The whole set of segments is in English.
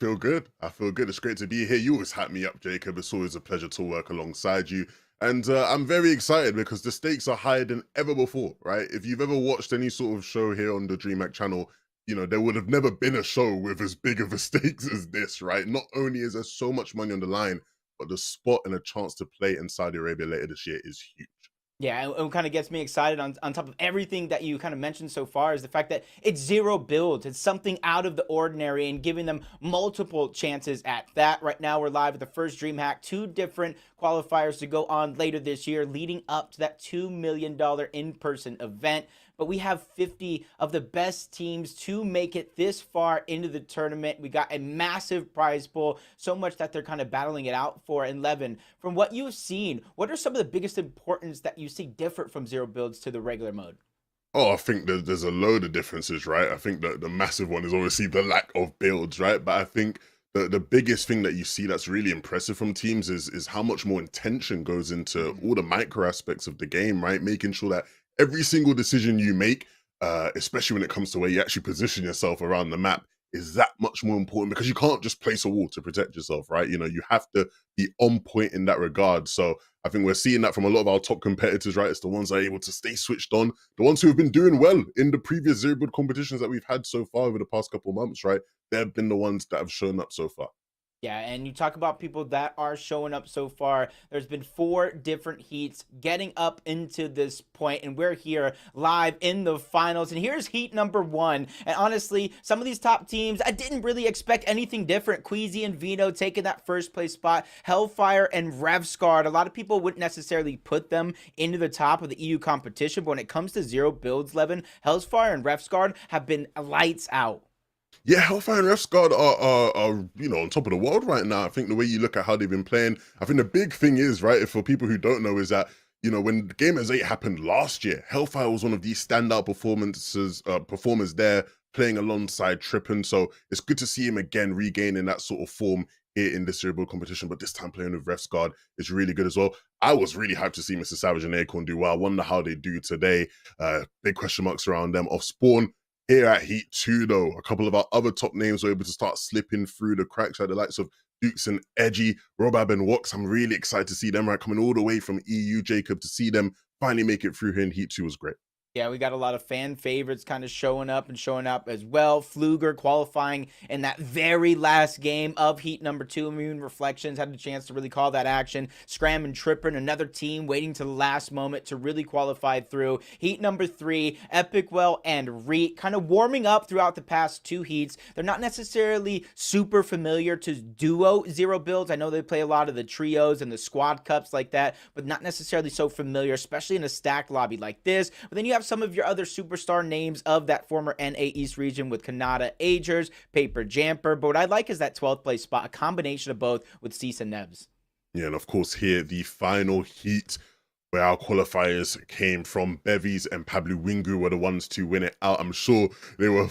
Feel good. I feel good. It's great to be here. You always hype me up, Jacob. It's always a pleasure to work alongside you. And I'm very excited because the stakes are higher than ever before, right? If you've ever watched any sort of show here on the DreamHack channel, there would have never been a show with as big of a stakes as this, right? Not only is there so much money on the line, but the spot and a chance to play in Saudi Arabia later this year is huge. Yeah, and what kind of gets me excited on top of everything that you kind of mentioned so far is the fact that it's zero builds. It's something out of the ordinary and giving them multiple chances at that. Right now, we're live with the first DreamHack, two different qualifiers to go on later this year, leading up to that $2 million in-person event. But we have 50 of the best teams to make it this far into the tournament. We got a massive prize pool, so much that they're kind of battling it out for. And Levin, from what you've seen, what are some of the biggest importance that you see different from zero builds to the regular mode? Oh, I think there's a load of differences, right? I think that the massive one is obviously the lack of builds, right? But I think the biggest thing that you see that's really impressive from teams is how much more intention goes into all the micro aspects of the game, right? Making sure that every single decision you make, especially when it comes to where you actually position yourself around the map, is that much more important because you can't just place a wall to protect yourself, right? You have to be on point in that regard. So I think we're seeing that from a lot of our top competitors, right? It's the ones that are able to stay switched on, the ones who have been doing well in the previous zero build competitions that we've had so far over the past couple of months, right? They've been the ones that have shown up so far. Yeah, and you talk about people that are showing up so far. There's been 4 different heats getting up into this point, and we're here live in the finals. And here's heat number 1. And honestly, some of these top teams, I didn't really expect anything different. Queasy and Vino taking that first place spot. Hellfire and Revscard. A lot of people wouldn't necessarily put them into the top of the EU competition, but when it comes to zero builds, Levin, Hellfire and Revscard have been lights out. Yeah, Hellfire and Refsguard are on top of the world right now. I think the way you look at how they've been playing, I think the big thing is, right, for people who don't know, is that when Gamers 8 happened last year, Hellfire was one of these standout performers there, playing alongside Trippin. So it's good to see him again regaining that sort of form here in this cerebral competition, but this time playing with Refsguard is really good as well. I was really hyped to see Mr. Savage and Acorn do well. I wonder how they do today. Big question marks around them. Off spawn, here at Heat 2, though, a couple of our other top names were able to start slipping through the cracks, like the likes of Dukes and Edgy, Robab and Wox. I'm really excited to see them, right, coming all the way from EU, Jacob, to see them finally make it through here in Heat 2 was great. Yeah, we got a lot of fan favorites kind of showing up as well. Fluger qualifying in that very last game of heat number 2. Immune Reflections had the chance to really call that action. Scram and Tripper, another team waiting to the last moment to really qualify through. Heat number 3, Epicwell and Reet kind of warming up throughout the past 2 heats. They're not necessarily super familiar to duo zero builds. I know they play a lot of the trios and the squad cups like that, but not necessarily so familiar, especially in a stacked lobby like this. But then you have some of your other superstar names of that former NA East region with Kanata Agers, Paper Jamper. But what I like is that 12th place spot, a combination of both with Cease and Nebs. Yeah, and of course here, the final heat where our qualifiers came from. Bevies and Pablo Wingu were the ones to win it out. I'm sure they were,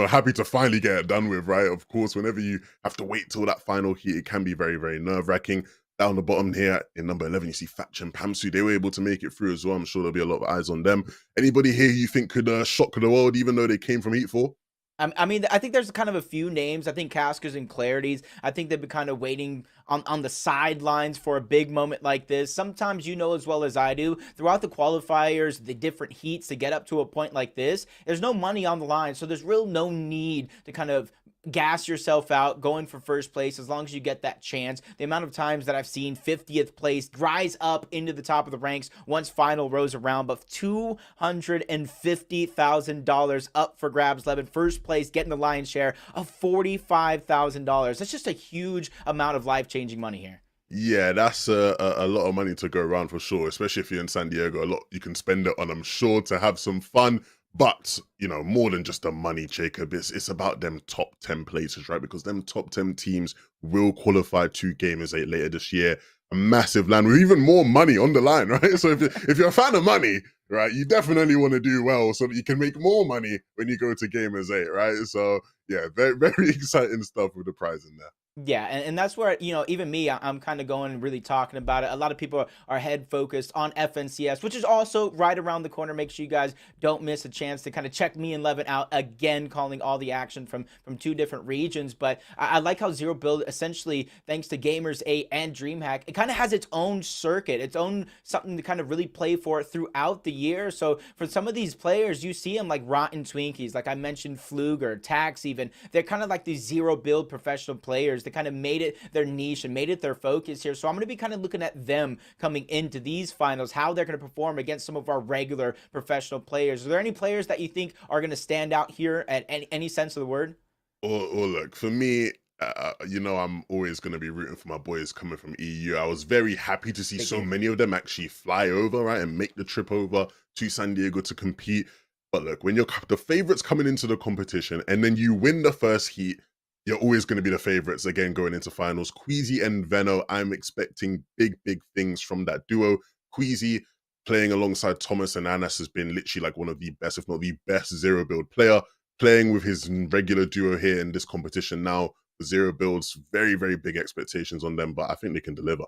happy to finally get it done with, right? Of course, whenever you have to wait till that final heat, it can be very, very nerve-wracking. Down the bottom here in number 11, you see Thatch and Pamsu. They were able to make it through as well. I'm sure there'll be a lot of eyes on them. Anybody here you think could shock the world, even though they came from Heat 4? I mean, I think there's kind of a few names. I think Caskers and Clarities, I think they've been kind of waiting on the sidelines for a big moment like this. Sometimes, as well as I do, throughout the qualifiers, the different heats to get up to a point like this, there's no money on the line. So there's real no need to kind of gas yourself out going for first place as long as you get that chance. The amount of times that I've seen 50th place rise up into the top of the ranks once final rows around, but $250,000 up for grabs. Levin, first place getting the lion's share of $45,000. That's just a huge amount of life-changing money here. Yeah, that's a lot of money to go around for sure, especially if you're in San Diego. A lot you can spend it on, I'm sure, to have some fun. But, more than just the money, Jacob, it's about them top 10 places, right? Because them top 10 teams will qualify to Gamers 8 later this year. A massive land with even more money on the line, right? So if you're a fan of money, right, you definitely want to do well so that you can make more money when you go to Gamers 8, right? So, yeah, very, very exciting stuff with the prize in there. Yeah, and that's where, even me, I'm kind of going really talking about it. A lot of people are head focused on FNCS, which is also right around the corner. Make sure you guys don't miss a chance to kind of check me and Levin out again, calling all the action from two different regions. But I like how Zero Build, essentially, thanks to Gamers 8 and DreamHack, it kind of has its own circuit, its own something to kind of really play for throughout the year. So for some of these players, you see them like Rotten Twinkies, like I mentioned, Fluger, Tax, even. They're kind of like these Zero Build professional players. They kind of made it their niche and made it their focus here. So I'm going to be kind of looking at them coming into these finals, how they're going to perform against some of our regular professional players. Are there any players that you think are going to stand out here at any sense of the word? Or look, for me, I'm always going to be rooting for my boys coming from EU. I was very happy to see Big so game. many of them actually fly over, right, and make the trip over to San Diego to compete. But look, when you're the favorites coming into the competition and then you win the first heat, you're always going to be the favorites again going into finals. Queasy and Veno, I'm expecting big, big things from that duo. Queasy playing alongside Thomas and Anas has been literally like one of the best, if not the best, zero build player. Playing with his regular duo here in this competition now, the zero builds, very, very big expectations on them, but I think they can deliver.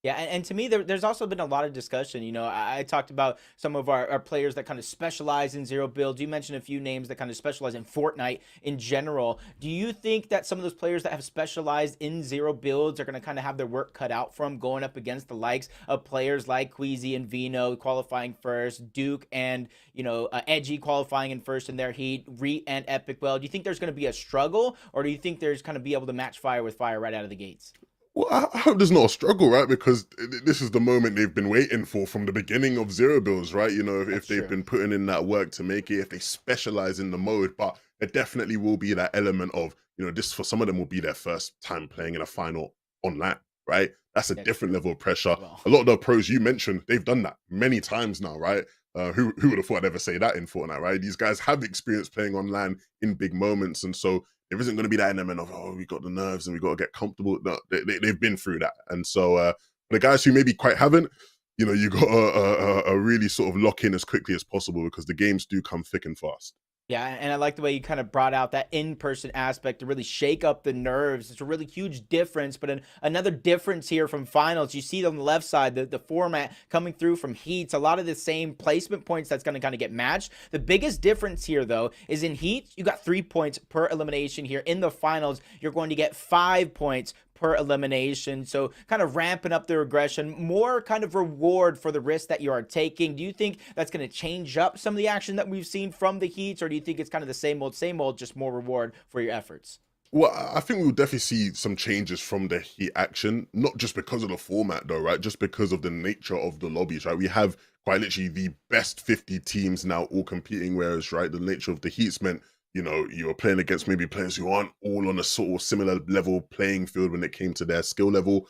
Yeah, and to me, there's also been a lot of discussion. I talked about some of our players that kind of specialize in zero builds. You mentioned a few names that kind of specialize in Fortnite in general. Do you think that some of those players that have specialized in zero builds are going to kind of have their work cut out from going up against the likes of players like Queasy and Vino qualifying first, Duke and, Edgy qualifying in first in their heat, Re and Epic? Well, do you think there's going to be a struggle, or do you think there's going to be able to match fire with fire right out of the gates? Well, I hope there's not a struggle, right? Because this is the moment they've been waiting for from the beginning of Zero Builds, right? If That's they've true. been putting in that work to make it, if they specialize in the mode, but there definitely will be that element of, this for some of them will be their first time playing in a final online, right? That's a That's different true level of pressure. as well. A lot of the pros you mentioned, they've done that many times now, right? Who would have thought I'd ever say that in Fortnite, right? These guys have experience playing online in big moments, and so there isn't going to be that element of, oh, we got the nerves and we got to get comfortable. No, they've been through that. And so the guys who maybe quite haven't, you got to really sort of lock in as quickly as possible because the games do come thick and fast. Yeah, and I like the way you kind of brought out that in-person aspect to really shake up the nerves. It's a really huge difference, but another difference here from finals, you see on the left side, the format coming through from heats, a lot of the same placement points that's going to kind of get matched. The biggest difference here, though, is in heat, you got 3 points per elimination here. In the finals, you're going to get 5 points per elimination. So kind of ramping up the regression, more kind of reward for the risk that you are taking. Do you think that's going to change up some of the action that we've seen from the heats, or do you think it's kind of the same old, just more reward for your efforts? Well, I think we'll definitely see some changes from the heat action, not just because of the format though, right? Just because of the nature of the lobbies, right? We have quite literally the best 50 teams now all competing, whereas, right, the nature of the heats meant, you're playing against maybe players who aren't all on a sort of similar level playing field when it came to their skill level.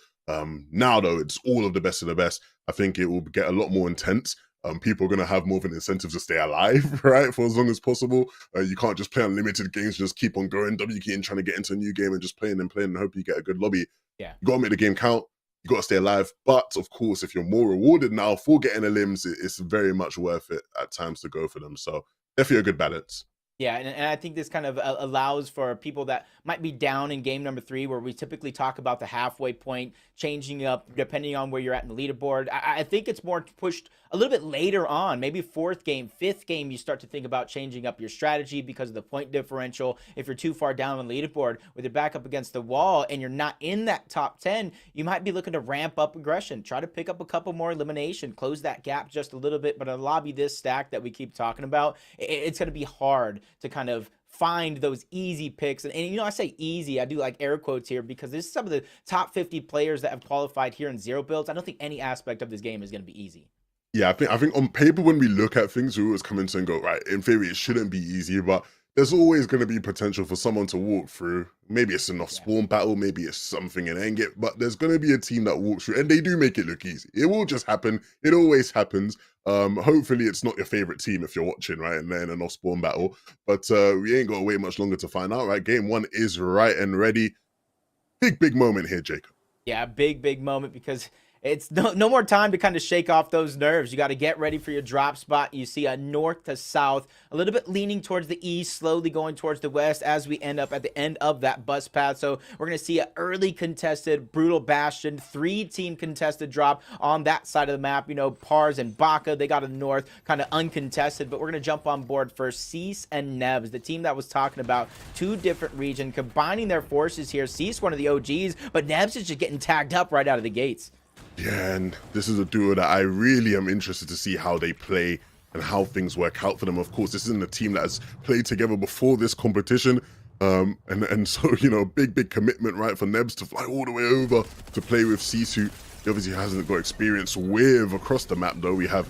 Now though, it's all of the best of the best. I think it will get a lot more intense. People are going to have more of an incentive to stay alive, right, for as long as possible. You can't just play unlimited games, just keep on going, W key and trying to get into a new game and just playing and hope you get a good lobby. Yeah. You got to make the game count. You got to stay alive. But of course, if you're more rewarded now for getting the limbs, it's very much worth it at times to go for them. So definitely a good balance. Yeah, and I think this kind of allows for people that might be down in game number 3, where we typically talk about the halfway point changing up depending on where you're at in the leaderboard. I think it's more pushed a little bit later on, maybe 4th game, 5th game, you start to think about changing up your strategy because of the point differential. If you're too far down on the leaderboard with your back up against the wall and you're not in that top 10, you might be looking to ramp up aggression, try to pick up a couple more elimination, close that gap just a little bit. But in a lobby this stack that we keep talking about, it's going to be hard to kind of find those easy picks. And I say easy, I do like air quotes here, because this is some of the top 50 players that have qualified here in zero builds. I don't think any aspect of this game is going to be easy. Yeah, I think on paper when we look at things, we always come into and go, right, in theory, it shouldn't be easy, but there's always going to be potential for someone to walk through. Maybe it's enough Yeah. spawn battle, maybe it's something in endgame, but there's going to be a team that walks through, and they do make it look easy. It will just happen. It always happens. Hopefully it's not your favorite team if you're watching, right, and then an off spawn battle. But we ain't got to wait much longer to find out, right? Game 1 is right and ready. Big moment here, Jacob. Yeah, big moment, because It's no more time to kind of shake off those nerves. You got to get ready for your drop spot. You see a north to south, a little bit leaning towards the east, slowly going towards the west as we end up at the end of that bus path. So we're going to see an early contested, brutal bastion, 3-team contested drop on that side of the map. You know, Pars and Baka, they got to the north, kind of uncontested. But we're going to jump on board for Cease and Nebs, the team that was talking about, 2 different regions, combining their forces here. Cease, one of the OGs, but Nebs is just getting tagged up right out of the gates. Yeah, and this is a duo that I really am interested to see how they play and how things work out for them. Of course, this isn't a team that has played together before this competition. And so, you know, big commitment, right, for Nebs to fly all the way over to play with Sisu. He obviously hasn't got experience with across the map, though. We have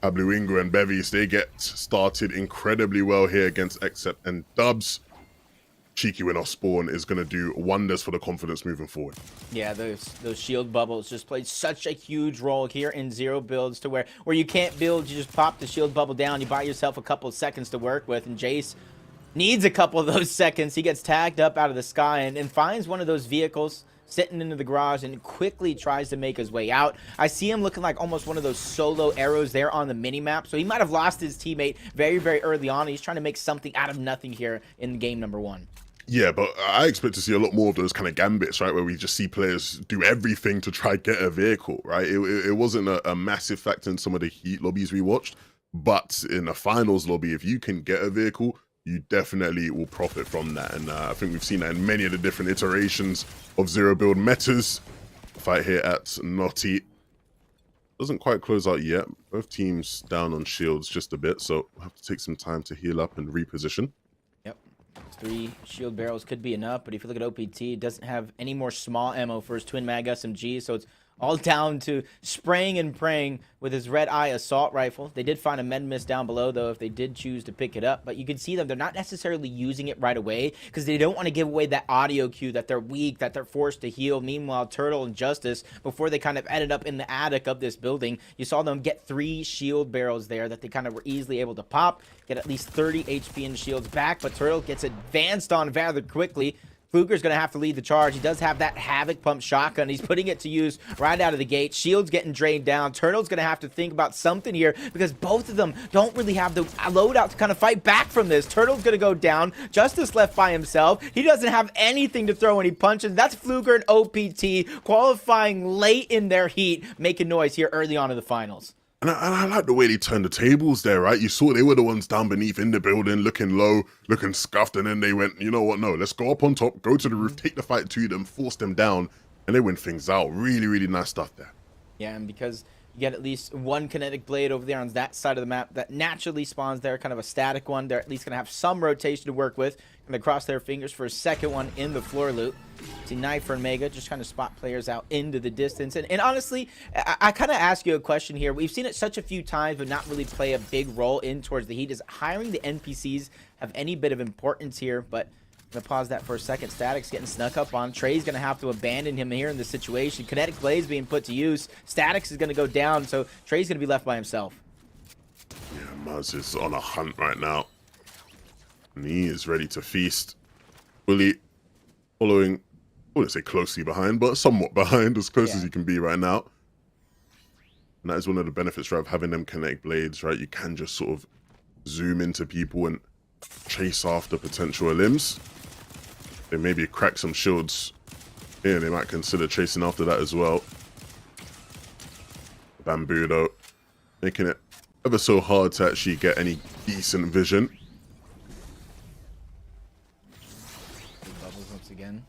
Abluingo and Bevies. They get started incredibly well here against Except and Dubs. Cheeky win off spawn is going to do wonders for the confidence moving forward. Yeah, those shield bubbles just played such a huge role here in zero builds, to where you can't build, you just pop the shield bubble down, you buy yourself a couple of seconds to work with, and Jace needs a couple of those seconds. He gets tagged up out of the sky and finds one of those vehicles sitting into the garage and quickly tries to make his way out. I see him looking like almost one of those solo arrows there on the mini-map, so he might have lost his teammate very early on. He's trying to make something out of nothing here in game number 1. Yeah, but I expect to see a lot more of those kind of gambits, right, where we just see players do everything to try get a vehicle, right? It wasn't a massive factor in some of the Heat lobbies we watched, but in the finals lobby, if you can get a vehicle, you definitely will profit from that. And I think we've seen that in many of the different iterations of zero build metas. Fight here at Naughty doesn't quite close out yet. Both teams down on shields just a bit, so we'll have to take some time to heal up and reposition. 3 shield barrels could be enough, but if you look at OPT, it doesn't have any more small ammo for his twin mag SMG, so it's all down to spraying and praying with his red eye assault rifle. They did find a med mist down below, though, if they did choose to pick it up, but you can see them, they're not necessarily using it right away because they don't want to give away that audio cue that they're weak, that they're forced to heal. Meanwhile, Turtle and Justice, before they kind of ended up in the attic of this building, you saw them get 3 shield barrels there that they kind of were easily able to pop, get at least 30 HP and shields back, but Turtle gets advanced on rather quickly. Fluger's going to have to lead the charge. He does have that Havoc Pump shotgun. He's putting it to use right out of the gate. Shield's getting drained down. Turtle's going to have to think about something here because both of them don't really have the loadout to kind of fight back from this. Turtle's going to go down. Justice left by himself. He doesn't have anything to throw any punches. That's Fluger and OPT qualifying late in their heat, making noise here early on in the finals. And I like the way they turned the tables there, right? You saw they were the ones down beneath in the building, looking low, looking scuffed, and then they went, you know what, no, let's go up on top, go to the roof, take the fight to them, force them down, and they win things out. Really nice stuff there. Yeah, and because you get at least one kinetic blade over there on that side of the map that naturally spawns there, kind of a static one. They're at least going to have some rotation to work with. Going to cross their fingers for a second one in the floor loot. See Knifer and Mega just trying to spot players out into the distance. And honestly, I kind of ask you a question here. We've seen it such a few times, but not really play a big role in towards the Heat. Does hiring the NPCs have any bit of importance here? But I'm going to pause that for a second. Static's getting snuck up on. Trey's going to have to abandon him here in this situation. Kinetic Blade's being put to use. Static's is going to go down, so Trey's going to be left by himself. Yeah, Muzz is on a hunt right now. And he is ready to feast. Willie following, I wouldn't say closely behind, but somewhat behind, as close as he can be right now. And that is one of the benefits, right, of having them kinetic blades, right? You can just sort of zoom into people and chase after potential limbs. They maybe crack some shields here. They might consider chasing after that as well. Bamboo, though, making it ever so hard to actually get any decent vision. Bubbles once again.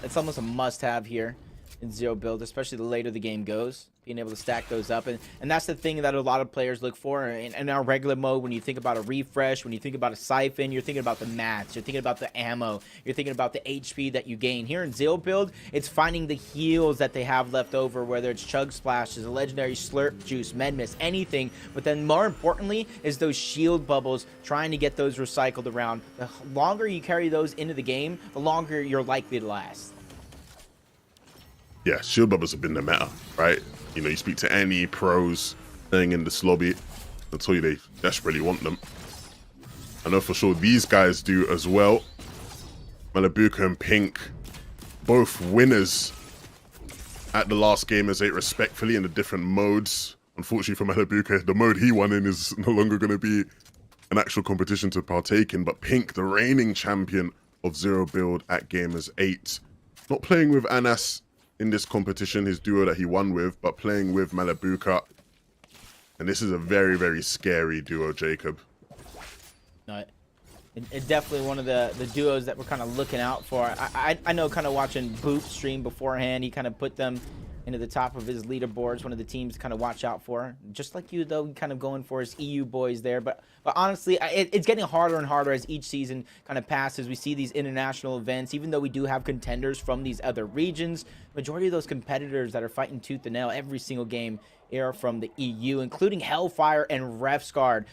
It's almost a must-have here in zero build, especially the later the game goes. Being able to stack those up, and that's the thing that a lot of players look for in our regular mode. When you think about a refresh, when you think about a siphon, you're thinking about the mats, you're thinking about the ammo, you're thinking about the HP that you gain. Here in zero build, it's finding the heals that they have left over, whether it's chug splashes, a legendary slurp juice, med mist, anything. But then more importantly is those shield bubbles, trying to get those recycled around. The longer you carry those into the game, the longer you're likely to last. Yeah, shield bubbles have been the meta, right? You know, you speak to any pros playing in this lobby, they'll tell you they desperately want them. I know for sure these guys do as well. Malabuka and Pink, both winners at the last Gamers 8 respectfully in the different modes. Unfortunately for Malibuka, the mode he won in is no longer going to be an actual competition to partake in, but Pink, the reigning champion of Zero Build at Gamers 8, not playing with Anas in this competition, his duo that he won with, but playing with Malibuka. And this is a very, very scary duo, Jacob. No, it's definitely one of the duos that we're kind of looking out for. I know, kind of watching Boop stream beforehand, he kind of put them into the top of his leaderboards, one of the teams to kind of watch out for. Just like you, though, kind of going for his EU boys there. But honestly, it's getting harder and harder as each season kind of passes. We see these international events, even though we do have contenders from these other regions, majority of those competitors that are fighting tooth and nail every single game are from the EU, including Hellfire and Refsguard.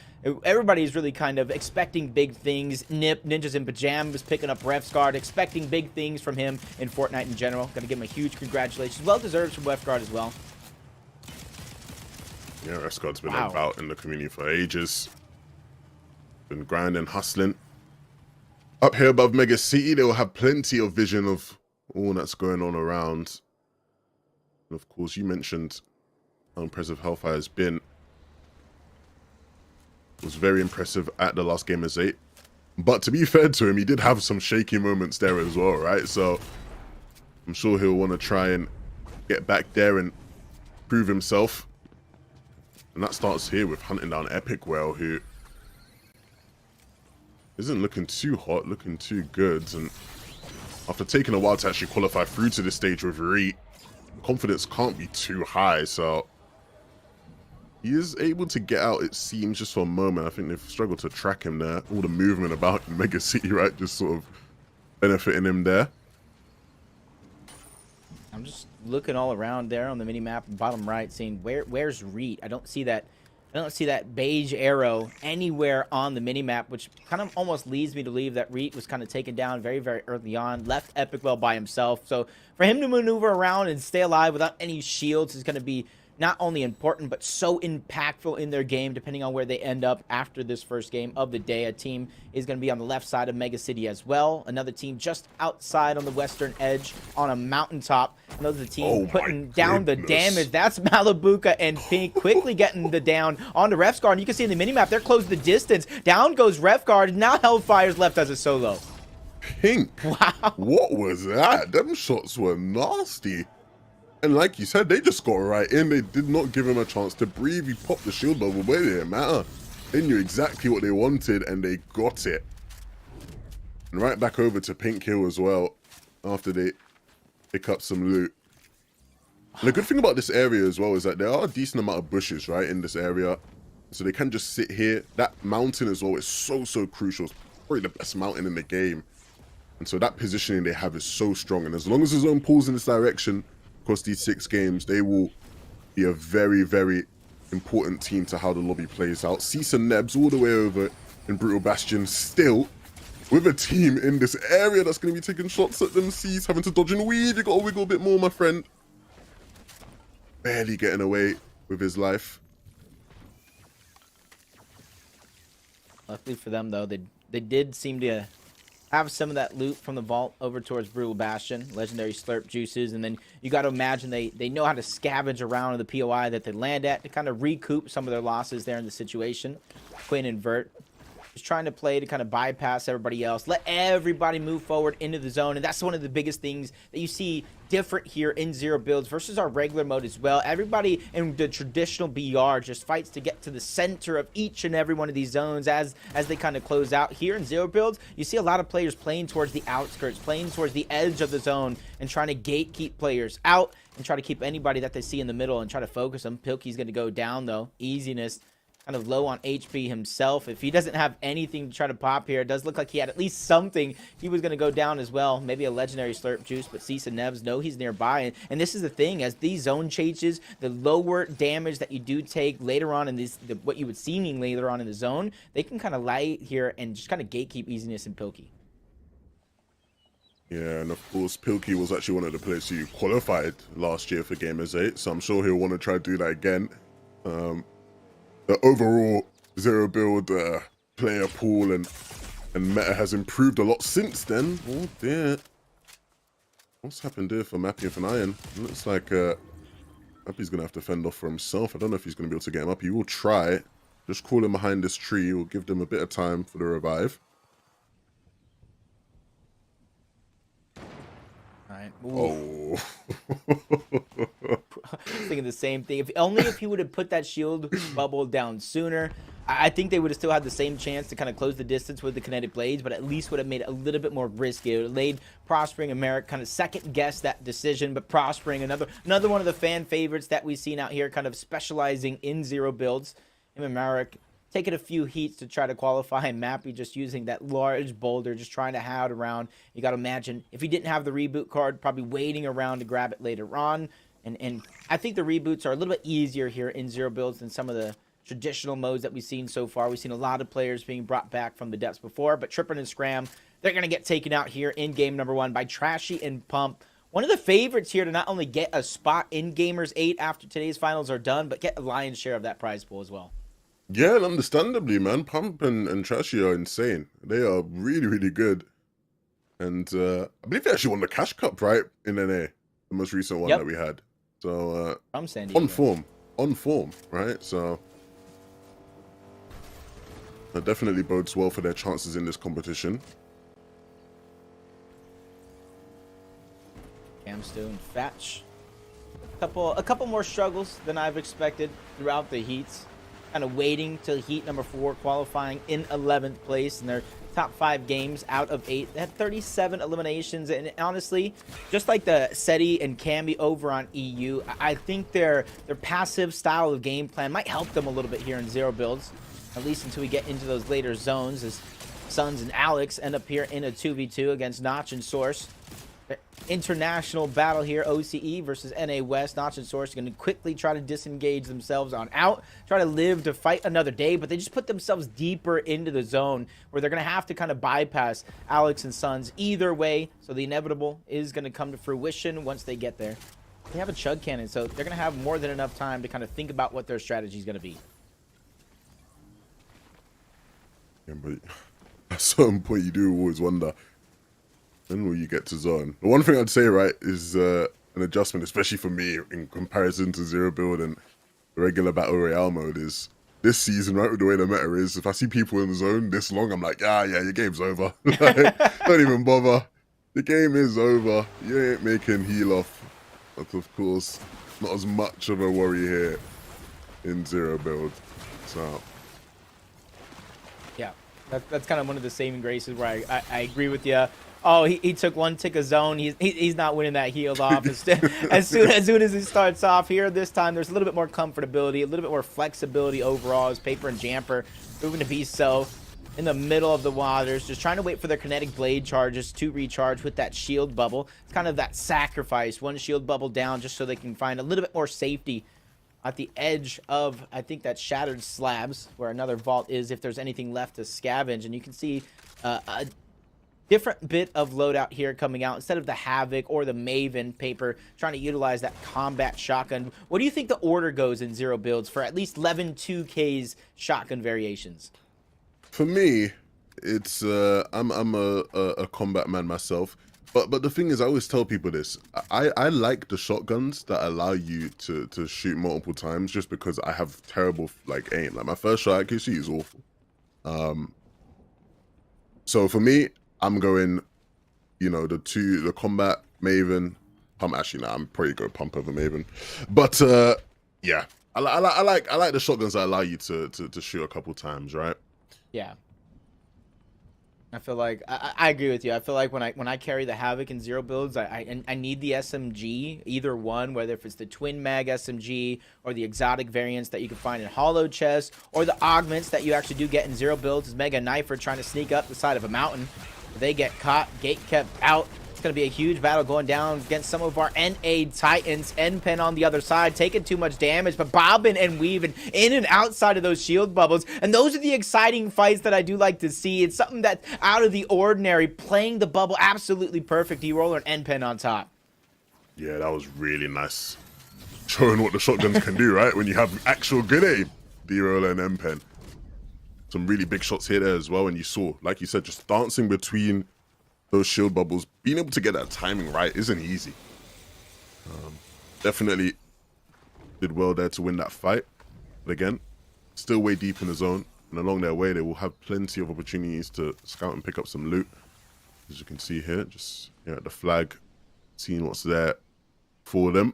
Everybody's really kind of expecting big things. Nip, Ninjas in Pajamas, picking up Refsguard, expecting big things from him in Fortnite in general. Gotta give him a huge congratulations. Well deserved from Refsguard as well. Yeah, Refsguard's been about in the community for ages. Been grinding, hustling. Up here above Mega City, they will have plenty of vision of all that's going on around. And of course, you mentioned how impressive Hellfire has been. Was very impressive at the last Gamers 8. But to be fair to him, he did have some shaky moments there as well, right? So I'm sure he'll want to try and get back there and prove himself. And that starts here with hunting down Epic Well, who isn't looking too hot, looking too good. And after taking a while to actually qualify through to this stage with Reet, confidence can't be too high, so he is able to get out, it seems, just for a moment. I think they've struggled to track him there. All the movement about in Mega City, right, just sort of benefiting him there. I'm just looking all around there on the mini-map, bottom right, seeing where's Reet. I don't see that beige arrow anywhere on the mini-map, which kind of almost leads me to believe that Reet was kind of taken down very, very early on, left Epic Well by himself. So for him to maneuver around and stay alive without any shields is going to be not only important, but so impactful in their game, depending on where they end up after this first game of the day. A team is going to be on the left side of Mega City as well. Another team just outside on the western edge on a mountaintop. Another team putting down the damage. That's Malibuka and Pink quickly getting the down onto Refsguard. And you can see in the minimap, they're closing the distance. Down goes Refsguard. Now Hellfire's left as a solo. Pink. Wow. What was that? Them shots were nasty. And like you said, they just got right in. They did not give him a chance to breathe. He popped the shield bubble, but it didn't matter. They knew exactly what they wanted, and they got it. And right back over to Pink Hill as well, after they pick up some loot. And the good thing about this area as well is that there are a decent amount of bushes, right, in this area. So they can just sit here. That mountain as well is so, so crucial. It's probably the best mountain in the game. And so that positioning they have is so strong. And as long as the zone pulls in this direction, across these 6 games, they will be a very, very important team to how the lobby plays out. Cease and Nebs all the way over in Brutal Bastion, still with a team in this area that's going to be taking shots at them. Cease having to dodge and weave. You got to wiggle a bit more, my friend. Barely getting away with his life. Luckily for them, though, they did seem to have some of that loot from the vault over towards Brutal Bastion, legendary slurp juices, and then you got to imagine they know how to scavenge around the POI that they land at to kind of recoup some of their losses there in the situation. Quinn and Vert just trying to play to kind of bypass everybody else, let everybody move forward into the zone, and that's one of the biggest things that you see different here in Zero Builds versus our regular mode as well. Everybody in the traditional BR just fights to get to the center of each and every one of these zones as they kind of close out. Here in Zero Builds, you see a lot of players playing towards the outskirts, playing towards the edge of the zone, and trying to gatekeep players out and try to keep anybody that they see in the middle and try to focus them. Pilkey's going to go down, though. Easiness kind of low on HP himself. If he doesn't have anything to try to pop here, it does look like he had at least something. He was going to go down as well. Maybe a legendary slurp juice, but Cease and Nevs know he's nearby. And this is the thing, as these zone changes, the lower damage that you do take later on in this, what you would seemingly later on in the zone, they can kind of lie here and just kind of gatekeep Easiness and Pilkey. Yeah, and of course, Pilkey was actually one of the players who qualified last year for Gamers 8, so I'm sure he'll want to try to do that again. The overall Zero Build player pool and meta has improved a lot since then. Oh dear. What's happened here for Mappy and Iron? Looks like Mappy's going to have to fend off for himself. I don't know if he's going to be able to get him up. He will try. Just call him behind this tree. We'll give them a bit of time for the revive. All right. Oh. Thinking the same thing. If he would have put that shield bubble down sooner, I think they would have still had the same chance to kind of close the distance with the kinetic blades, but at least would have made it a little bit more risky. It would have made Prospering and Merrick kind of second guess that decision, but Prospering, another one of the fan favorites that we've seen out here, kind of specializing in zero builds. Him and Merrick taking a few heats to try to qualify, and Mappy just using that large boulder, just trying to hide around. You got to imagine, if he didn't have the reboot card, probably waiting around to grab it later on. And I think the reboots are a little bit easier here in zero builds than some of the traditional modes that we've seen so far. We've seen a lot of players being brought back from the depths before, but Trippin and Scram, they're going to get taken out here in game number 1 by Trashy and Pump. One of the favorites here to not only get a spot in Gamers 8 after today's finals are done, but get a lion's share of that prize pool as well. Yeah, and understandably, man. Pump and Trashy are insane. They are really, really good. And I believe they actually won the Cash Cup, right, in NA, the most recent one that we had. So, from San Diego. On form, right? So, that definitely bodes well for their chances in this competition. Camsto and Fatch. A couple more struggles than I've expected throughout the heats. Kind of waiting till heat number 4, qualifying in 11th place in their top 5 games out of 8. They had 37 eliminations, and honestly, just like the SETI and Camby over on EU, I think their passive style of game plan might help them a little bit here in zero builds, at least until we get into those later zones, as Suns and Alex end up here in a 2v2 against Notch and Source. International battle here, OCE versus NA West. Notch and Source are going to quickly try to disengage themselves on out, try to live to fight another day, but they just put themselves deeper into the zone where they're going to have to kind of bypass Alex and Suns either way, so the inevitable is going to come to fruition once they get there. They have a chug cannon, so they're going to have more than enough time to kind of think about what their strategy is going to be. Yeah, but at a certain point, you do always wonder, when will you get to zone? The one thing I'd say, right, is an adjustment, especially for me, in comparison to zero build and the regular battle royale mode, is this season, right, with the way the meta is, if I see people in the zone this long, I'm like, yeah, your game's over. Like, don't even bother. The game is over. You ain't making heal off. But of course, not as much of a worry here in zero build. So yeah, that's kind of one of the saving graces where I agree with you. Oh, he took one tick of zone. He's not winning that healed off. As soon as he starts off here, this time there's a little bit more comfortability, a little bit more flexibility overall as Paper and Jamper proving to be so in the middle of the waters, just trying to wait for their kinetic blade charges to recharge with that shield bubble. It's kind of that sacrifice, one shield bubble down just so they can find a little bit more safety at the edge of, I think, that shattered slabs where another vault is if there's anything left to scavenge. And you can see a different bit of loadout here coming out instead of the Havoc or the Maven. Paper trying to utilize that combat shotgun. What do you think the order goes in zero builds for at least 11 2Ks shotgun variations? for me, it's I'm a combat man myself. But the thing is, I always tell people this. I like the shotguns that allow you to shoot multiple times, just because I have terrible like aim. Like my first shot accuracy is awful. So for me, I'm going, you know, the combat Maven. Actually, nah, I'm probably going pump over Maven. But yeah, I like the shotguns that allow you to shoot a couple times, right? Yeah. I feel like I agree with you. I feel like when I carry the Havoc in zero builds, I need the SMG, either one, whether if it's the twin mag SMG or the exotic variants that you can find in hollow chests, or the augments that you actually do get in zero builds is Mega Knifer trying to sneak up the side of a mountain. They get caught, gate kept out. It's going to be a huge battle going down against some of our NA Titans. N-Pen on the other side, taking too much damage, but bobbing and weaving in and outside of those shield bubbles. And those are the exciting fights that I do like to see. It's something that's out of the ordinary, playing the bubble absolutely perfect. D-Roller and N-Pen on top. Yeah, that was really nice. Showing what the shotguns can do, right? When you have actual good aim. D-Roller and N-Pen. Some really big shots here there as well, and you saw, like you said, just dancing between those shield bubbles, being able to get that timing right isn't easy. Definitely did well there to win that fight. But again, still way deep in the zone. And along their way, they will have plenty of opportunities to scout and pick up some loot. As you can see here, just here at the flag, seeing what's there for them.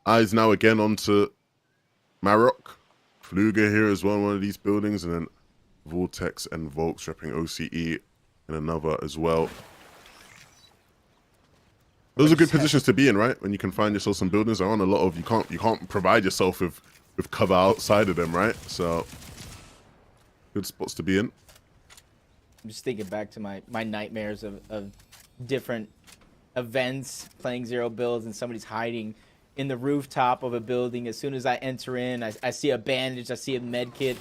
Eyes now again onto Marok. Fluger here as well in one of these buildings. And then Vortex and Volks repping OCE in another as well. Those are good positions to be in, right? When you can find yourself some buildings. There aren't a lot of, you can't provide yourself with cover outside of them, right? So good spots to be in. I'm just thinking back to my nightmares of different events, playing zero builds, and somebody's hiding in the rooftop of a building. As soon as I enter in, I see a bandage, I see a med kit.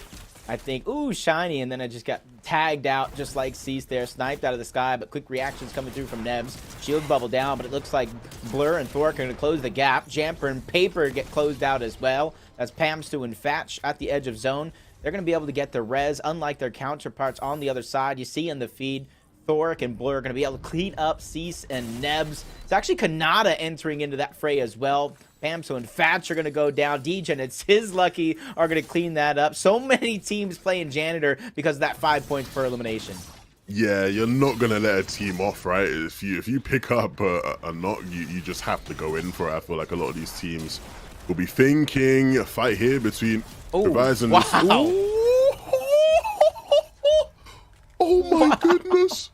I think, ooh, shiny, and then I just got tagged out just like Cease there, sniped out of the sky, but quick reactions coming through from Nebs. Shield bubble down, but it looks like Blur and Thor are going to close the gap. Jamper and Paper get closed out as well. That's Pamstu and Fatch at the edge of zone. They're going to be able to get the res, unlike their counterparts on the other side. You see in the feed, Thoric and Blur are going to be able to clean up Cease and Nebs. It's actually Kanata entering into that fray as well. Pamso and Fatch are going to go down. Degen and His Lucky are going to clean that up. So many teams playing Janitor because of that 5 points per elimination. Yeah, you're not going to let a team off, right? If you pick up a knock, you just have to go in for it. I feel like a lot of these teams will be thinking a fight here between Revise and... Wow. Oh my goodness.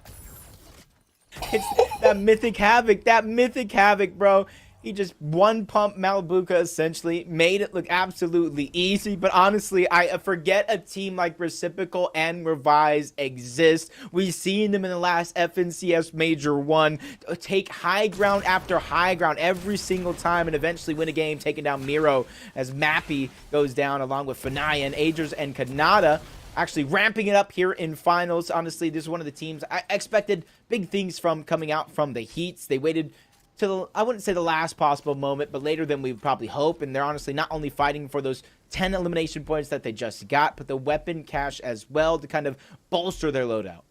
It's that Mythic Havoc, bro. He just one pump Malabuka, essentially made it look absolutely easy. But honestly, I forget a team like Reciprocal and Revise exist. We've seen them in the last FNCS Major 1 take high ground after high ground every single time and eventually win a game, taking down Miro as Mappy goes down along with Fanaya and Agers and Kanata. Actually ramping it up here in finals. Honestly, this is one of the teams I expected big things from coming out from the Heats. They waited till, I wouldn't say the last possible moment, but later than we would probably hope. And they're honestly not only fighting for those 10 elimination points that they just got, but the weapon cache as well to kind of bolster their loadout.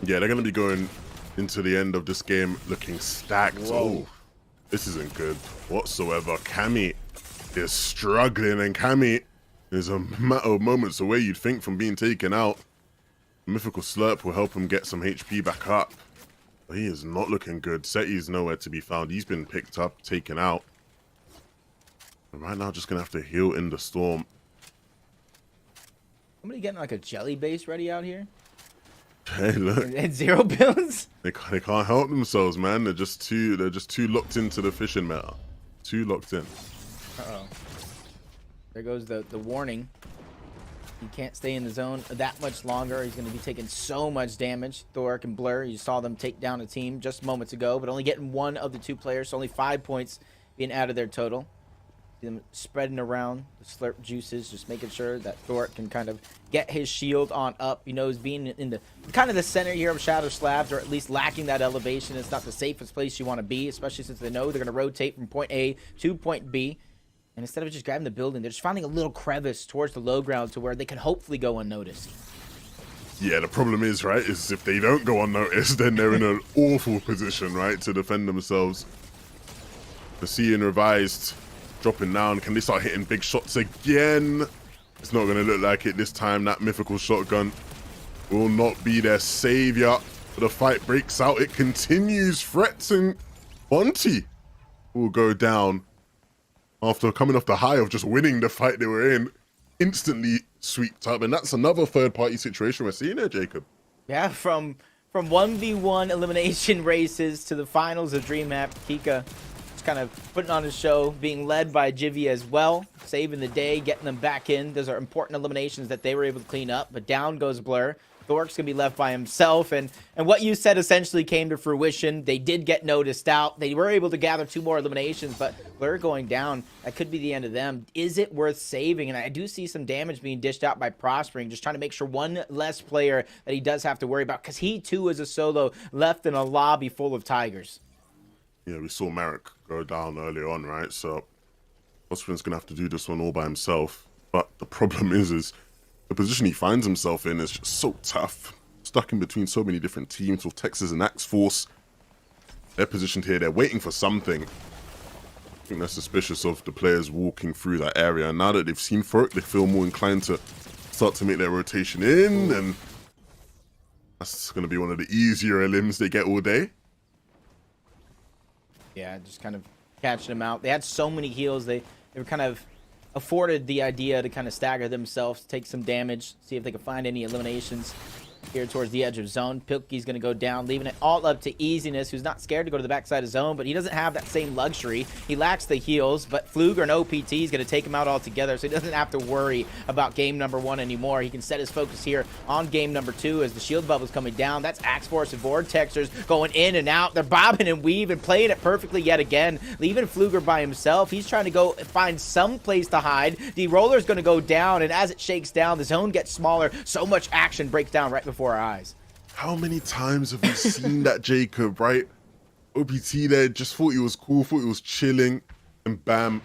Yeah, they're going to be going into the end of this game looking stacked. Whoa. Oh, this isn't good whatsoever. Cammy is struggling, and Cammy is a matter of moments away, you'd think, from being taken out. Mythical Slurp will help him get some HP back up. But he is not looking good. Seti's nowhere to be found. He's been picked up, taken out. And right now, just going to have to heal in the storm. Somebody getting like a jelly base ready out here? Hey, look. And zero builds? They can't help themselves, man. They're just too locked into the fishing meta. Too locked in. Uh-oh. There goes the warning. He can't stay in the zone that much longer. He's going to be taking so much damage. Thoric and Blur, you saw them take down a team just moments ago, but only getting one of the two players, so only 5 points being out of their total. See them spreading around the slurp juices, just making sure that Thoric can kind of get his shield on up. He knows being in the kind of the center here of Shadow Slabs, or at least lacking that elevation, it's not the safest place you want to be, especially since they know they're going to rotate from point A to point B. And instead of just grabbing the building, they're just finding a little crevice towards the low ground to where they can hopefully go unnoticed. Yeah, the problem is, right, is if they don't go unnoticed, then they're in an awful position, right, to defend themselves. The Seeing Revised dropping down. Can they start hitting big shots again? It's not going to look like it this time. That mythical shotgun will not be their savior. The fight breaks out. It continues. Frets and Bonti will go down. After coming off the high of just winning the fight they were in, instantly sweeped up. And that's another third-party situation we're seeing there, Jacob. Yeah, from 1v1 elimination races to the finals of DreamHack, Kika just kind of putting on a show, being led by Jivy as well, saving the day, getting them back in. Those are important eliminations that they were able to clean up, but down goes Blur. Thoric's going to be left by himself, and what you said essentially came to fruition. They did get noticed out. They were able to gather 2 more eliminations, but Blur going down, that could be the end of them. Is it worth saving? And I do see some damage being dished out by Prospering, just trying to make sure one less player that he does have to worry about, because he too is a solo left in a lobby full of Tigers. Yeah, we saw Marek go down earlier on, right? So Prospering's going to have to do this one all by himself. But the problem is the position he finds himself in is just so tough. stuck in between so many different teams with Texas and Axe Force. They're positioned here. They're waiting for something. I think they're suspicious of the players walking through that area. And now that they've seen for it, they feel more inclined to start to make their rotation in. And that's going to be one of the easier limbs they get all day. Yeah, just kind of catching them out. They had so many heals. They were kind of afforded the idea to kind of stagger themselves, take some damage, see if they can find any eliminations here towards the edge of zone. Pilkey's going to go down, leaving it all up to Easiness, who's not scared to go to the backside of zone, but he doesn't have that same luxury. He lacks the heals, but Fluger and OPT is going to take him out altogether, so he doesn't have to worry about game number 1 anymore. He can set his focus here on game number 2 as the shield bubble's coming down. That's Axe Force and Vortexers going in and out. They're bobbing and weaving, playing it perfectly yet again, leaving Fluger by himself. He's trying to go find some place to hide. The roller's going to go down, and as it shakes down, the zone gets smaller. So much action breaks down right before our eyes. How many times have we seen that, Jacob, right? OPT there just thought he was cool, thought he was chilling, and bam,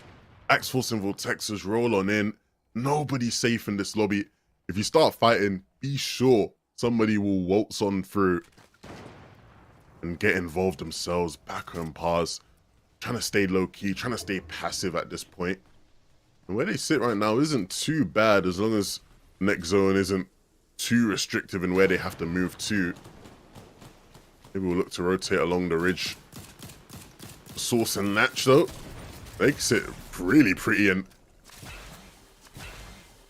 Axe Force and Vortexers roll on in. Nobody's safe in this lobby. If you start fighting, be sure somebody will waltz on through and get involved themselves, back and pass, trying to stay low-key, trying to stay passive at this point. And where they sit right now isn't too bad as long as next zone isn't too restrictive in where they have to move to. Maybe we'll look to rotate along the ridge. Source and Natch though, they sit really pretty and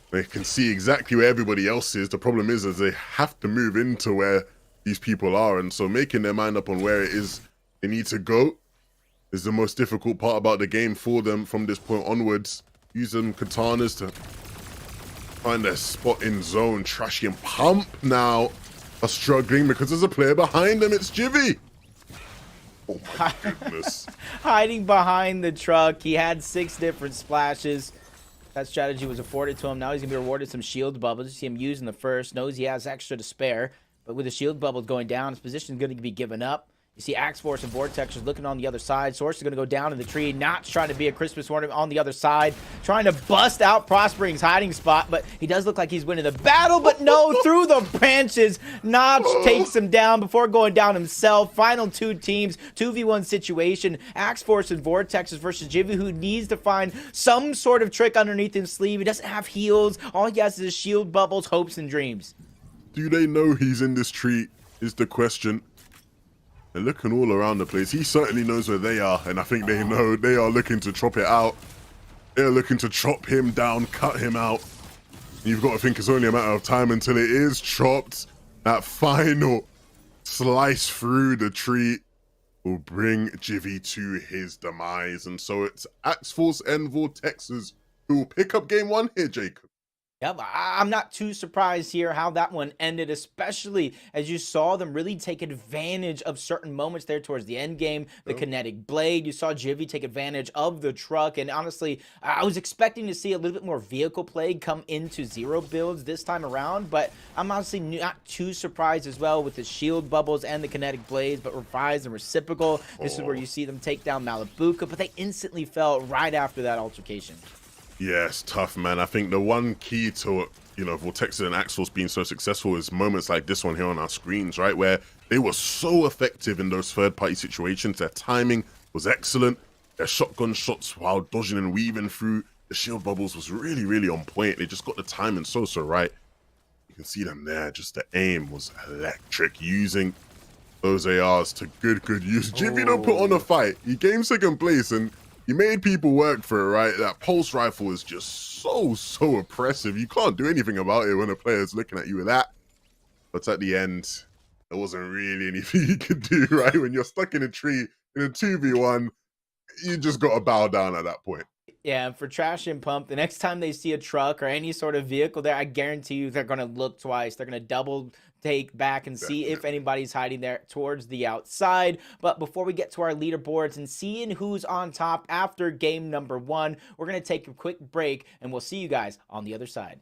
they can see exactly where everybody else is. The problem is they have to move into where these people are, and so making their mind up on where it is they need to go is the most difficult part about the game for them from this point onwards. Use them katanas to find their spot in zone. Trashy and Pump now are struggling because there's a player behind them. It's Jivy. Oh my goodness. Hiding behind the truck. He had 6 different splashes. That strategy was afforded to him. Now he's going to be rewarded some shield bubbles. You see him using the first. Knows he has extra to spare. But with the shield bubbles going down, his position is going to be given up. You see Axe Force and Vortexers looking on the other side. Source is going to go down in the tree. Notch trying to be a Christmas ornament on the other side. Trying to bust out Prospering's hiding spot. But he does look like he's winning the battle. But no, through the branches. Notch takes him down before going down himself. Final 2 teams. 2v1 situation. Axe Force and Vortexers versus Jivy, who needs to find some sort of trick underneath his sleeve. He doesn't have heals. All he has is shield bubbles, hopes, and dreams. Do they know he's in this tree is the question. They're looking all around the place. He certainly knows where they are, and I think they know they are looking to chop it out. They're looking to chop him down, cut him out. You've got to think it's only a matter of time until it is chopped. That final slice through the tree will bring Jivy to his demise. And so it's Axe Force and Vortexers who will pick up game 1 here, Jacob. Yep, I'm not too surprised here how that one ended, especially as you saw them really take advantage of certain moments there towards the end game. The kinetic blade, you saw Jivy take advantage of the truck, and honestly, I was expecting to see a little bit more vehicle play come into 0 builds this time around, but I'm honestly not too surprised as well with the shield bubbles and the kinetic blades, but revised and reciprocal. This is where you see them take down Malibuca, but they instantly fell right after that altercation. Yeah, it's tough, man. I think the one key to, Vortexers and Axe Force being so successful is moments like this one here on our screens, right? Where they were so effective in those third-party situations. Their timing was excellent. Their shotgun shots while dodging and weaving through the shield bubbles was really, really on point. They just got the timing so right. You can see them there. Just the aim was electric. Using those ARs to good use. Jivy don't put on a fight. He came second place, and you made people work for it, right? That pulse rifle is just so oppressive. You can't do anything about it when a player's looking at you with that. But at the end, there wasn't really anything you could do, right? When you're stuck in a tree in a 2v1, you just got to bow down at that point. Yeah, and for Trash and Pump, the next time they see a truck or any sort of vehicle there, I guarantee you they're going to look twice. They're going to double take back and see if anybody's hiding there towards the outside. But before we get to our leaderboards and seeing who's on top after game number 1, we're going to take a quick break, and we'll see you guys on the other side.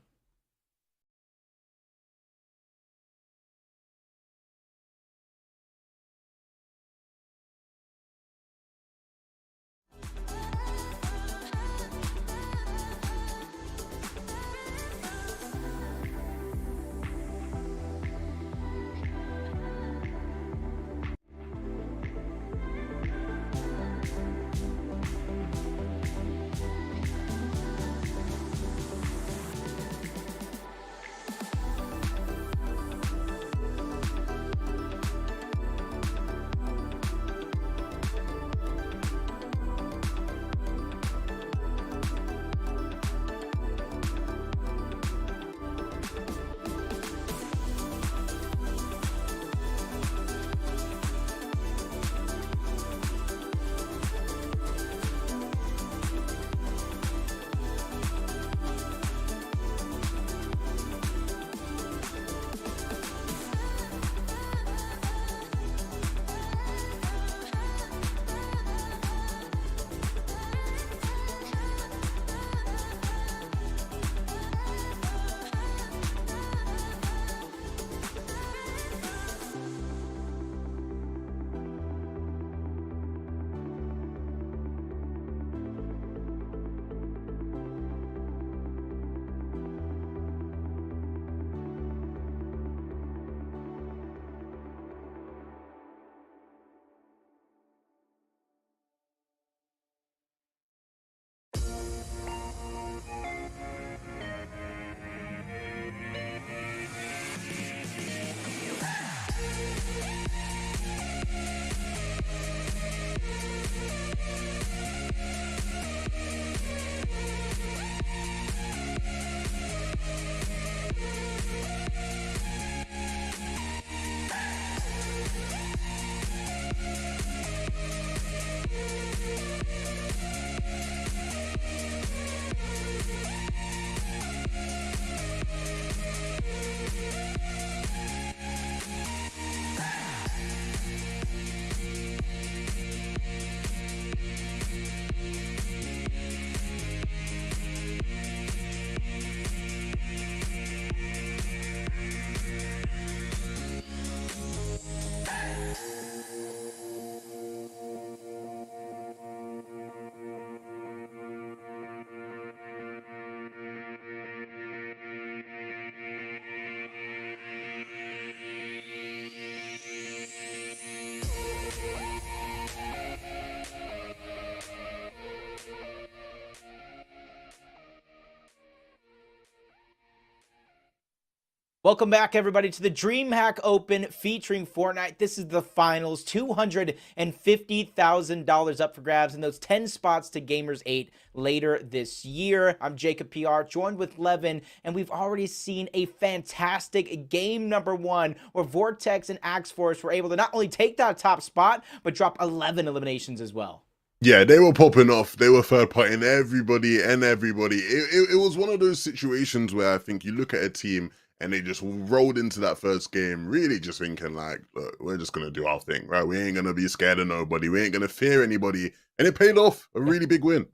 Welcome back, everybody, to the DreamHack Open featuring Fortnite. This is the finals, $250,000 up for grabs, and those 10 spots to Gamers 8 later this year. I'm Jacob PR, joined with Levin, and we've already seen a fantastic game number one where Vortex and Axe Force were able to not only take that top spot, but drop 11 eliminations as well. Yeah, they were popping off. They were third partying everybody. It was one of those situations where I think you look at a team and they just rolled into that first game, really just thinking like, look, we're just going to do our thing, right? We ain't going to be scared of nobody. We ain't going to fear anybody. And it paid off. A really big win.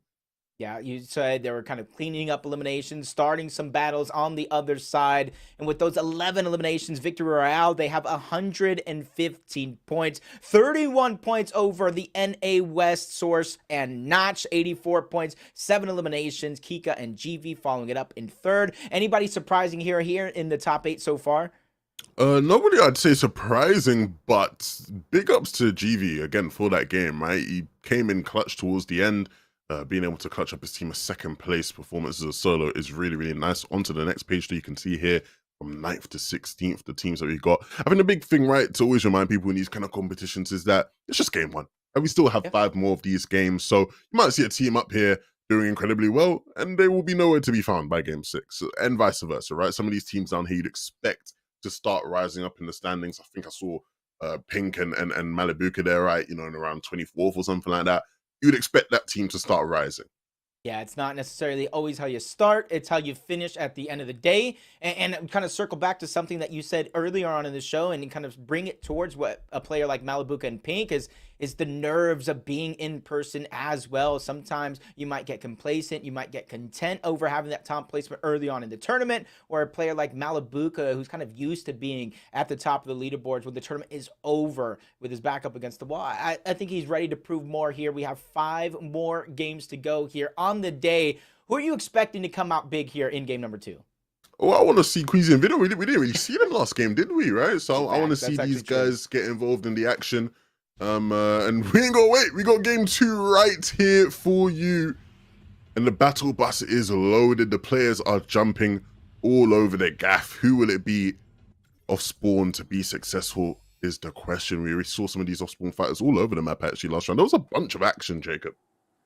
Yeah, you said they were kind of cleaning up eliminations, starting some battles on the other side. And with those 11 eliminations, Victory Royale, they have 115 points, 31 points over the NA West Source and Notch, 84 points, 7 eliminations. Kika and GV following it up in third. Anybody surprising here in the top 8 so far? Nobody I'd say surprising, but big ups to GV again for that game, right? He came in clutch towards the end. Being able to clutch up his team a second place performance as a solo is really nice. On to the next page that you can see here from 9th to 16th, the teams that we got. I think the big thing, right, to always remind people in these kind of competitions is that it's just game one. And we still have 5 more of these games. So you might see a team up here doing incredibly well, and they will be nowhere to be found by game 6, and vice versa, right? Some of these teams down here you'd expect to start rising up in the standings. I think I saw Pink and Malibuka there, right? You know, in around 24th or something like that. You'd expect that team to start rising. Yeah, it's not necessarily always how you start. It's how you finish at the end of the day. And kind of circle back to something that you said earlier on in the show and kind of bring it towards what a player like Malibuka and Pink is the nerves of being in person as well. Sometimes you might get complacent. You might get content over having that top placement early on in the tournament, or a player like Malibuka who's kind of used to being at the top of the leaderboards when the tournament is over with his back up against the wall. I think he's ready to prove more here. We have 5 more games to go here on the day. Who are you expecting to come out big here in game number 2? Well, I want to see Queasy and Video. We didn't really see them last game, did we? Right? So I want to see these guys get involved in the action. And we ain't gonna wait. We got game 2 right here for you. And the battle bus is loaded. The players are jumping all over their gaff. Who will it be off spawn to be successful is the question. We already saw some of these off spawn fighters all over the map actually last round. There was a bunch of action, Jacob.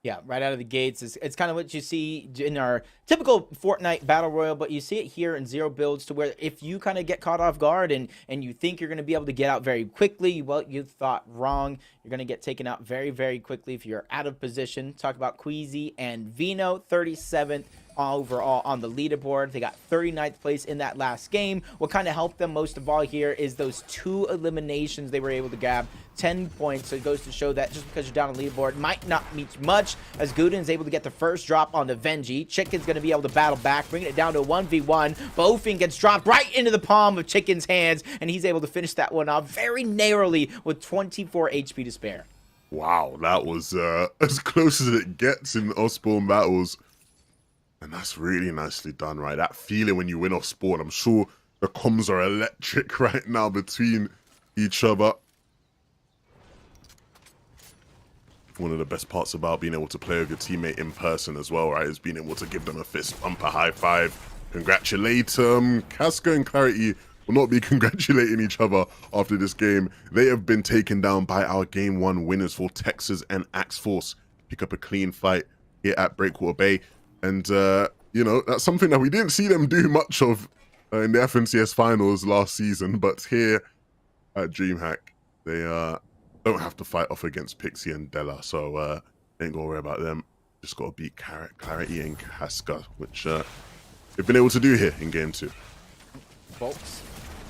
Yeah, right out of the gates. It's kind of what you see in our typical Fortnite Battle Royale, but you see it here in zero builds to where if you kind of get caught off guard and you think you're going to be able to get out very quickly, well, you thought wrong. You're going to get taken out very quickly if you're out of position. Talk about Queasy and Vino, 37th overall on the leaderboard. They got 39th place in that last game. What kind of helped them most of all here is those 2 eliminations they were able to grab. 10 points, so it goes to show that just because you're down on the leaderboard might not mean much, as Gooden's able to get the first drop on the Venji. Chicken's going to be able to battle back, bringing it down to a 1v1. Bofing gets dropped right into the palm of Chicken's hands, and he's able to finish that one off very narrowly with 24 HP to spare. Wow, that was as close as it gets in off-spawn battles. And that's really nicely done, right? That feeling when you win off spawn. I'm sure the comms are electric right now between each other. One of the best parts about being able to play with your teammate in person as well, right, is being able to give them a fist bump, a high five, congratulate them. Casca and Clarity will not be congratulating each other after this game. They have been taken down by our game 1 winners for Texas and Axe Force. Pick up a clean fight here at Breakwater Bay. And, you know, that's something that we didn't see them do much of in the FNCS finals last season. But here at DreamHack, they don't have to fight off against Pixie and Della. So ain't gonna worry about them. Just got to beat Clarity and Casca, which they've been able to do here in game 2. Bolts,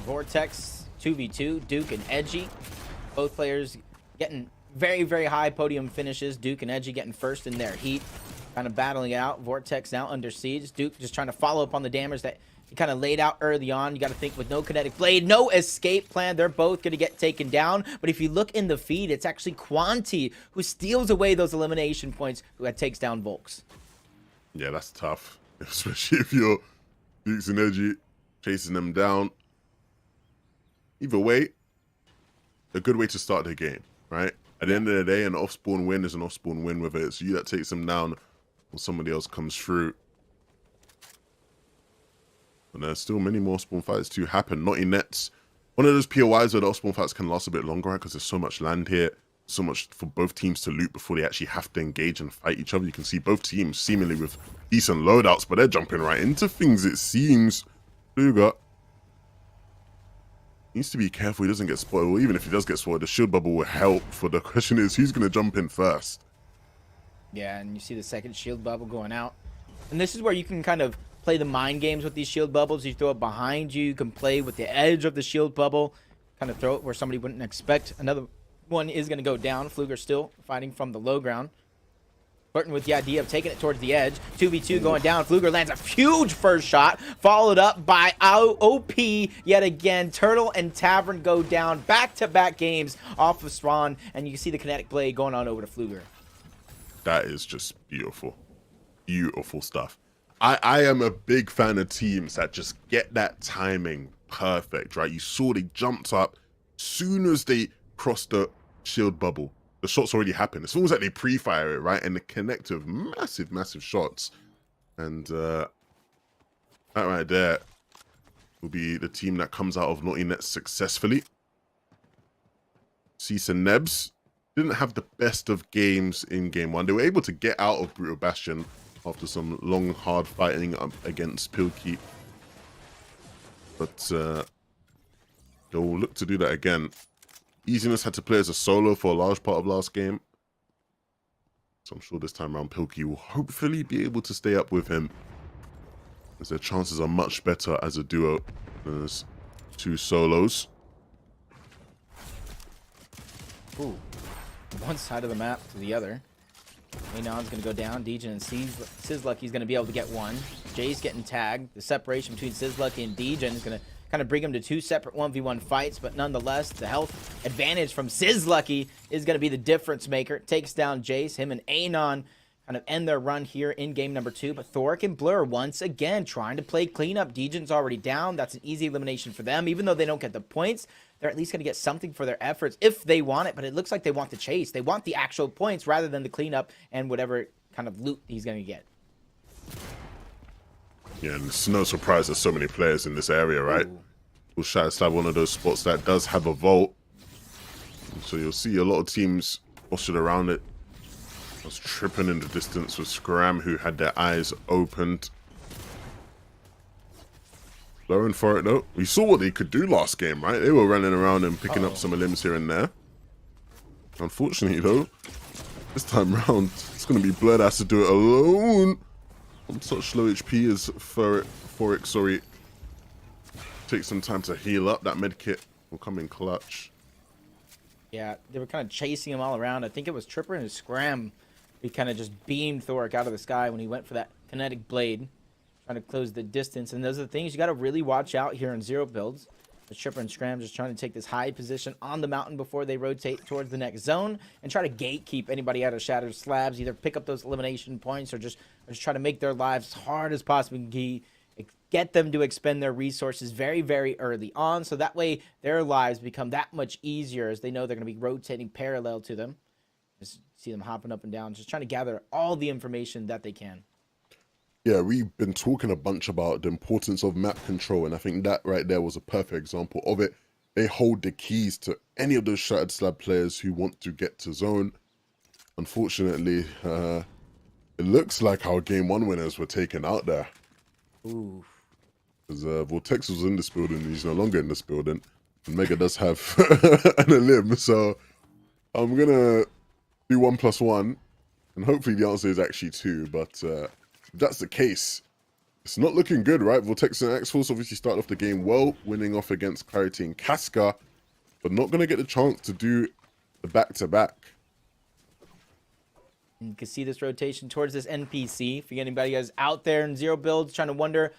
Vortex, 2v2, Duke and Edgy. Both players getting very high podium finishes. Duke and Edgy getting first in their heat. Kind of battling it out. Vortex now under siege. Duke just trying to follow up on the damage that he kind of laid out early on. You got to think with no kinetic blade, no escape plan, they're both going to get taken down. But if you look in the feed, it's actually Quanti who steals away those elimination points, who takes down Volks. Yeah, that's tough. Especially if you're Dukes and Edgy chasing them down. Either way, a good way to start the game, right? At the end of the day, an off-spawn win is an off-spawn win, whether it's you that takes them down or somebody else comes through. And there's still many more spawn fights to happen. Naughty Nets, one of those POIs where those spawn fights can last a bit longer, right? Because there's so much land here, so much for both teams to loot before they actually have to engage and fight each other. You can see both teams seemingly with decent loadouts, but they're jumping right into things, it seems. Luger needs to be careful he doesn't get spoiled. Well, even if he does get spoiled, the shield bubble will help. For the question is, who's going to jump in first? Yeah, and you see the second shield bubble going out. And this is where you can kind of play the mind games with these shield bubbles. You throw it behind you. You can play with the edge of the shield bubble. Kind of throw it where somebody wouldn't expect. Another one is going to go down. Fluger still fighting from the low ground. Flirting with the idea of taking it towards the edge. 2v2 going down. Fluger lands a huge first shot, followed up by OP yet again. Turtle and Tavern go down. Back-to-back games off of Spawn, and you can see the kinetic blade going on over to Fluger. That is just beautiful. Beautiful stuff. I am a big fan of teams that just get that timing perfect, right? You saw they jumped up soon as they crossed the shield bubble. The shots already happened. It's almost like they pre-fire it, right? And they connect with massive, massive shots. And that right there will be the team that comes out of Naughty Nets successfully. Cease and Nebs didn't have the best of games in game one. They were able to get out of Brutal Bastion after some long, hard fighting up against Pilkey. But they'll look to do that again. Easiness had to play as a solo for a large part of last game. So I'm sure this time around Pilkey will hopefully be able to stay up with him, as their chances are much better as a duo than as two solos. Ooh. One side of the map to the other. Anon's going to go down. Degen and Sizzlucky's going to be able to get one. Jay's getting tagged. The separation between Sizzlucky and Degen is going to kind of bring him to two separate 1v1 fights, but nonetheless, the health advantage from Sizzlucky is going to be the difference maker. Takes down Jace. Him and Anon kind of end their run here in game number 2, but Thoric and Blur once again trying to play cleanup. Degen's already down. That's an easy elimination for them. Even though they don't get the points, they're at least going to get something for their efforts if they want it, but it looks like they want the chase. They want the actual points rather than the cleanup and whatever kind of loot he's going to get. Yeah, and it's no surprise there's so many players in this area, right? We'll Shadowslab one of those spots that does have a vault. So you'll see a lot of teams postured around it. I was tripping in the distance with Scram, who had their eyes opened. Going for it though. We saw what they could do last game, right? They were running around and picking up some limbs here and there. Unfortunately though, this time round, it's going to be Blur that has to do it alone. On such low HP as Thoric, sorry. Take some time to heal up. That medkit will come in clutch. Yeah, they were kind of chasing him all around. I think it was Tripper and Scram. He kind of just beamed Thoric out of the sky when he went for that kinetic blade, trying to close the distance. And those are the things you got to really watch out here in zero builds. The Tripper and Scram just trying to take this high position on the mountain before they rotate towards the next zone and try to gatekeep anybody out of Shattered Slabs. Either pick up those elimination points or just try to make their lives as hard as possible. Get them to expend their resources very, very early on, so that way their lives become that much easier as they know they're going to be rotating parallel to them. Just see them hopping up and down, just trying to gather all the information that they can. Yeah, we've been talking a bunch about the importance of map control, and I think that right there was a perfect example of it. They hold the keys to any of those Shattered Slab players who want to get to zone. Unfortunately, it looks like our game 1 winners were taken out there. Ooh. Because Vortex was in this building, he's no longer in this building. And Mega does have an elim, so I'm gonna do 1 + 1, and hopefully the answer is actually 2. But if that's the case, it's not looking good, right? Vortex and X-Force obviously started off the game well, winning off against Clarity and Casca, but not gonna get the chance to do the back-to-back. You can see this rotation towards this NPC. For anybody who's out there in zero builds trying to wonder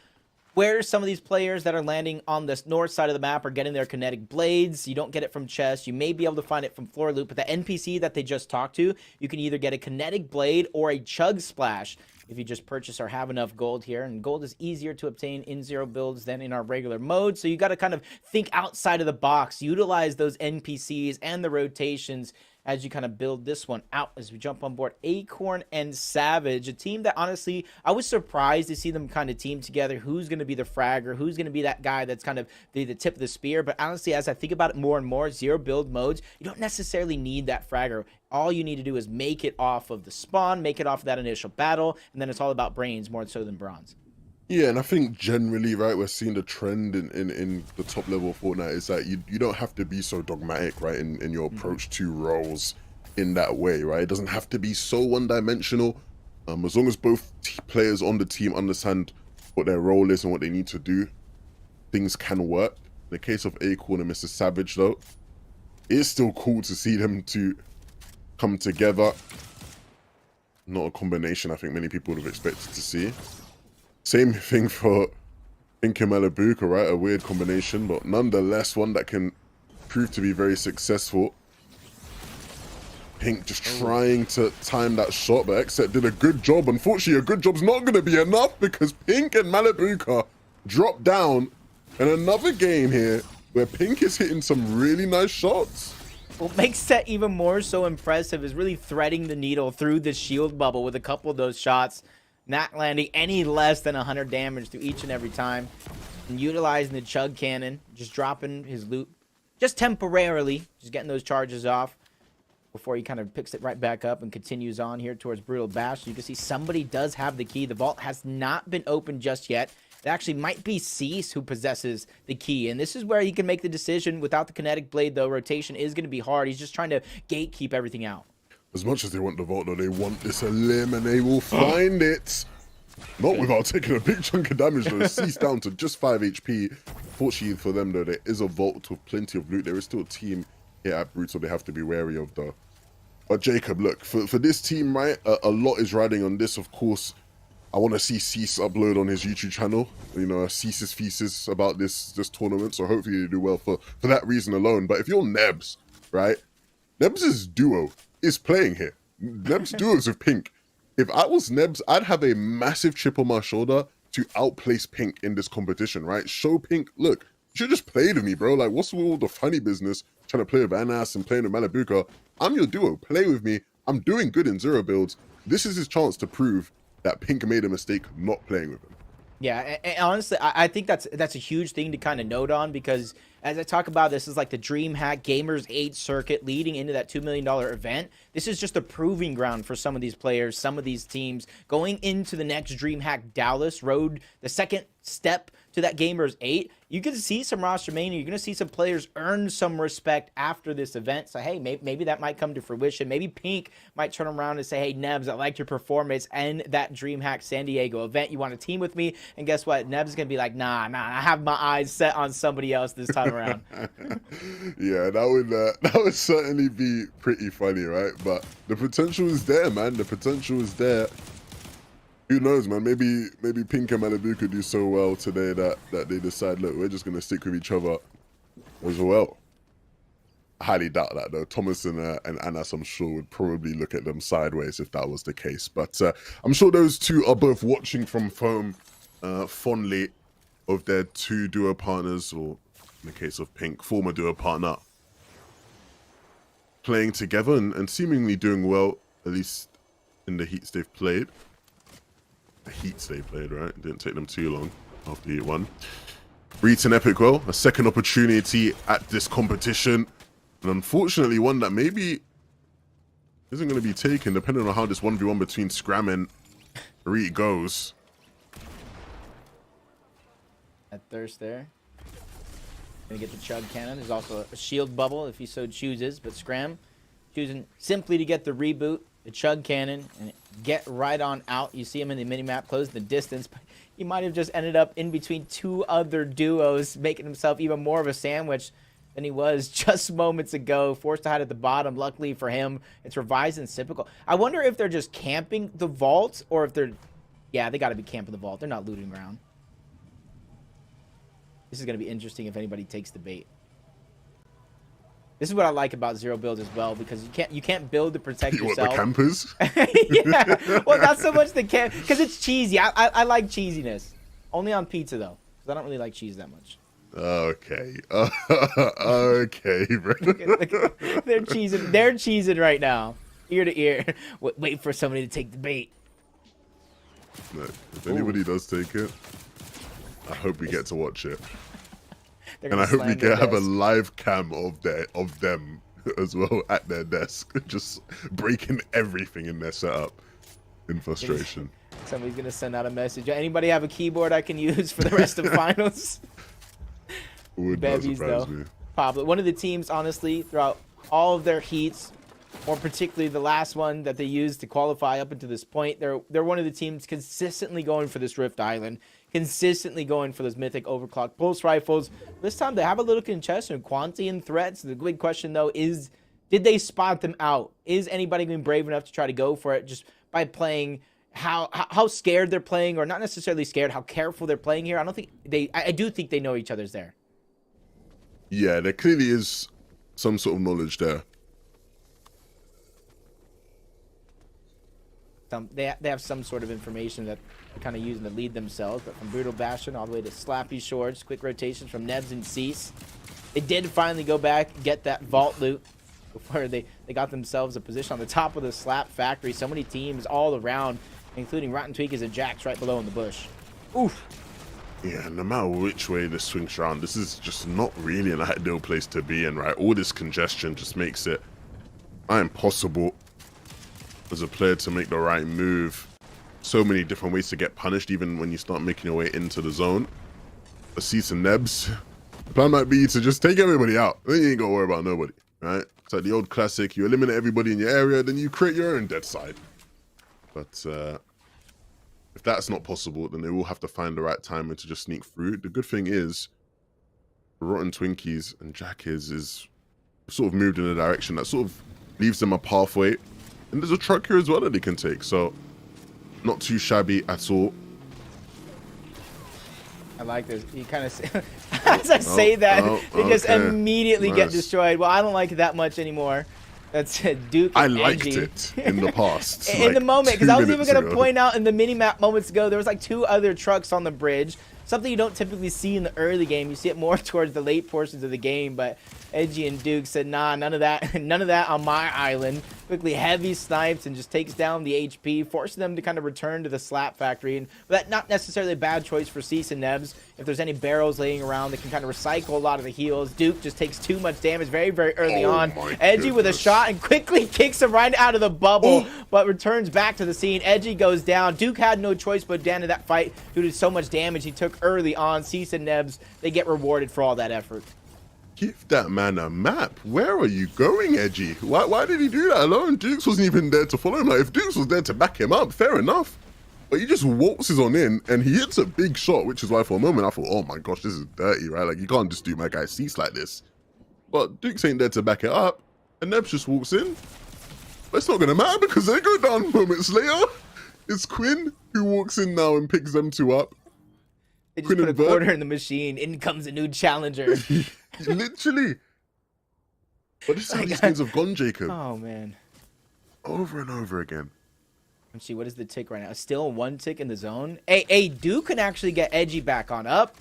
where some of these players that are landing on this north side of the map are getting their kinetic blades. You don't get it from chests. You may be able to find it from floor loot, but the NPC that they just talked to, you can either get a kinetic blade or a chug splash if you just purchase or have enough gold here. And gold is easier to obtain in zero builds than in our regular mode, so you got to kind of think outside of the box, utilize those NPCs and the rotations as you kind of build this one out as we jump on board Acorn and Savage, a team that honestly I was surprised to see them kind of team together. Who's going to be the fragger? Who's going to be that guy that's kind of the tip of the spear? But honestly, as I think about it more and more, zero build modes, you don't necessarily need that fragger. All you need to do is make it off of the spawn, make it off of that initial battle, and then it's all about brains more so than bronze. Yeah, and I think generally, right, we're seeing the trend in the top level of Fortnite is that you don't have to be so dogmatic, right, in your approach to roles in that way, right? It doesn't have to be so one-dimensional. As long as both players on the team understand what their role is and what they need to do, things can work. In the case of Acorn and Mr. Savage, though, it's still cool to see them to come together. Not a combination I think many people would have expected to see. Same thing for Pink and Malibuka, right? A weird combination, but nonetheless one that can prove to be very successful. Pink just trying to time that shot, but Xset did a good job. Unfortunately, a good job's not going to be enough because Pink and Malibuka dropped down in another game here where Pink is hitting some really nice shots. What makes that even more so impressive is really threading the needle through the shield bubble with a couple of those shots, not landing any less than 100 damage through each and every time, and utilizing the chug cannon, just dropping his loot just temporarily, just getting those charges off before he kind of picks it right back up and continues on here towards Brutal Bash. You can see somebody does have the key. The vault has not been opened just yet. It actually might be Cease who possesses the key, and this is where he can make the decision. Without the kinetic blade, though, rotation is going to be hard. He's just trying to gatekeep everything out. As much as they want the vault, though, they want this limb, and they will find it. Not without taking a big chunk of damage, though. Cease down to just 5 HP. Fortunately for them, though, there is a vault with plenty of loot. There is still a team here at Brutal they have to be wary of, though. But Jacob, look, for this team, right, a lot is riding on this, of course. I want to see Cease upload on his YouTube channel, you know, Cease's thesis about this tournament, so hopefully they do well for that reason alone. But if you're Nebs, right, Nebs' duo is playing here. Nebs' duos with Pink. If I was Nebs, I'd have a massive chip on my shoulder to outplace Pink in this competition, right? Show Pink, look, you should just play with me, bro. Like, what's all the funny business trying to play with Anas and playing with Malibuka? I'm your duo. Play with me. I'm doing good in zero builds. This is his chance to prove that Pink made a mistake not playing with him. Yeah, and honestly, I think that's a huge thing to kind of note on, because as I talk about, this is like the DreamHack Gamers 8 circuit leading into that $2 million event. This is just a proving ground for some of these players, some of these teams going into the next DreamHack Dallas road, the second step to that Gamers 8. You can see some roster mania. You're going to see some players earn some respect after this event. So, hey, maybe that might come to fruition. Maybe Pink might turn around and say, hey, Nebs, I liked your performance and that DreamHack San Diego event. You want to team with me? And guess what? Nebs is going to be like, nah, I have my eyes set on somebody else this time around. Yeah, that would certainly be pretty funny, right? But the potential is there, man. The potential is there. Who knows, man? Maybe Pink and Malibu could do so well today that they decide, look, we're just going to stick with each other as well. I highly doubt that, though. Thomas and Anas, I'm sure, would probably look at them sideways if that was the case. But I'm sure those two are both watching from home fondly of their two duo partners, or in the case of Pink, former duo partner, playing together and seemingly doing well, at least in the heats they've played. The heats they played, right? It didn't take them too long after Heat 1. Reeds and Epic, well, a second opportunity at this competition. And unfortunately, one that maybe isn't going to be taken, depending on how this 1v1 between Scram and Reed goes. That thirst there. Gonna get the chug cannon. There's also a shield bubble if he so chooses, but Scram choosing simply to get the reboot, the chug cannon, and get right on out. You see him in the minimap, close the distance, but he might have just ended up in between two other duos, making himself even more of a sandwich than he was just moments ago. Forced to hide at the bottom. Luckily for him, it's Revise and Sypical. I wonder if they're just camping the vault, or if they're... Yeah, they got to be camping the vault. They're not looting around. This is going to be interesting if anybody takes the bait. This is what I like about zero builds as well, because you can't build to protect yourself. You want the campers? Yeah. Well, not so much the because it's cheesy. I like cheesiness. Only on pizza though, because I don't really like cheese that much. Okay. Okay, bro. They're cheesing. They're cheesing right now, ear to ear. Wait for somebody to take the bait. No, if anybody does take it, I hope we get to watch it. And I hope we can have a live cam of them as well at their desk, just breaking everything in their setup in frustration. Somebody's gonna send out a message. Anybody have a keyboard I can use for the rest of finals? Would not surprise me. Pablo, one of the teams, honestly, throughout all of their heats, more particularly the last one that they used to qualify up until this point, they're one of the teams consistently going for this Rift Island, consistently going for those mythic overclock pulse rifles. This time they have a little congestion, quantity and threats. The big question though is, did they spot them out? Is anybody going to be brave enough to try to go for it just by playing how scared they're playing, or not necessarily scared, how careful they're playing here? I do think they know each other's there. Yeah, there clearly is some sort of knowledge there. They have some sort of information that they're kind of using to lead themselves. But from Brutal Bastion all the way to Slappy Shorts, quick rotations from Nebs and Cease. They did finally go back and get that vault loot before they got themselves a position on the top of the Slap Factory. So many teams all around, including Rotten Tweakers and Jax right below in the bush. Oof. Yeah, no matter which way this swings around, this is just not really an ideal place to be in, right? All this congestion just makes it impossible as a player to make the right move. So many different ways to get punished, even when you start making your way into the zone. A Cease and Nebs, the plan might be to just take everybody out. Then you ain't gotta worry about nobody, right? It's like the old classic, you eliminate everybody in your area, then you create your own dead side. But if that's not possible, then they will have to find the right timing to just sneak through. The good thing is, Rotten Twinkies and Jack is sort of moved in a direction that sort of leaves them a pathway. And there's a truck here as well that they can take, so not too shabby at all. I like this. You kind of, as I say that, they just immediately get destroyed. Well, I don't like it that much anymore. That's Duke. I liked it in the past. In the moment, because I was even going to point out in the mini-map moments ago, there was like 2 other trucks on the bridge. Something you don't typically see in the early game. You see it more towards the late portions of the game, but Edgy and Duke said, nah, none of that on my island. Quickly heavy snipes and just takes down the HP, forcing them to kind of return to the Slap Factory. And that not necessarily a bad choice for Cease and Nebs. If there's any barrels laying around, they can kind of recycle a lot of the heals. Duke just takes too much damage very, very early on. Edgy with a shot and quickly kicks him right out of the bubble, but returns back to the scene. Edgy goes down. Duke had no choice but down to that fight due to so much damage he took early on. Cease and Nebs, they get rewarded for all that effort. Give that man a map. Where are you going, Edgy? Why did he do that alone? Dukes wasn't even there to follow him. Like, if Dukes was there to back him up, fair enough. But he just waltzes on in and he hits a big shot, which is why for a moment I thought, oh my gosh, this is dirty, right? Like, you can't just do my guy Cease like this. But Dukes ain't there to back it up. And Nebs just walks in. But it's not going to matter because they go down moments later. It's Quinn who walks in now and picks them 2 up. They just put a quarter in the machine. In comes a new challenger. Literally. But this is how these games have gone, Jacob. Oh, man. Over and over again. Let's see, what is the tick right now? Still 1 tick in the zone. Hey, Duke can actually get Edgy back on up.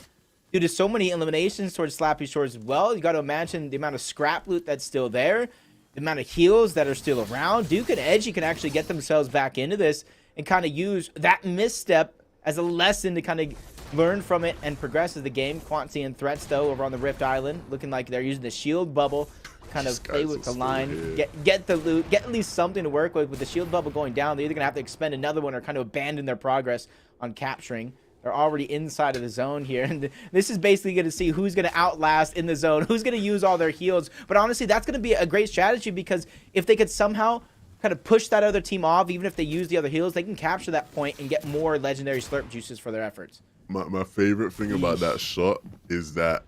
Due to so many eliminations towards Slappy Shores as well, you got to imagine the amount of scrap loot that's still there, the amount of heals that are still around. Duke and Edgy can actually get themselves back into this and kind of use that misstep as a lesson to kind of learn from it and progress as the game. Quantity and threats, though, over on the Rift Island, looking like they're using the shield bubble, kind of play with the line, get the loot, get at least something to work with. With the shield bubble going down, they're either going to have to expend another one or kind of abandon their progress on capturing. They're already inside of the zone here, and this is basically going to see who's going to outlast in the zone, who's going to use all their heals. But honestly, that's going to be a great strategy, because if they could somehow kind of push that other team off, even if they use the other heals, they can capture that point and get more legendary slurp juices for their efforts. My favorite thing about that shot is that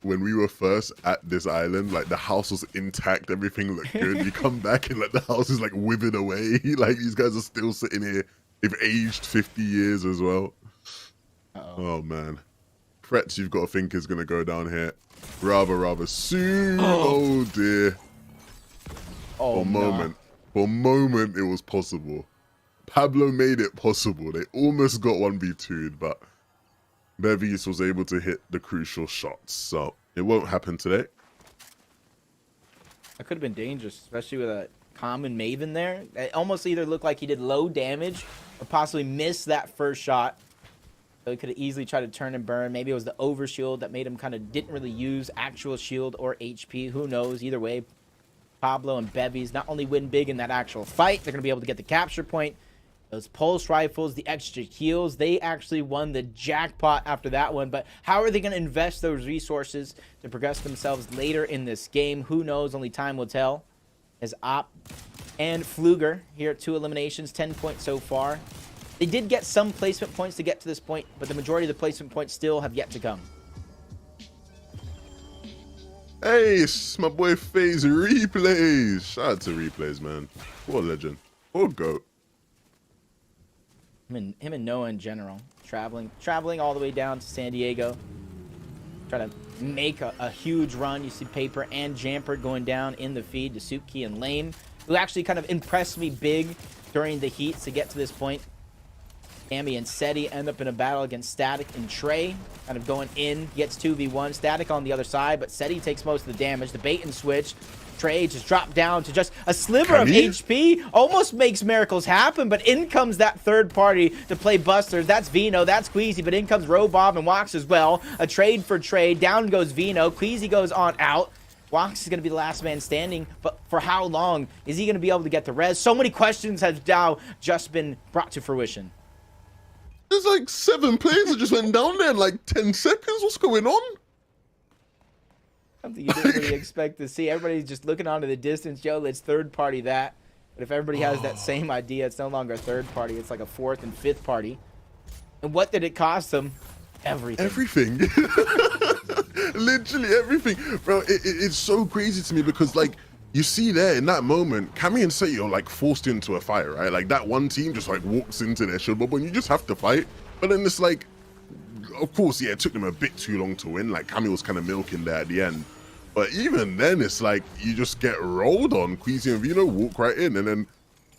when we were first at this island, like, the house was intact, everything looked good. You come back and like the house is like withered away. Like, these guys are still sitting here. They've aged 50 years as well. Oh man. Threats you've got to think is gonna go down here rather soon. Oh dear. For a moment it was possible. Pablo made it possible. They almost got 1v2'd, but Bevis was able to hit the crucial shots, so it won't happen today. That could have been dangerous, especially with a common Maven there. It almost either looked like he did low damage or possibly missed that first shot. So he could have easily tried to turn and burn. Maybe it was the overshield that made him kind of didn't really use actual shield or HP. Who knows? Either way, Pablo and Bevis not only win big in that actual fight, they're going to be able to get the capture point. Those pulse rifles, the extra heals, they actually won the jackpot after that one. But how are they going to invest those resources to progress themselves later in this game? Who knows? Only time will tell. As Op and Fluger here at 2 eliminations, 10 points so far. They did get some placement points to get to this point, but the majority of the placement points still have yet to come. Hey, it's my boy FaZe Replays. Shout out to Replays, man. What a legend. What a goat. Him and Noah in general, traveling all the way down to San Diego, try to make a huge run. You see Paper and Jamper going down in the feed to Suki and Lame, who actually kind of impressed me big during the heats to get to this point. Cammy and Seti end up in a battle against Static and Trey, kind of going in, gets 2v1. Static on the other side, but Seti takes most of the damage. The bait and switch. Trey just dropped down to just a sliver of HP. Almost makes miracles happen, but in comes that third party to play Busters. That's Vino, that's Queasy, but in comes Robob and Wax as well. A trade for trade. Down goes Vino. Queasy goes on out. Wax is going to be the last man standing, but for how long is he going to be able to get the res? So many questions have now just been brought to fruition. There's like 7 players that just went down there in like 10 seconds. What's going on? Something you didn't really expect to see. Everybody's just looking onto the distance. Yo, let's third party that. But if everybody has that same idea, it's no longer a third party. It's like a 4th and 5th party. And what did it cost them? Everything. Everything. Literally everything. Bro, it's so crazy to me because, like, you see there in that moment, Cammy and Seti are like forced into a fight, right? Like that one team just like walks into their shield bubble and you just have to fight. But then it's like, of course, yeah, it took them a bit too long to win. Like Cammy was kind of milking there at the end. But even then, it's like you just get rolled on. Queasy and Vino walk right in, and then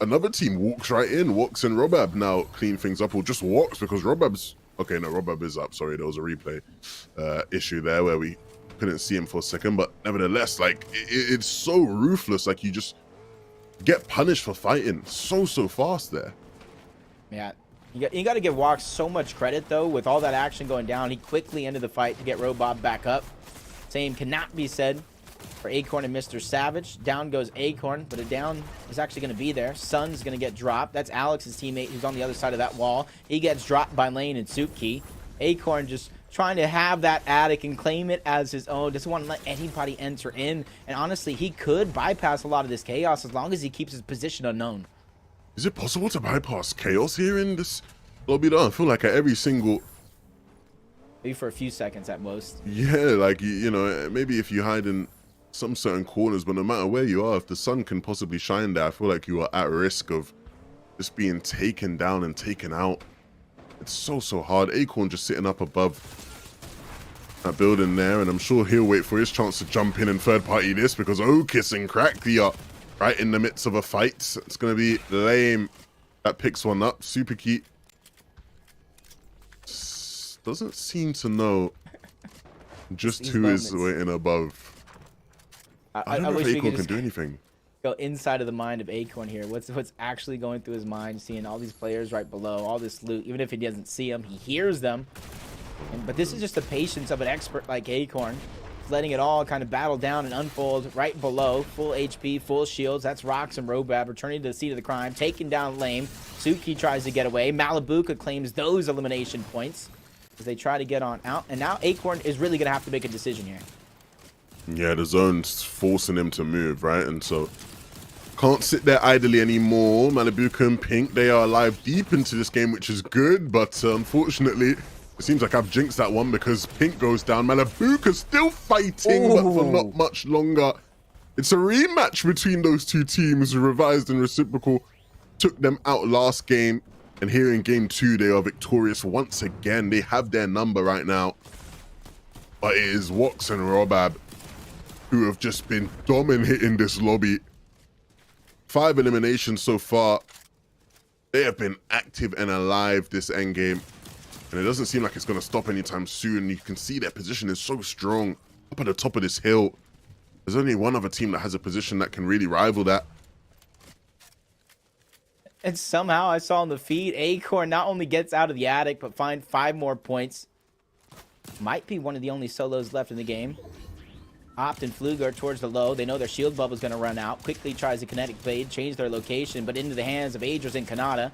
another team walks right in. Wox and Robab now clean things up, or just Wox because Robab's okay. No, Robab is up. Sorry, there was a replay issue there where we couldn't see him for a second. But nevertheless, like it's so ruthless. Like you just get punished for fighting so fast there. Yeah. You got to give Wox so much credit, though, with all that action going down. He quickly ended the fight to get Robob back up. Same cannot be said for Acorn and Mr. Savage. Down goes Acorn, but a down is actually going to be there. Sun's going to get dropped. That's Alex's teammate who's on the other side of that wall. He gets dropped by Lane and Suki. Acorn just trying to have that attic and claim it as his own. Doesn't want to let anybody enter in. And honestly, he could bypass a lot of this chaos as long as he keeps his position unknown. Is it possible to bypass chaos here in this lobby? I feel like at every single... Maybe for a few seconds at most. Yeah, like, you know, maybe if you hide in some certain corners, but no matter where you are, if the sun can possibly shine there, I feel like you are at risk of just being taken down and taken out. It's so hard. Acorn just sitting up above that building there, and I'm sure he'll wait for his chance to jump in and third party this because Kiss and Cracky are right in the midst of a fight. It's going to be Lame that picks one up. Super key doesn't seem to know just who is waiting above. I don't know if Acorn can do anything. Go inside of the mind of Acorn here. What's actually going through his mind, seeing all these players right below, all this loot. Even if he doesn't see them, he hears them. But this is just the patience of an expert like Acorn. Letting it all kind of battle down and unfold right below. Full HP, full shields. That's Rox and Robab returning to the scene of the crime, taking down Lame. Suki tries to get away. Malibuka claims those elimination points as they try to get on out. And now Acorn is really going to have to make a decision here. Yeah, the zone's forcing him to move, right? And so can't sit there idly anymore. Malibuka and Pink, they are alive deep into this game, which is good. But unfortunately, it seems like I've jinxed that one because Pink goes down. Malibuka's still fighting, but for not much longer. It's a rematch between those two teams. Revised and Reciprocal took them out last game. And here in game 2, they are victorious once again. They have their number right now. But it is Wox and Robab who have just been dominating this lobby. 5 eliminations so far. They have been active and alive this endgame. and it doesn't seem like it's going to stop anytime soon. You can see their position is so strong up at the top of this hill. There's only one other team that has a position that can really rival that. And somehow I saw on the feed, Acorn not only gets out of the attic, but find 5 more points. Might be one of the only solos left in the game. Opt and Fluger towards the low. They know their shield bubble is going to run out. Quickly tries the kinetic blade, change their location, but into the hands of Adras and Kanata.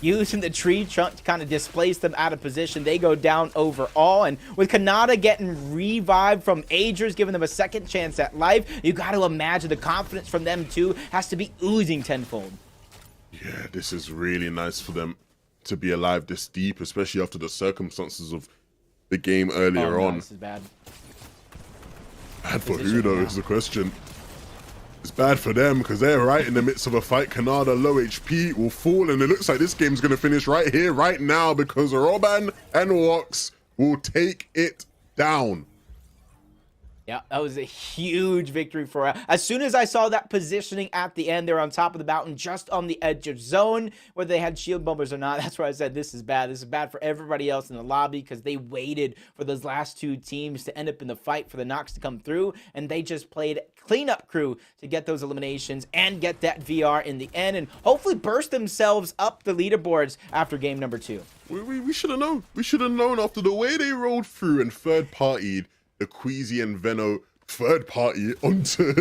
Using the tree trunk to kind of displace them out of position. They go down overall, and with Kanata getting revived from Adras, giving them a second chance at life, you got to imagine the confidence from them too has to be oozing tenfold. Yeah, this is really nice for them to be alive this deep, especially after the circumstances of the game earlier on. This is bad. Bad for who though is the question. It's bad for them because they're right in the midst of a fight. Kanada, low HP, will fall, and it looks like this game's going to finish right here, right now, because Roban and Wox will take it down. Yeah, that was a huge victory for us. As soon as I saw that positioning at the end, they were on top of the mountain, just on the edge of zone, whether they had shield bumpers or not. That's where I said this is bad. This is bad for everybody else in the lobby because they waited for those last 2 teams to end up in the fight for the knocks to come through, and they just played cleanup crew to get those eliminations and get that VR in the end, and hopefully burst themselves up the leaderboards after game number 2. We should have known. We should have known after the way they rolled through and third-partied the Queasy and Veno third party onto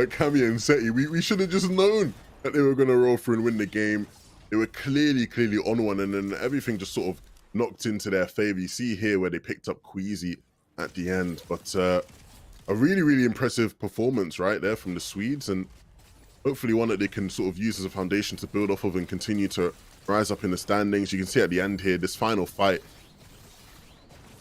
Cammy and Seti. We should have just known that they were going to roll through and win the game. They were clearly on one, and then everything just sort of knocked into their favor. You see here where they picked up Queasy at the end, but a really impressive performance right there from the Swedes, and hopefully one that they can sort of use as a foundation to build off of and continue to rise up in the standings. You can see at the end here, this final fight,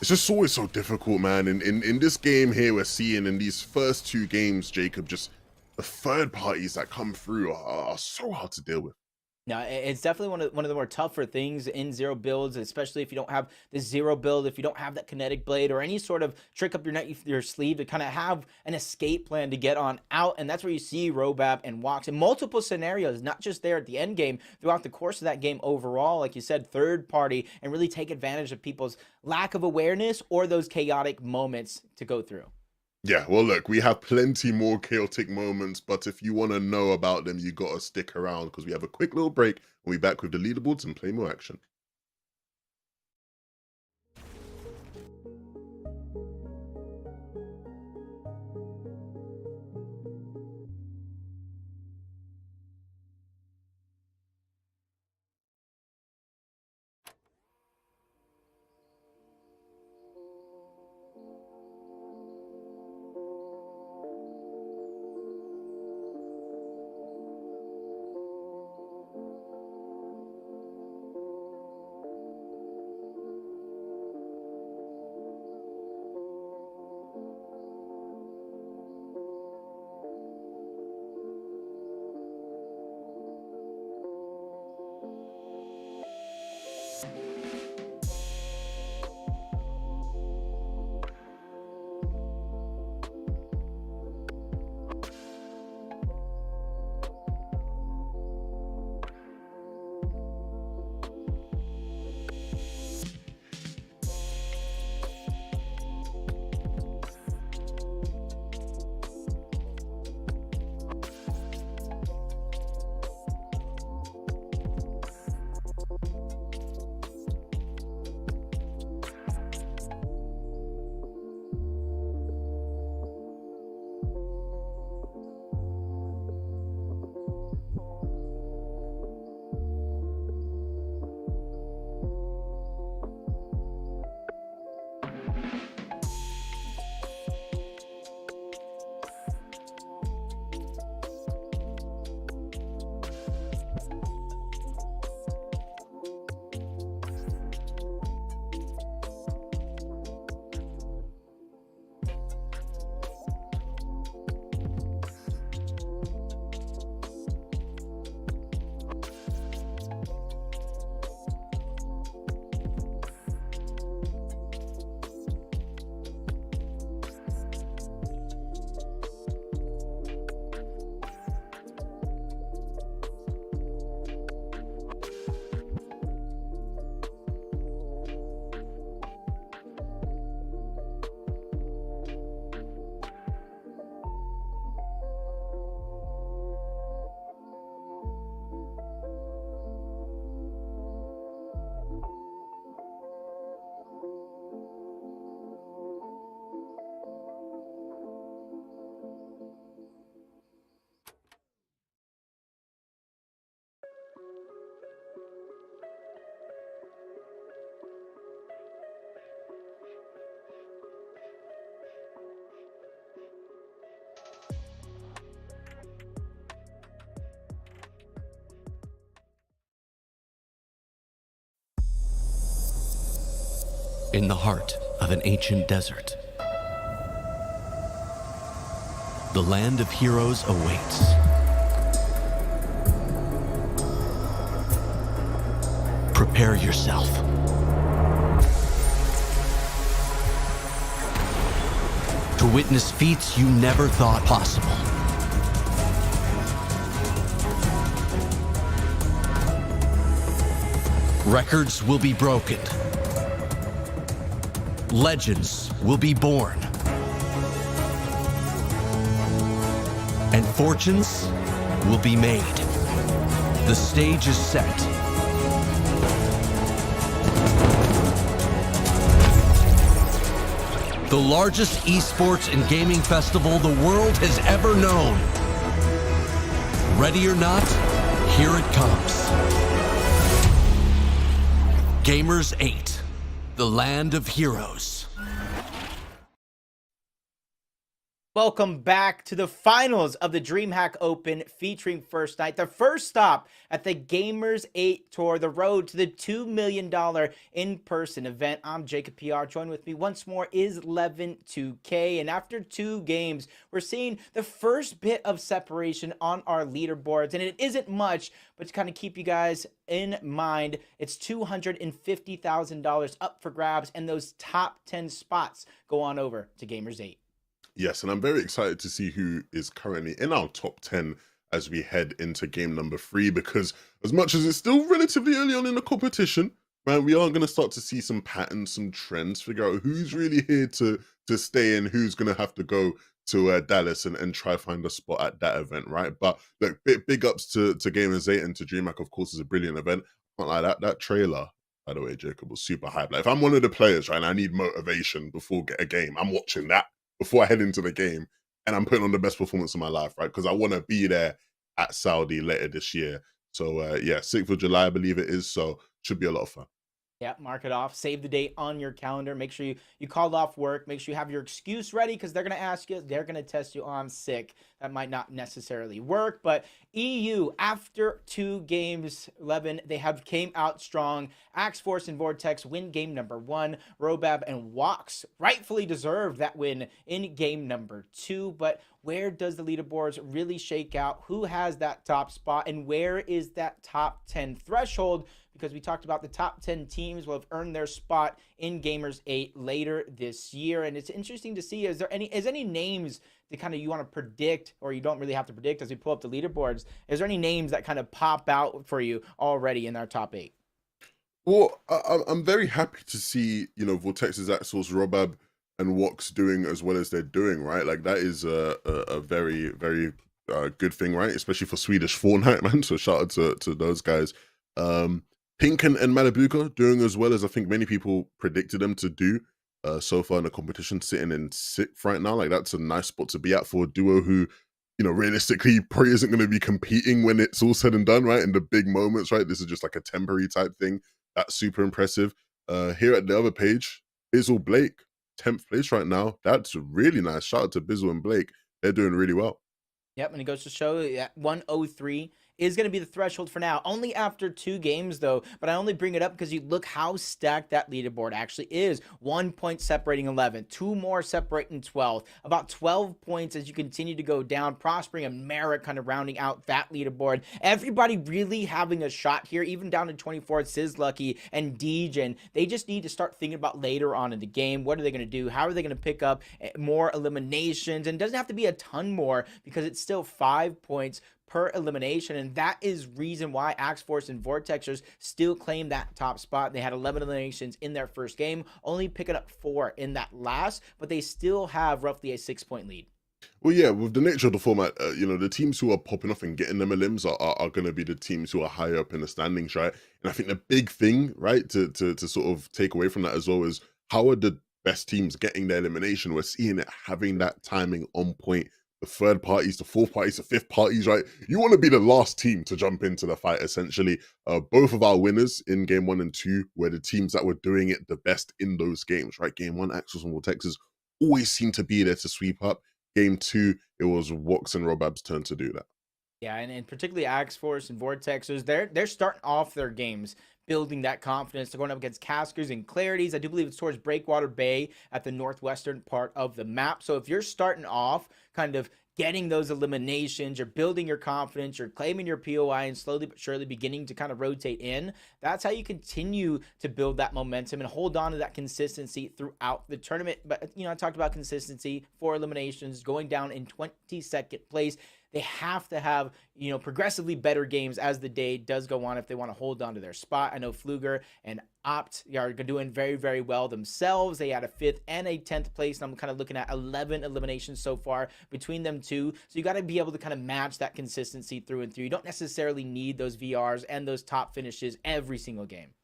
it's just always so difficult, man. In this game here, we're seeing in these first 2 games, Jacob, just the third parties that come through are so hard to deal with. No, it's definitely one of the more tougher things in zero builds, especially if you don't have the zero build, if you don't have that kinetic blade or any sort of trick up your sleeve to kind of have an escape plan to get on out. And that's where you see Robab and Wox in multiple scenarios, not just there at the end game, throughout the course of that game overall, like you said, third party, and really take advantage of people's lack of awareness or those chaotic moments to go through. Yeah, well, look, we have plenty more chaotic moments, but if you want to know about them, you got to stick around because we have a quick little break and we'll be back with the leaderboards and play more action. in the heart of an ancient desert. The land of heroes awaits. Prepare yourself. To witness feats you never thought possible. Records will be broken. Legends will be born. And fortunes will be made. The stage is set. The largest esports and gaming festival the world has ever known. Ready or not, here it comes. Gamers 8, the land of heroes. Welcome back to the finals of the DreamHack Open featuring First Night, the first stop at the Gamers 8 Tour, the road to the $2 million in-person event. I'm Jacob PR. Join with me once more is Levin2K. And after 2 games, we're seeing the first bit of separation on our leaderboards. And it isn't much, but to kind of keep you guys in mind, it's $250,000 up for grabs, and those top 10 spots go on over to Gamers 8. Yes, and I'm very excited to see who is currently in our top 10 as we head into game number 3, because as much as it's still relatively early on in the competition, man, we are going to start to see some patterns, some trends, figure out who's really here to stay in, who's going to have to go to Dallas and try find a spot at that event, right? But look, big ups to Gamers 8 and to DreamHack, of course, is a brilliant event. Not like that trailer, by the way, Jacob, was super hype. Like, if I'm one of the players, right, and I need motivation before a game, I'm watching that before I head into the game, and I'm putting on the best performance of my life, right? Because I want to be there at Saudi later this year. So yeah, 6th of July, I believe it is. So should be a lot of fun. Yeah, mark it off. Save the date on your calendar. Make sure you called off work. Make sure you have your excuse ready, because they're going to ask you. They're going to test you on sick. That might not necessarily work. But EU, after 2 games, 11, they have came out strong. Axe Force and Vortex win game number 1. Robab and Wox rightfully deserved that win in game number 2. But where does the leaderboards really shake out? Who has that top spot? And where is that top 10 threshold? Because we talked about the top 10 teams will have earned their spot in Gamers 8 later this year. And it's interesting to see, is any names that kind of you want to predict, or you don't really have to predict as we pull up the leaderboards? Is there any names that kind of pop out for you already in our top 8? Well, I'm very happy to see, Vortex's Axels, Robab, and Wox doing as well as they're doing, right? Like, that is a very, very good thing, right? Especially for Swedish Fortnite, man. So shout out to those guys. Pink and Malibuka doing as well as I think many people predicted them to do so far in the competition, sitting in 6th right now. Like, that's a nice spot to be at for a duo who, realistically probably isn't going to be competing when it's all said and done, right? In the big moments, right? This is just like a temporary type thing. That's super impressive. Here at the other page, Bizzle Blake, 10th place right now. That's really nice. Shout out to Bizzle and Blake. They're doing really well. Yep, and it goes to show that 103 is going to be the threshold for now. Only after 2 games, though. But I only bring it up because you look how stacked that leaderboard actually is. 1 point separating 11, 2 more separating 12. About 12 points as you continue to go down. Prospering and Merrick kind of rounding out that leaderboard. Everybody really having a shot here, even down to 24. Sizlucky and Dejan. They just need to start thinking about later on in the game. What are they going to do? How are they going to pick up more eliminations? And it doesn't have to be a ton more, because it's still 5 points per elimination, and that is reason why Axe Force and Vortexers still claim that top spot. They had 11 eliminations in their first game, only picking up 4 in that last, but they still have roughly a 6-point lead. Well, yeah, with the nature of the format, the teams who are popping off and getting them elims are going to be the teams who are higher up in the standings, right? And I think the big thing, right, to sort of take away from that as well is how are the best teams getting their elimination? We're seeing it having that timing on point. The 3rd parties, the 4th parties, the 5th parties, right? You want to be the last team to jump into the fight, essentially. Both of our winners in game 1 and 2 were the teams that were doing it the best in those games, right? Game 1, Axels and Vortexes always seemed to be there to sweep up. Game 2, it was Wox and Robab's turn to do that. Yeah, and particularly Axe Force and Vortexers, they're starting off their games building that confidence. They're going up against Caskers and Clarities. I do believe it's towards Breakwater Bay at the northwestern part of the map. So if you're starting off kind of getting those eliminations, you're building your confidence, you're claiming your POI, and slowly but surely beginning to kind of rotate in, that's how you continue to build that momentum and hold on to that consistency throughout the tournament. But, you know, I talked about consistency, 4 eliminations, going down in 22nd place. They have to have, you know, progressively better games as the day does go on if they want to hold on to their spot. I know Fluger and Opt are doing very, very well themselves. They had a 5th and a 10th place, and I'm kind of looking at 11 eliminations so far between them two. So you got to be able to kind of match that consistency through and through. You don't necessarily need those VRs and those top finishes every single game.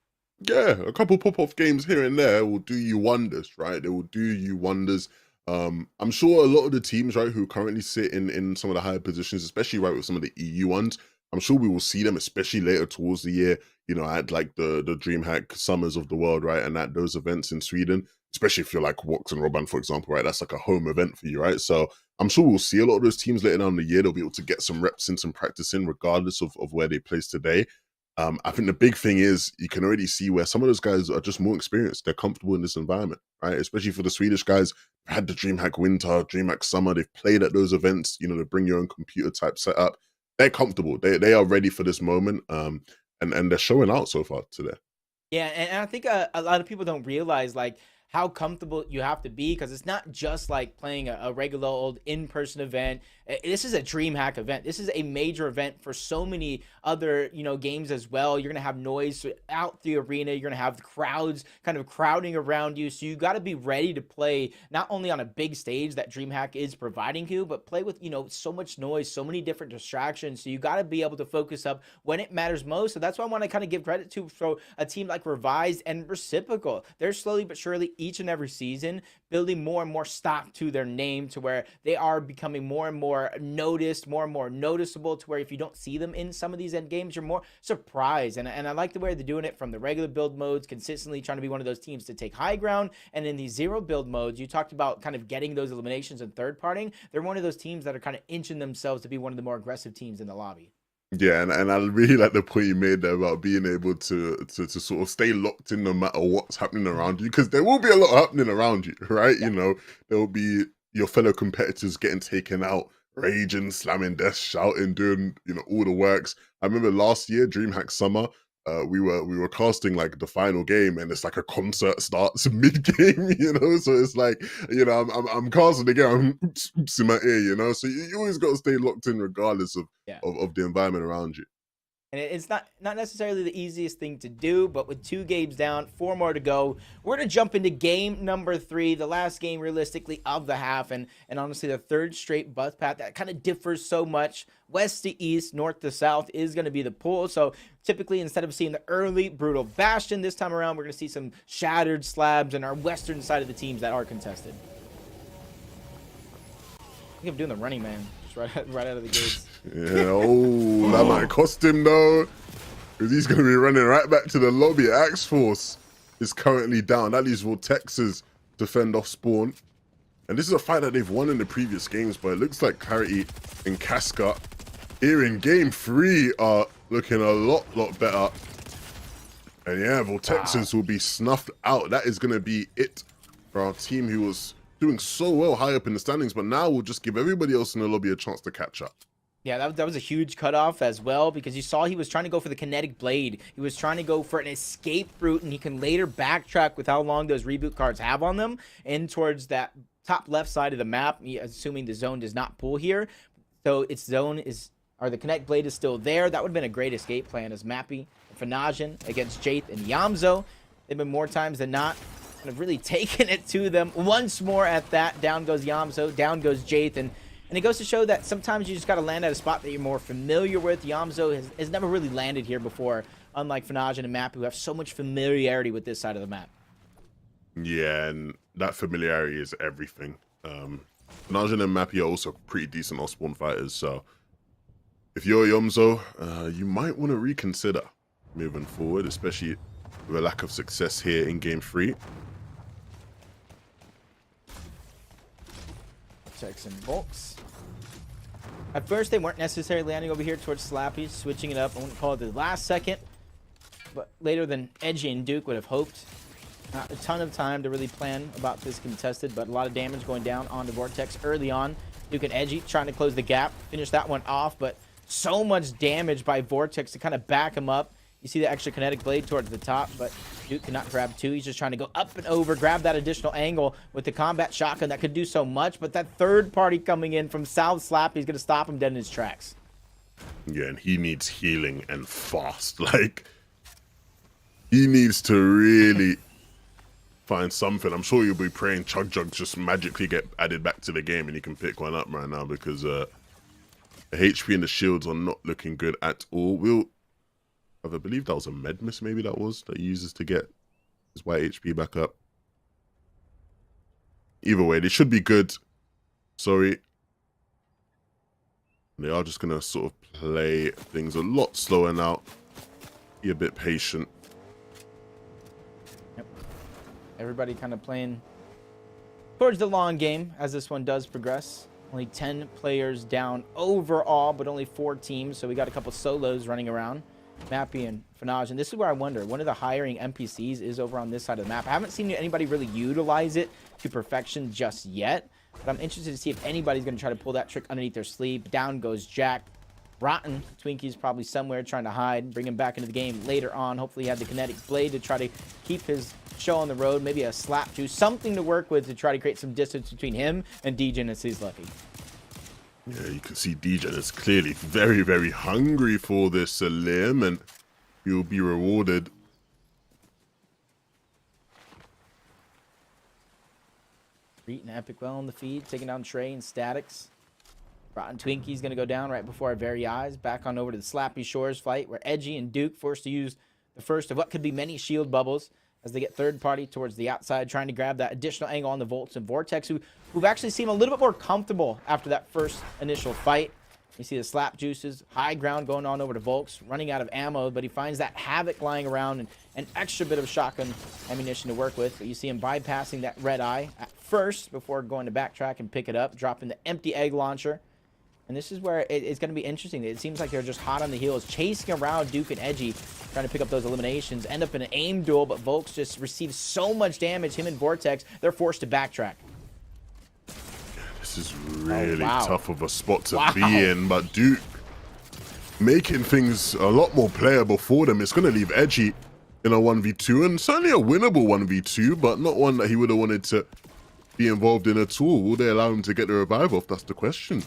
Yeah, a couple pop-off games here and there will do you wonders, right? They will do you wonders. I'm sure a lot of the teams, right, who currently sit in some of the higher positions, especially right with some of the EU ones, I'm sure we will see them, especially later towards the year, you know, at like the DreamHack Summers of the world, right, and at those events in Sweden, especially if you're like Wox and Robban, for example, right, that's like a home event for you, right? So I'm sure we'll see a lot of those teams later down the year. They'll be able to get some reps in, some practice in, regardless of where they place today. I think the big thing is you can already see where some of those guys are just more experienced. They're comfortable in this environment, right? Especially for the Swedish guys, had the DreamHack Winter, DreamHack Summer. They've played at those events, you know, to bring your own computer type setup. They're comfortable. They are ready for this moment. And they're showing out so far today. Yeah, and I think a lot of people don't realize like how comfortable you have to be, because it's not just like playing a regular old in-person event. This is a DreamHack event. This is a major event for so many other, you know, games as well. You're gonna have noise out the arena. You're gonna have the crowds kind of crowding around you. So you got to be ready to play not only on a big stage that DreamHack is providing you, but play with, you know, so much noise, so many different distractions. So you got to be able to focus up when it matters most. So that's why I want to kind of give credit to for a team like Revised and Reciprocal. They're slowly but surely each and every season building more and more stock to their name, to where they are becoming more and more noticed, more and more noticeable, to where if you don't see them in some of these end games, you're more surprised. And I like the way they're doing it from the regular build modes, consistently trying to be one of those teams to take high ground. And in these zero build modes, you talked about kind of getting those eliminations and third partying. They're one of those teams that are kind of inching themselves to be one of the more aggressive teams in the lobby. Yeah, and I really like the point you made there about being able to sort of stay locked in no matter what's happening around you, because there will be a lot happening around you, right? Yeah. You know, there will be your fellow competitors getting taken out, raging, slamming desks, shouting, doing, you know, all the works. I remember last year, DreamHack Summer, we were casting like the final game, and it's like a concert starts mid-game, you know. So it's like, you know, I'm casting again, I'm oops in my ear, you know. So you always got to stay locked in regardless of the environment around you. And it's not necessarily the easiest thing to do, but with 2 games down, 4 more to go, we're going to jump into game number 3, the last game realistically of the half, and honestly the 3rd straight bus path that kind of differs so much. West to east, north to south is going to be the pool. So typically, instead of seeing the early brutal bastion this time around, we're going to see some shattered slabs in our western side of the teams that are contested. I think I'm doing the running man just right out of the gates. Yeah, oh, that might cost him though, because he's going to be running right back to the lobby. Axe Force is currently down. That leaves Vortexers to fend off Spawn. And this is a fight that they've won in the previous games, but it looks like Clarity and Casca here in game 3 are looking a lot better. And yeah, Vortexers will be snuffed out. That is going to be it for our team, who was doing so well high up in the standings, but now we'll just give everybody else in the lobby a chance to catch up. Yeah, that was a huge cutoff as well, because you saw he was trying to go for the kinetic blade. He was trying to go for an escape route, and he can later backtrack with how long those reboot cards have on them in towards that top left side of the map, assuming the zone does not pull here. So its zone is, or the kinetic blade is still there. That would have been a great escape plan as Mappy and Fanajan against Jaith and Yamzo. They've been more times than not kind of really taking it to them. Once more at that, down goes Yamzo, down goes Jaith, and it goes to show that sometimes you just got to land at a spot that you're more familiar with. Yamzo has never really landed here before, unlike Fanajan and Mappy, who have so much familiarity with this side of the map. Yeah, and that familiarity is everything. Fanajan and Mappy are also pretty decent off spawn fighters, so if you're Yamzo, you might want to reconsider moving forward, especially with a lack of success here in game 3. Checks and bolts. At first, they weren't necessarily landing over here towards Slappy, switching it up. I wouldn't call it the last second, but later than Edgy and Duke would have hoped. Not a ton of time to really plan about this contested, but a lot of damage going down onto Vortex early on. Duke and Edgy trying to close the gap, finish that one off, but so much damage by Vortex to kind of back him up. You see the extra kinetic blade towards the top, but Duke cannot grab two. He's just trying to go up and over, grab that additional angle with the combat shotgun that could do so much, but that third party coming in from South Slap, he's going to stop him dead in his tracks. Yeah, and he needs healing and fast. Like, he needs to really find something. I'm sure you'll be praying Chug Jugs just magically get added back to the game and he can pick one up right now, because the HP and the shields are not looking good at all. I believe that was a med miss, maybe that he uses to get his white HP back up. Either way, they should be good. Sorry. They are just going to sort of play things a lot slower now. Be a bit patient. Yep. Everybody kind of playing towards the long game as this one does progress. Only 10 players down overall, but only 4 teams. So we got a couple solos running around. Mappy and Fanaj, and this is where I wonder, one of the hiring NPCs is over on this side of the map. I haven't seen anybody really utilize it to perfection just yet, but I'm interested to see if anybody's going to try to pull that trick underneath their sleeve. Down goes Jack. Rotten Twinkie's probably somewhere trying to hide, bring him back into the game later on. Hopefully he had the kinetic blade to try to keep his show on the road, maybe a slap juice, something to work with to try to create some distance between him and Degen as he's lucky. Yeah, you can see Degen is clearly very, very hungry for this limb, and he'll be rewarded. Reet and Epic well on the feed, taking down Trey and Statics. Rotten Twinkie's going to go down right before our very eyes. Back on over to the Slappy Shores fight, where Edgy and Duke forced to use the first of what could be many shield bubbles as they get third party towards the outside, trying to grab that additional angle on the Volts and Vortex, who've actually seemed a little bit more comfortable after that first initial fight. You see the slap juices, high ground going on over to Volks, running out of ammo, but he finds that Havoc lying around and an extra bit of shotgun ammunition to work with. But you see him bypassing that red eye at first before going to backtrack and pick it up, dropping the empty egg launcher. And this is where it's going to be interesting. It seems like they're just hot on the heels, chasing around Duke and Edgy, trying to pick up those eliminations. End up in an aim duel, but Volks just receives so much damage. Him and Vortex, they're forced to backtrack. This is really tough of a spot to be in, but Duke making things a lot more playable for them. It's going to leave Edgy in a 1v2, and certainly a winnable 1v2, but not one that he would have wanted to be involved in at all. Will they allow him to get the revive off? That's the question.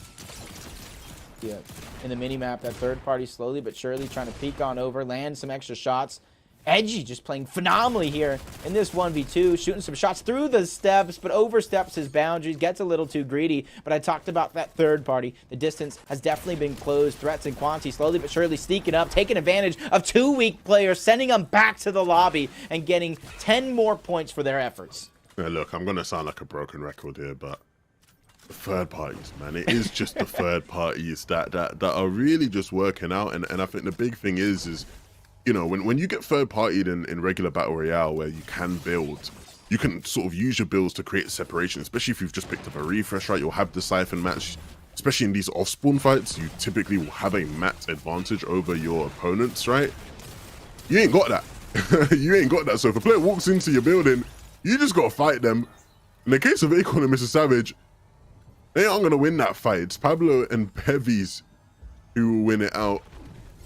Yeah, in the mini-map, that third party slowly but surely trying to peek on over, land some extra shots. Edgy just playing phenomenally here in this 1v2, shooting some shots through the steps, but oversteps his boundaries, gets a little too greedy. But I talked about that third party. The distance has definitely been closed. Threats and Quanti slowly but surely sneaking up, taking advantage of 2 weak players, sending them back to the lobby and getting 10 more points for their efforts. Now look, I'm going to sound like a broken record here, but the third parties, man, it is just the third parties that are really just working out. And I think the big thing is you know, when you get third partied in regular battle royale where you can build, you can sort of use your builds to create separation, especially if you've just picked up a refresh, right? You'll have the siphon match, especially in these off spawn fights. You typically will have a mat advantage over your opponents, right? You ain't got that. You ain't got that. So if a player walks into your building, you just got to fight them. In the case of Acorn and Mr. Savage, they aren't going to win that fight. It's Pablo and Pevies who will win it out.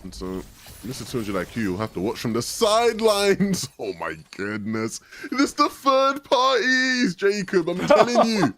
And so Mr. 200 IQ, you'll have to watch from the sidelines. Oh my goodness. It's the third parties, Jacob. I'm telling you.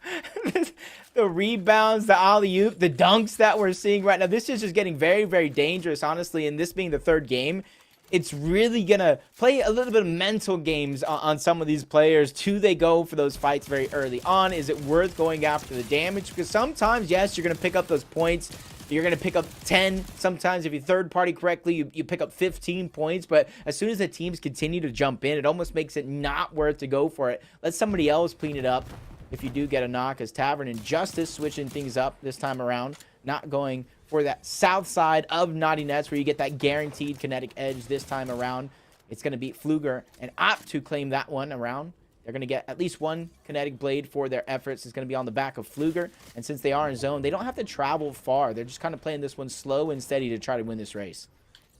The rebounds, the alley-oop, the dunks that we're seeing right now. This is just getting very, very dangerous, honestly. And this being the third game, it's really going to play a little bit of mental games on some of these players. Do they go for those fights very early on? Is it worth going after the damage? Because sometimes, yes, you're going to pick up those points. You're going to pick up 10. Sometimes if you third party correctly, you pick up 15 points. But as soon as the teams continue to jump in, it almost makes it not worth to go for it. Let somebody else clean it up if you do get a knock, as Tavern and Justice switching things up this time around. Not going for that south side of Naughty Nets where you get that guaranteed kinetic edge this time around. It's going to be Fluger and Opt to claim that one around. They're going to get at least one kinetic blade for their efforts. It's going to be on the back of Fluger. And since they are in zone, they don't have to travel far. They're just kind of playing this one slow and steady to try to win this race.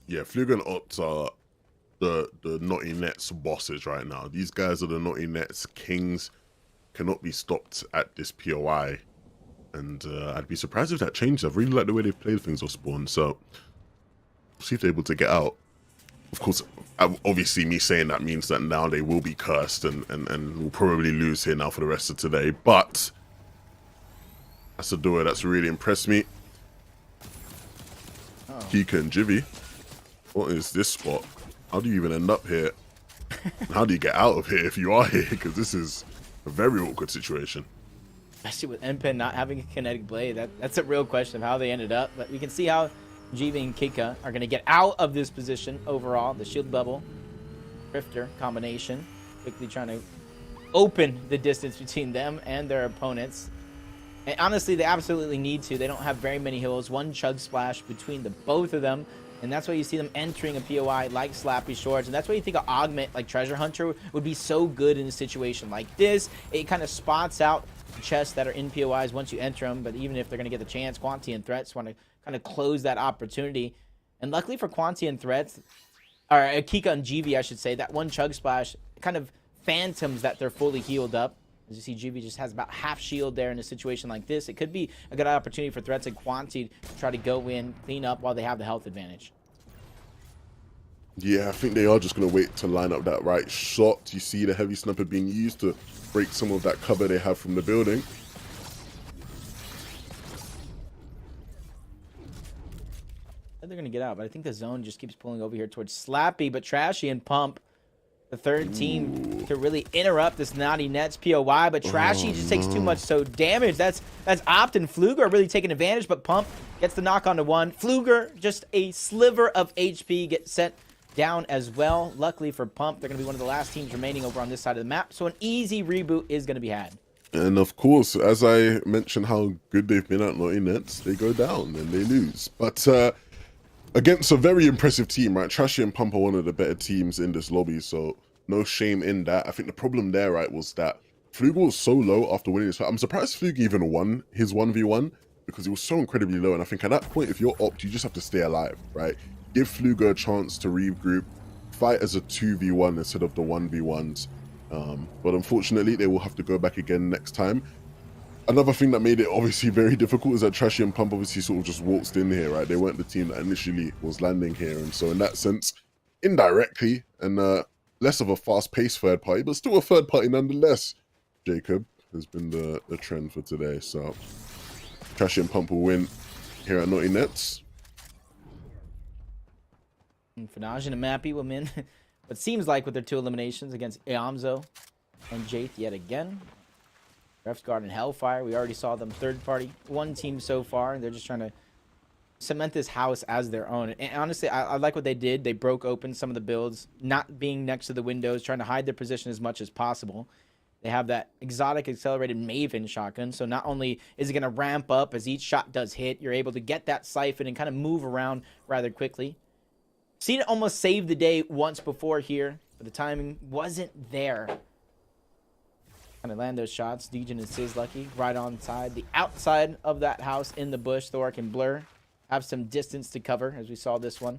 Yeah, Fluger and Ots are the Naughty Nets bosses right now. These guys are the Naughty Nets kings. Cannot be stopped at this POI. And I'd be surprised if that changes. I really like the way they've played things off spawn. So, see if they're able to get out. Of course, obviously me saying that means that now they will be cursed and will probably lose here now for the rest of today. But that's a duo that's really impressed me. Kika and Jivy. What is this spot? How do you even end up here? How do you get out of here if you are here? Because this is a very awkward situation. Especially with NPen not having a kinetic blade. That's a real question of how they ended up. But we can see how Jivy and Kika are going to get out of this position overall. The shield bubble, Drifter combination. Quickly trying to open the distance between them and their opponents. And honestly, they absolutely need to. They don't have very many heals. One chug splash between the both of them. And that's why you see them entering a POI like Slappy Shorts. And that's why you think an augment like Treasure Hunter would be so good in a situation like this. It kind of spots out chests that are in POIs once you enter them. But even if they're going to get the chance, Quanti and Threats want to kind of close that opportunity. And luckily for Quanti and Threats, or Kika and GV, I should say, that one chug splash kind of phantoms that they're fully healed up. As you see, GV just has about half shield there in a situation like this. It could be a good opportunity for Threats and Quanti to try to go in, clean up while they have the health advantage. Yeah, I think they are just going to wait to line up that right shot. You see the heavy sniper being used to break some of that cover they have from the building. They're going to get out, but I think the zone just keeps pulling over here towards Slappy, but Trashy and Pump, the third team, to really interrupt this Naughty Nets POI, but Trashy just takes too much damage. That's Opt and Fluger are really taking advantage, but Pump gets the knock onto one. Fluger, just a sliver of HP, gets sent down as well. Luckily for Pump, they're going to be one of the last teams remaining over on this side of the map, so an easy reboot is going to be had. And of course, as I mentioned how good they've been at Naughty Nets, they go down and they lose. But against a very impressive team, right? Trashy and Pump are one of the better teams in this lobby, so no shame in that. I think the problem there, right, was that Fluger was so low after winning this fight. I'm surprised Fluger even won his 1v1 because he was so incredibly low. And I think at that point, if you're Opt, you just have to stay alive, right? Give Fluger a chance to regroup, fight as a 2v1 instead of the 1v1s. But unfortunately, they will have to go back again next time. Another thing that made it obviously very difficult is that Trashy and Pump obviously sort of just waltzed in here, right? They weren't the team that initially was landing here. And so in that sense, indirectly, and less of a fast-paced third party, but still a third party nonetheless, Jacob, has been the trend for today. So Trashy and Pump will win here at Naughty Nets. Fanaj and Mappy will win what seems like with their two eliminations against Eamzo and Jaith yet again. Ref's Guard and Hellfire, we already saw them third party. One team so far, and they're just trying to cement this house as their own. And honestly, I like what they did. They broke open some of the builds, not being next to the windows, trying to hide their position as much as possible. They have that exotic accelerated Maven shotgun, so not only is it going to ramp up as each shot does hit, you're able to get that siphon and kind of move around rather quickly. Seen it almost save the day once before here, but the timing wasn't there. Kind of land those shots. Degen and Sizlucky right on side. The outside of that house in the bush, Thor can blur. Have some distance to cover, as we saw this one.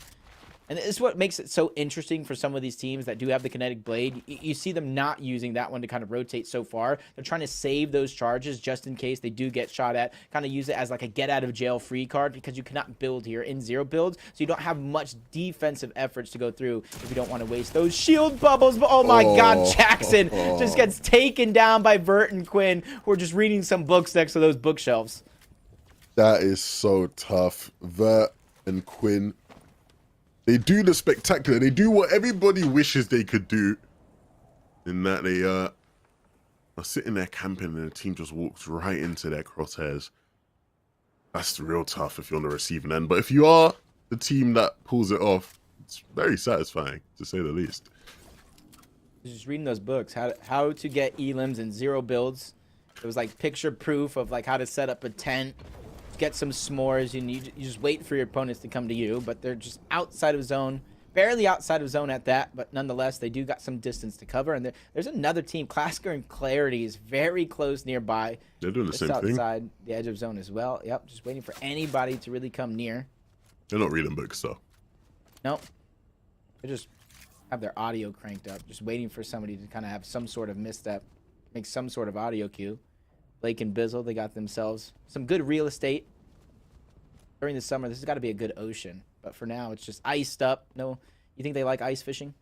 And this is what makes it so interesting for some of these teams that do have the kinetic blade. You see them not using that one to kind of rotate so far. They're trying to save those charges just in case they do get shot at. Kind of use it as like a get out of jail free card because you cannot build here in zero builds. So you don't have much defensive efforts to go through if you don't want to waste those shield bubbles. But oh my God, Jackson just gets taken down by Vert and Quinn, who are just reading some books next to those bookshelves. That is so tough. Vert and Quinn, they do the spectacular. They do what everybody wishes they could do. In that they are sitting there camping and the team just walks right into their crosshairs. That's real tough if you're on the receiving end. But if you are the team that pulls it off, it's very satisfying, to say the least. Just reading those books, how to get elims in zero builds. It was like picture proof of like how to set up a tent, get some s'mores, and you just wait for your opponents to come to you, but they're just outside of zone. barely outside of zone at that, but nonetheless, they do got some distance to cover. And there's another team, Clasker and Clarity, is very close nearby. They're doing the just same thing. outside the edge of zone as well. Yep, just waiting for anybody to really come near. They're not reading books, though. Nope. They just have their audio cranked up, just waiting for somebody to kind of have some sort of misstep, make some sort of audio cue. Blake and Bizzle, they got themselves some good real estate. During the summer, this has got to be a good ocean. But for now, it's just iced up. No, you think they like ice fishing?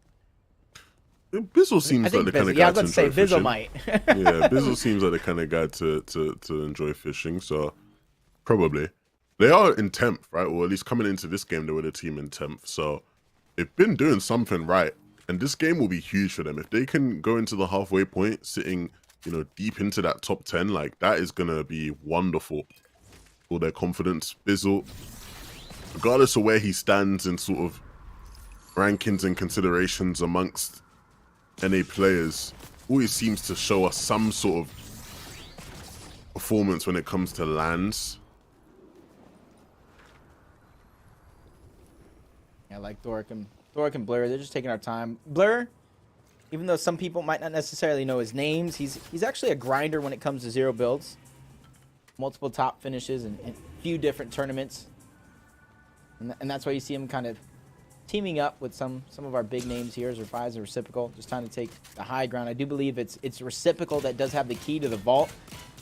Bizzle seems like the kind of guy to enjoy fishing. Bizzle might. Yeah, Bizzle seems like the kind of guy to enjoy fishing. So probably they are in 10th, right? Or at least coming into this game, they were the team in 10th. So they've been doing something right, and this game will be huge for them if they can go into the halfway point, sitting, you know, deep into that top 10. Like, that is gonna be wonderful for their confidence. Bizzle, regardless of where he stands in sort of rankings and considerations amongst NA players, always seems to show us some sort of performance when it comes to lands. Yeah, like Thoric and Blur, they're just taking our time. Blur, even though some people might not necessarily know his names, he's actually a grinder when it comes to zero builds. Multiple top finishes in a few different tournaments. And that's why you see him kind of teaming up with some of our big names here as Revives and Reciprocal, just trying to take the high ground. I do believe it's Reciprocal that does have the key to the vault.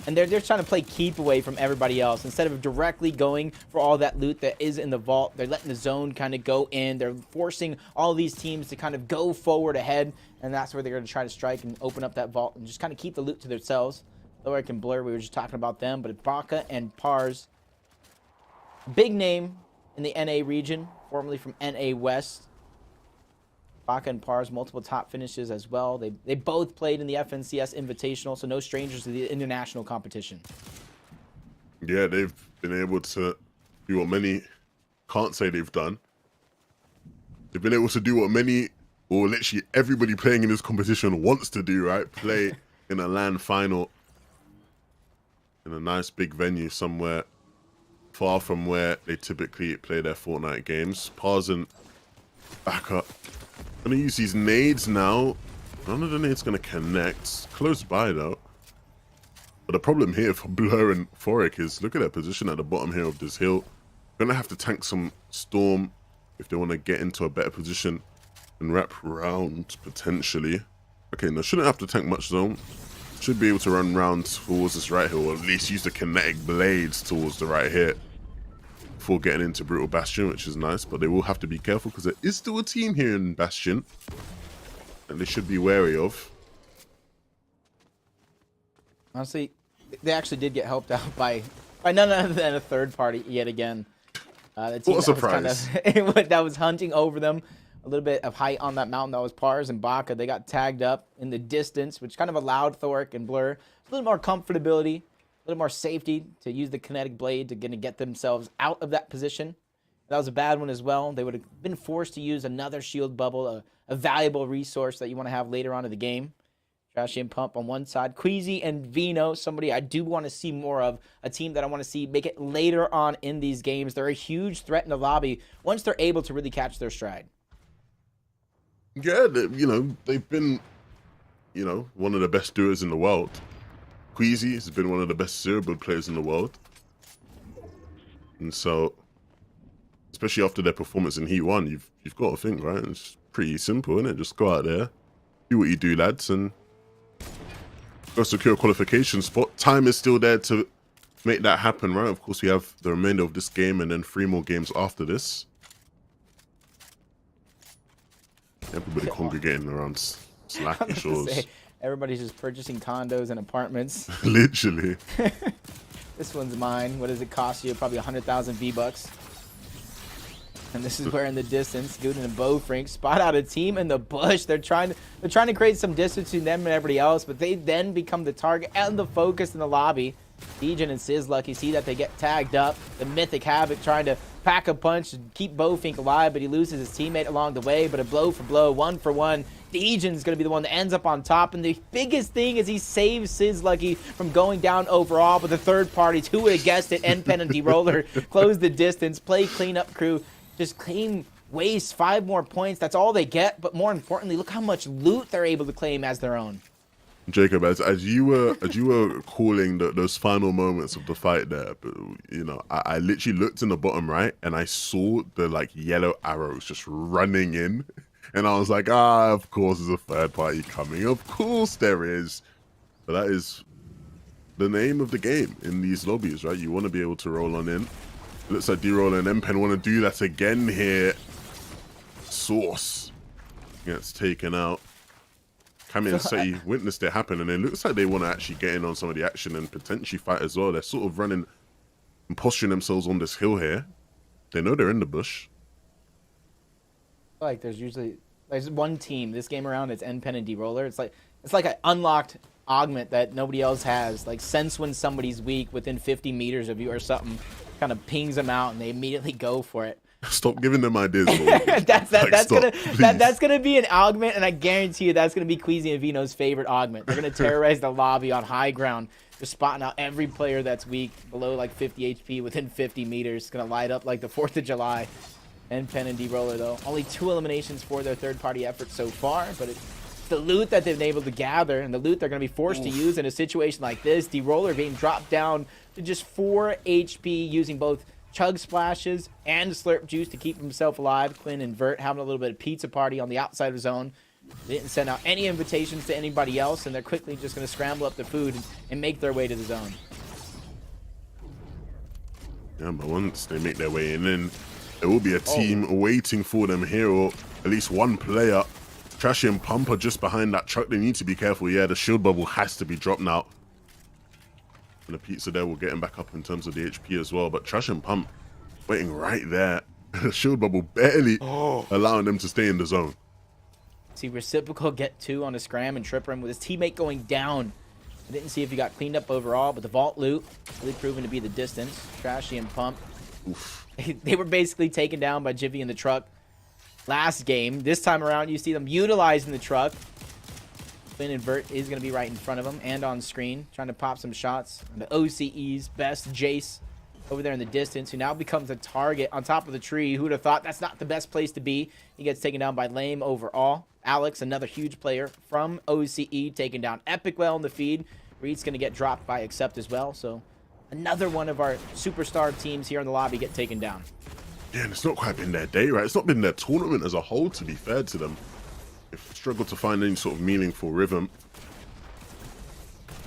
And they're trying to play keep away from everybody else. Instead of directly going for all that loot that is in the vault, they're letting the zone kind of go in. They're forcing all these teams to kind of go forward ahead. And that's where they're going to try to strike and open up that vault and just kind of keep the loot to themselves. Thoric and Blur, we were just talking about them. But Baka and Pars, big name in the NA region, formerly from NA West. Baka and Pars, multiple top finishes as well. They both played in the FNCS Invitational, so no strangers to the international competition. Yeah, they've been able to do what many can't say they've done. They've been able to do what many, or literally everybody playing in this competition wants to do, right? Play in a LAN final in a nice big venue somewhere far from where they typically play their Fortnite games. Pars and Baka gonna use these nades now. None of the nades gonna connect. Close by though. But the problem here for Blur and Thoric is, look at their position at the bottom here of this hill. Gonna have to tank some storm if they want to get into a better position and wrap round potentially. Okay, no, shouldn't have to tank much zone. Should be able to run round towards this right hill, or at least use the kinetic blades towards the right here before getting into Brutal Bastion, which is nice. But they will have to be careful because there is still a team here in Bastion that they should be wary of. Honestly, they actually did get helped out by none other than a third party yet again. The team What a surprise. that was hunting over them. A little bit of height on that mountain, that was Pars and Baka. They got tagged up in the distance, which kind of allowed Thoric and Blur a little more comfortability, a little more safety to use the kinetic blade to get themselves out of that position. That was a bad one as well. They would have been forced to use another shield bubble, a valuable resource that you want to have later on in the game. Trashy and Pump on one side. Queasy and Vino, somebody I do want to see more of. A team that I want to see make it later on in these games. They're a huge threat in the lobby once they're able to really catch their stride. Yeah, they've been, one of the best doers in the world. Queasy has been one of the best zero build players in the world. And so, especially after their performance in Heat 1, you've got to think, right? It's pretty simple, isn't it? Just go out there, do what you do, lads, and go secure a qualification spot. Time is still there to make that happen, right? Of course, we have the remainder of this game and then 3 more games after this. Everybody congregating around Slack shores. Everybody's just purchasing condos and apartments. Literally. This one's mine. What does it cost you? Probably 100,000 V-Bucks. And this is where in the distance, Gooden and Bowfrink spot out a team in the bush. They're trying to create some distance between them and everybody else, but they then become the target and the focus in the lobby. Degen and Sizzluck, you see that they get tagged up. The Mythic Havoc trying to pack a punch and keep Bowfink alive, but he loses his teammate along the way. But a blow for blow, 1 for 1. Degen's going to be the one that ends up on top. And the biggest thing is he saves Sizzlucky from going down overall. But the third parties, who would have guessed it, NPen and D-Roller close the distance, play cleanup crew. Just came waste 5 more points. That's all they get. But more importantly, look how much loot they're able to claim as their own. Jacob, as you were calling those final moments of the fight there, you know, I literally looked in the bottom right and I saw the like yellow arrows just running in, and I was like, of course there's a third party coming. Of course there is. But that is the name of the game in these lobbies, right? You want to be able to roll on in. It looks like D-Roller and M-Pen want to do that again here. Source gets taken out. Kami and Seti witnessed it happen, and it looks like they want to actually get in on some of the action and potentially fight as well. They're sort of running and posturing themselves on this hill here. They know they're in the bush. Like there's one team this game around. It's N-Pen and D-Roller. It's like an unlocked augment that nobody else has. Like sense when somebody's weak within 50 meters of you or something, kind of pings them out, and they immediately go for it. Stop giving them ideas. That's gonna be an augment, and I guarantee you that's gonna be Queasy and Vino's favorite augment. They're gonna terrorize the lobby on high ground, just spotting out every player that's weak below like 50 HP within 50 meters. It's gonna light up like the 4th of July. N-Pen and D-Roller though, only 2 eliminations for their third-party effort so far, but it's the loot that they've been able to gather and the loot they're gonna be forced to use in a situation like this. D-Roller being dropped down to just 4 HP, using both chug splashes and slurp juice to keep himself alive. Quinn and Vert having a little bit of pizza party on the outside of zone. They didn't send out any invitations to anybody else, and they're quickly just going to scramble up the food and make their way to the zone. Yeah, but once they make their way in, then there will be a team waiting for them here, or at least one player. Trashy and Pump are just behind that truck. They need to be careful. Yeah, the shield bubble has to be dropped now. And the pizza there will get him back up in terms of the HP as well. But Trash and Pump waiting right there. The shield bubble barely allowing them to stay in the zone. See Reciprocal get 2 on a scram and tripper him with his teammate going down. I didn't see if he got cleaned up overall, but the vault loot really proven to be the distance. Trashy and Pump. Oof. They were basically taken down by Jiffy in the truck last game. This time around, you see them utilizing the truck. Finn and Vert is going to be right in front of him and on screen, trying to pop some shots. The OCE's best, Jace, over there in the distance, who now becomes a target on top of the tree. Who would have thought that's not the best place to be? He gets taken down by Lame overall. Alex, another huge player from OCE, taken down Epic well in the feed. Reed's going to get dropped by Accept as well. So another one of our superstar teams here in the lobby get taken down. Yeah, and it's not quite been their day, right? It's not been their tournament as a whole, to be fair to them. They've struggled to find any sort of meaningful rhythm.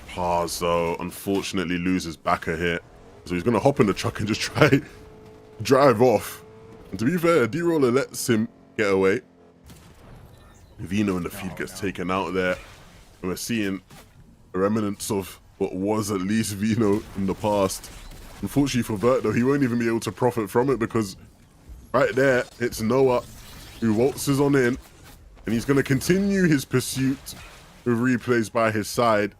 Paz, though, unfortunately loses Backer here. So he's going to hop in the truck and just try drive off. And to be fair, D-Roller lets him get away. Vino in the feed gets taken out there. And we're seeing a remnants of what was at least Vino in the past. Unfortunately for Vert, though, he won't even be able to profit from it, because right there, it's Noah who waltzes on in. And he's going to continue his pursuit with replays by his side.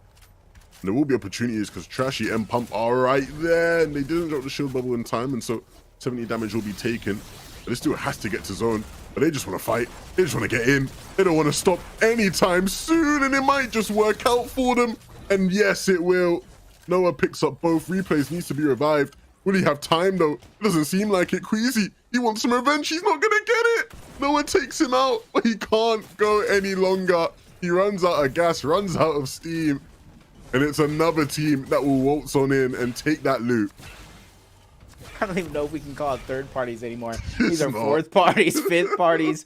And there will be opportunities because Trashy and Pump are right there. And they didn't drop the shield bubble in time. And so 70 damage will be taken. But this dude has to get to zone. But they just want to fight. They just want to get in. They don't want to stop anytime soon. And it might just work out for them. And yes, it will. Noah picks up both. Replays needs to be revived. Will he have time, though? It doesn't seem like it. Queasy, he wants some revenge. He's not going to get it. Noah takes him out, but he can't go any longer. He runs out of gas, runs out of steam. And it's another team that will waltz on in and take that loot. I don't even know if we can call it third parties anymore. These are fourth parties, fifth parties.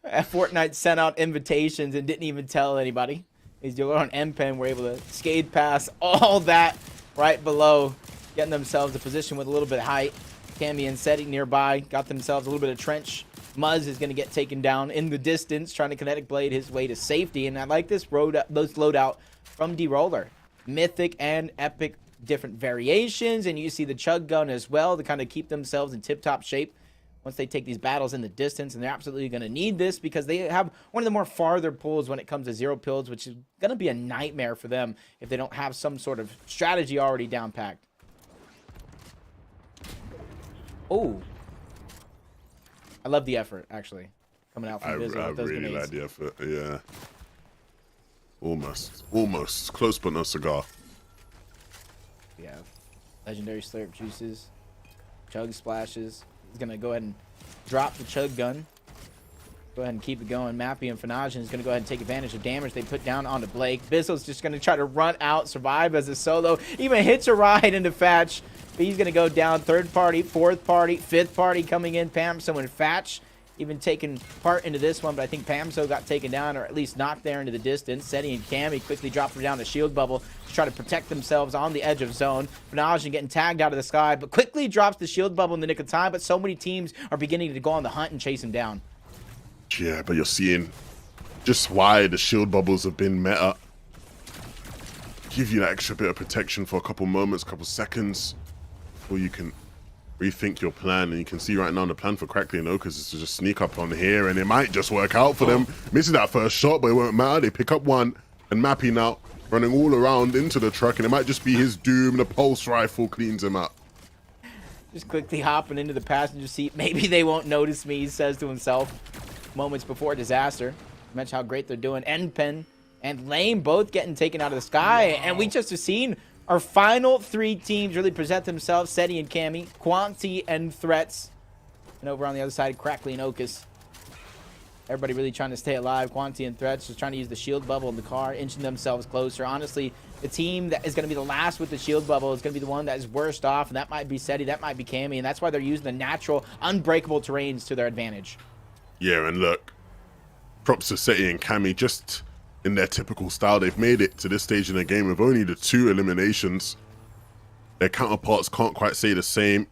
Fortnite sent out invitations and didn't even tell anybody. These dealers on M-Pen were able to skate past all that right below, getting themselves a position with a little bit of height. Cammy and Seti nearby got themselves a little bit of trench. Muzz is going to get taken down in the distance, trying to kinetic blade his way to safety. And I like this loadout from D-Roller. Mythic and epic different variations. And you see the chug gun as well to kind of keep themselves in tip-top shape once they take these battles in the distance. And they're absolutely going to need this because they have one of the more farther pulls when it comes to zero pills, which is going to be a nightmare for them if they don't have some sort of strategy already down-packed. Oh. I love the effort, actually, coming out from Bizzle with those really grenades. like the effort, yeah. Almost. Close but no cigar. We have legendary slurp juices, chug splashes. He's going to go ahead and drop the chug gun. Go ahead and keep it going. Mappy and Fanajin is going to go ahead and take advantage of damage they put down onto Blake. Bizzle's just going to try to run out, survive as a solo. Even hits a ride into Fatch. But he's going to go down. Third party, fourth party, fifth party coming in. Pamso and Fatch even taking part into this one. But I think Pamso got taken down, or at least knocked there into the distance. Seti and Cammy quickly drop her down the shield bubble to try to protect themselves on the edge of zone. Fanajin getting tagged out of the sky, but quickly drops the shield bubble in the nick of time. But so many teams are beginning to go on the hunt and chase him down. Yeah, but you're seeing just why the shield bubbles have been meta. Give you that extra bit of protection for a couple moments, couple seconds, before you can rethink your plan. And you can see right now the plan for Crackly and Okas is to just sneak up on here, and it might just work out for them. Misses that first shot, but it won't matter. They pick up one, and Mappy now running all around into the truck, and it might just be his doom. The pulse rifle cleans him out. Just quickly hopping into the passenger seat. Maybe they won't notice me, he says to himself. Moments before disaster. Mention how great they're doing. Endpen and Lame both getting taken out of the sky. Wow. And we just have seen our final three teams really present themselves. Seti and Cammy, Quanti and Threats. And over on the other side, Crackly and Okas. Everybody really trying to stay alive. Quanti and Threats just trying to use the shield bubble in the car, inching themselves closer. Honestly, the team that is going to be the last with the shield bubble is going to be the one that is worst off. And that might be Seti, that might be Cammy. And that's why they're using the natural, unbreakable terrains to their advantage. Yeah, and look, props to Seti and Cammy, just in their typical style. They've made it to this stage in the game with only the 2 eliminations. Their counterparts can't quite say the same.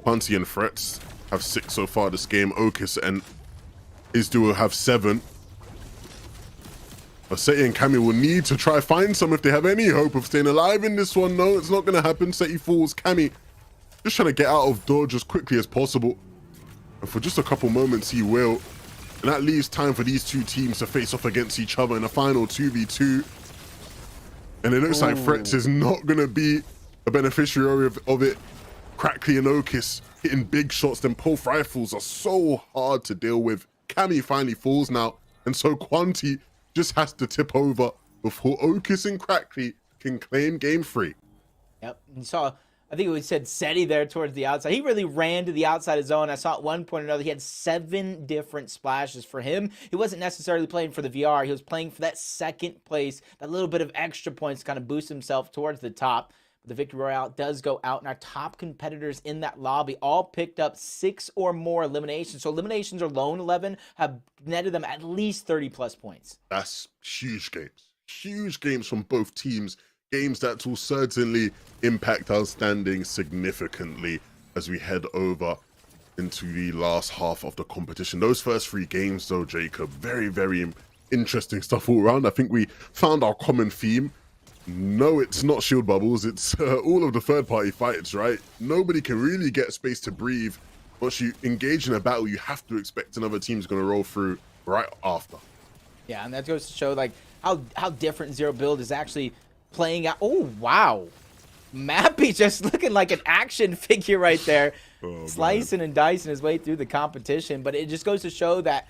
Quanti and Threats have 6 so far this game. Okas and his duo have 7. But Seti and Cammy will need to try find some if they have any hope of staying alive in this one. No, it's not going to happen. Seti falls. Cammy just trying to get out of dodge as quickly as possible. And for just a couple moments, he will. And that leaves time for these two teams to face off against each other in a final 2v2. And it looks like Threats is not going to be a beneficiary of it. Crackly and Okas hitting big shots. Them pulse rifles are so hard to deal with. Cammy finally falls now. And so Quanti just has to tip over before Okas and Crackly can claim game 3. Yep, you saw, I think we said Seti there towards the outside. He really ran to the outside of zone. I saw at one point or another, he had 7 different splashes. For him, he wasn't necessarily playing for the VR. He was playing for that second place, that little bit of extra points to kind of boost himself towards the top. But the Victory Royale does go out, and our top competitors in that lobby all picked up 6 or more eliminations. So eliminations or lone 11 have netted them at least 30+ points. That's huge games. Huge games from both teams. Games that will certainly impact our standing significantly as we head over into the last half of the competition. Those first 3 games, though, Jacob, very, very interesting stuff all around. I think we found our common theme. No, it's not shield bubbles. It's all of the third-party fights, right? Nobody can really get space to breathe. Once you engage in a battle, you have to expect another team's going to roll through right after. Yeah, and that goes to show like how different Zero Build is actually playing out. Oh, wow. Mappy just looking like an action figure right there. Slicing and dicing his way through the competition. But it just goes to show that,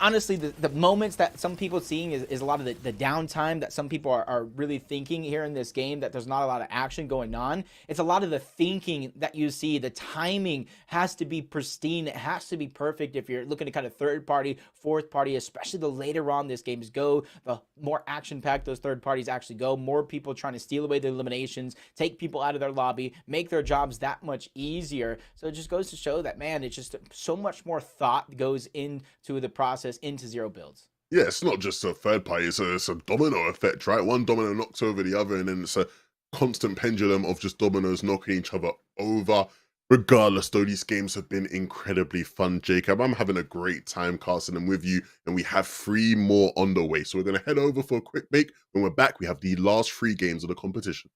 honestly, the moments that some people seeing is a lot of the downtime that some people are really thinking here in this game, that there's not a lot of action going on. It's a lot of the thinking that you see. The timing has to be pristine. It has to be perfect if you're looking to kind of third party, fourth party, especially the later on this games go, the more action packed those third parties actually go, more people trying to steal away the eliminations, take people out of their lobby, make their jobs that much easier. So it just goes to show that, man, it's just so much more thought goes into the process, into Zero Builds. Yeah, it's not just a third party, it's a domino effect, right? One domino knocks over the other, and then it's a constant pendulum of just dominoes knocking each other over. Regardless, though, these games have been incredibly fun, Jacob. I'm having a great time casting them with you, and we have 3 more on the way. So we're going to head over for a quick break. When we're back, we have the last 3 games of the competition.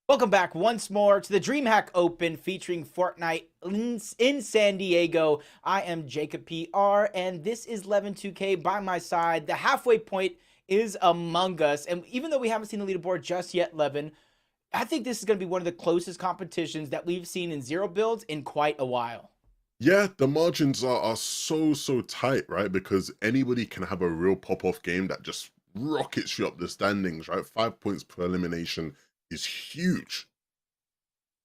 Welcome back once more to the DreamHack Open featuring Fortnite in San Diego. I am Jacob PR, and this is Levin2K by my side. The halfway point is among us, and even though we haven't seen the leaderboard just yet, Levin, I think this is going to be one of the closest competitions that we've seen in zero builds in quite a while. Yeah, the margins are so tight, right? Because anybody can have a real pop-off game that just rockets you up the standings, right? 5 points per elimination is huge.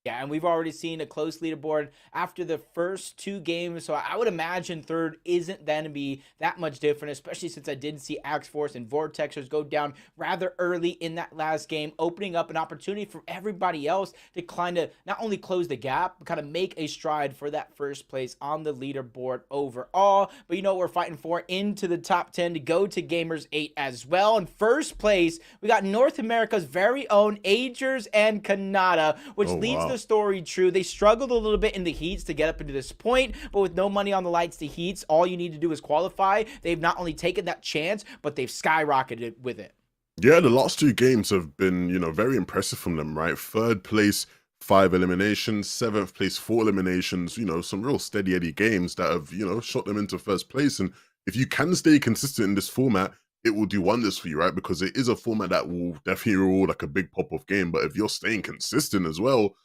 Yeah, and we've already seen a close leaderboard after the first 2 games, so I would imagine third isn't going to be that much different, especially since I did see Axe Force and Vortexers go down rather early in that last game, opening up an opportunity for everybody else to kind of not only close the gap, but kind of make a stride for that first place on the leaderboard overall. But you know what we're fighting for? Into the top 10 to go to Gamers 8 as well. In first place, we got North America's very own Agers and Kanata, which leads the story true. They struggled a little bit in the heats to get up into this point, but with no money on the lights to heats, all you need to do is qualify. They've not only taken that chance, but they've skyrocketed with it. Yeah, the last 2 games have been, very impressive from them, right? Third place, 5 eliminations, 7th place, 4 eliminations, some real steady Eddie games that have, shot them into first place. And if you can stay consistent in this format, it will do wonders for you, right? Because it is a format that will definitely reward like a big pop-off game. But if you're staying consistent as well,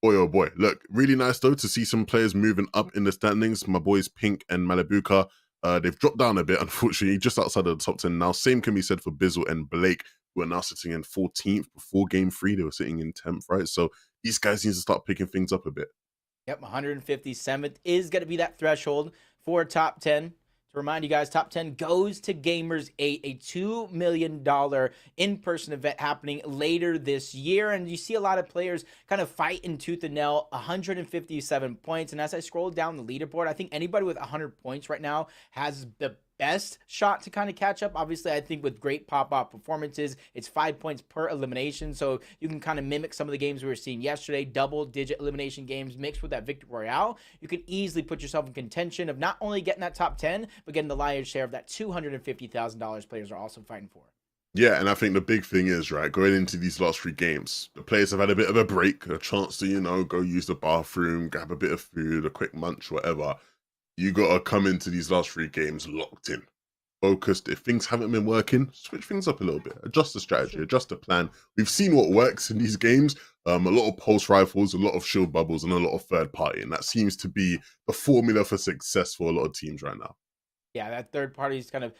boy, oh boy. Look, really nice though to see some players moving up in the standings. My boys Pink and Malibuka, they've dropped down a bit, unfortunately, just outside of the top 10 now. Same can be said for Bizzle and Blake, who are now sitting in 14th. Before game 3, they were sitting in 10th, right? So these guys need to start picking things up a bit. Yep, 157th is going to be that threshold for top 10. To remind you guys, top 10 goes to Gamers 8, a $2 million in-person event happening later this year. And you see a lot of players kind of fighting tooth and nail, 157 points. And as I scroll down the leaderboard, I think anybody with 100 points right now has the best shot to kind of catch up. Obviously, I think with great pop-up performances, it's 5 points per elimination, so you can kind of mimic some of the games we were seeing yesterday, double-digit elimination games mixed with that Victory Royale. You can easily put yourself in contention of not only getting that top 10, but getting the lion's share of that $250,000 players are also fighting for. Yeah, and I think the big thing is, right, going into these last 3 games, the players have had a bit of a break, a chance to, go use the bathroom, grab a bit of food, a quick munch, whatever. You got to come into these last 3 games locked in, focused. If things haven't been working, switch things up a little bit, adjust the strategy, adjust the plan. We've seen what works in these games. A lot of pulse rifles, a lot of shield bubbles, and a lot of third party. And that seems to be the formula for success for a lot of teams right now. Yeah, that third party is kind of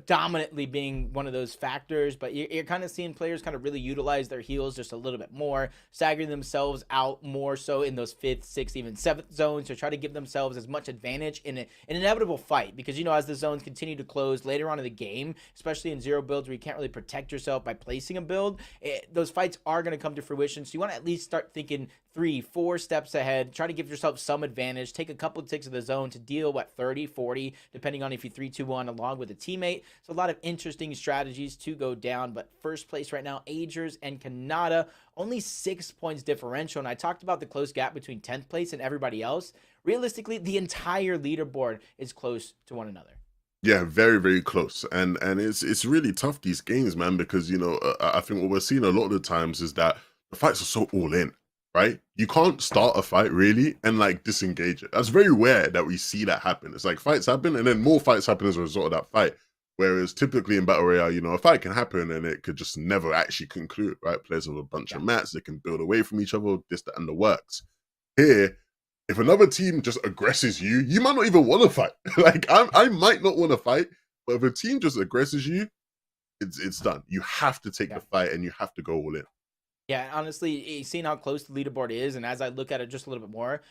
dominantly being one of those factors, but you're kind of seeing players kind of really utilize their heals just a little bit more, staggering themselves out more so in those 5th, 6th, even 7th zones to try to give themselves as much advantage in an inevitable fight. Because, as the zones continue to close later on in the game, especially in zero builds where you can't really protect yourself by placing a build, those fights are going to come to fruition. So you want to at least start thinking 3, 4 steps ahead, try to give yourself some advantage, take a couple of ticks of the zone to deal, 30, 40, depending on if you 3, 2, 1 along with a teammate. So a lot of interesting strategies to go down, but first place right now, Agers and Kanata, only 6 points differential. And I talked about the close gap between 10th place and everybody else. Realistically, the entire leaderboard is close to one another. Yeah, very, very close. And it's really tough, these games, man, because, I think what we're seeing a lot of the times is that the fights are so all in, right? You can't start a fight really and disengage it. That's very rare that we see that happen. It's like fights happen and then more fights happen as a result of that fight. Whereas typically in Battle Royale, a fight can happen and it could just never actually conclude, right? Players have a bunch of mats, they can build away from each other, this, that, and the works. Here, if another team just aggresses you, you might not even want to fight. I might not want to fight, but if a team just aggresses you, it's done. You have to take the fight and you have to go all in. Yeah, honestly, seeing how close the leaderboard is, and as I look at it just a little bit more,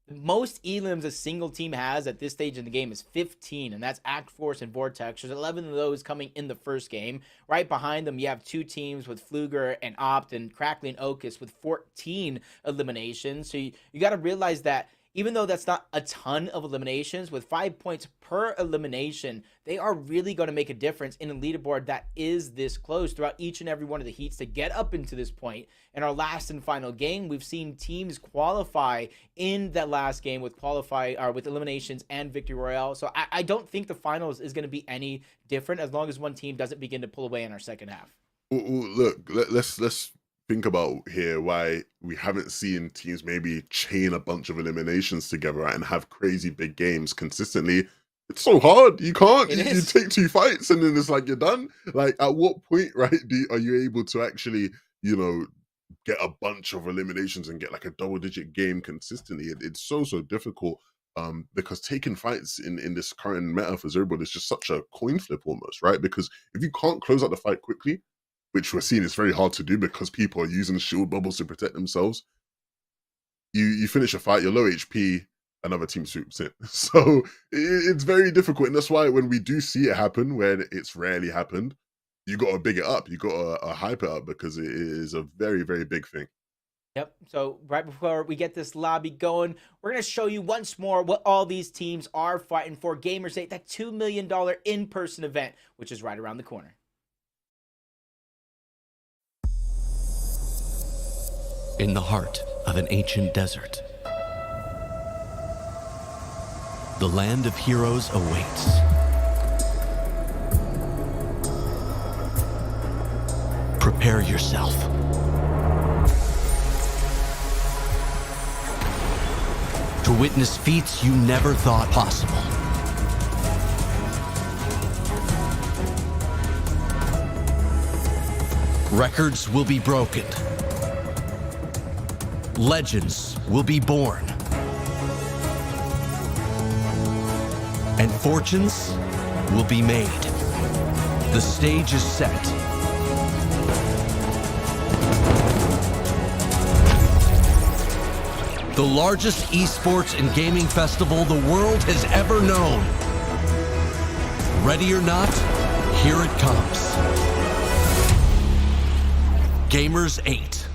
most elims a single team has at this stage in the game is 15, and that's Act Force and Vortex. There's 11 of those coming in the first game. Right behind them, you have 2 teams with Fluger and Opt and Crackling Ocus with 14 eliminations. So you got to realize that even though that's not a ton of eliminations, with 5 points per elimination, they are really going to make a difference in a leaderboard that is this close throughout each and every one of the heats to get up into this point. In our last and final game, we've seen teams qualify in that last game with with eliminations and Victory Royale. So I don't think the finals is going to be any different as long as one team doesn't begin to pull away in our second half. Look, let's think about here why we haven't seen teams maybe chain a bunch of eliminations together, right, and have crazy big games consistently. It's so hard. You can't. You take 2 fights and then it's like you're done. At what point, right, are you able to actually, get a bunch of eliminations and get a double-digit game consistently? It's so difficult because taking fights in this current meta for Zerobot is just such a coin flip almost, right? Because if you can't close out the fight quickly, which we're seeing is very hard to do because people are using shield bubbles to protect themselves, you finish a fight, you're low HP, another team swoops in. So it's very difficult, and that's why when we do see it happen, when it's rarely happened, you got to big it up, you got to hype it up because it is a very, very big thing. Yep. So right before we get this lobby going, we're going to show you once more what all these teams are fighting for. Gamers 8, that $2 million in-person event, which is right around the corner. In the heart of an ancient desert, the land of heroes awaits. Prepare yourself. To witness feats you never thought possible. Records will be broken. Legends will be born. And fortunes will be made. The stage is set. The largest esports and gaming festival the world has ever known. Ready or not, here it comes. Gamers 8,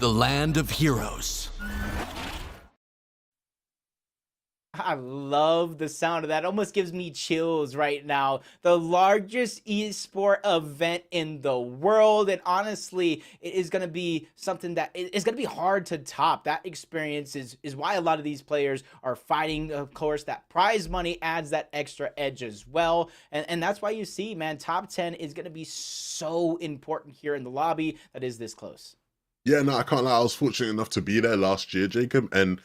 the land of heroes. I love the sound of that. It almost gives me chills right now. The largest esport event in the world. And honestly, it is going to be something that is going to be hard to top. That experience is why a lot of these players are fighting. Of course, that prize money adds that extra edge as well. And that's why you see, man, top 10 is going to be so important here in the lobby that is this close. Yeah, no, I can't lie. I was fortunate enough to be there last year, Jacob, and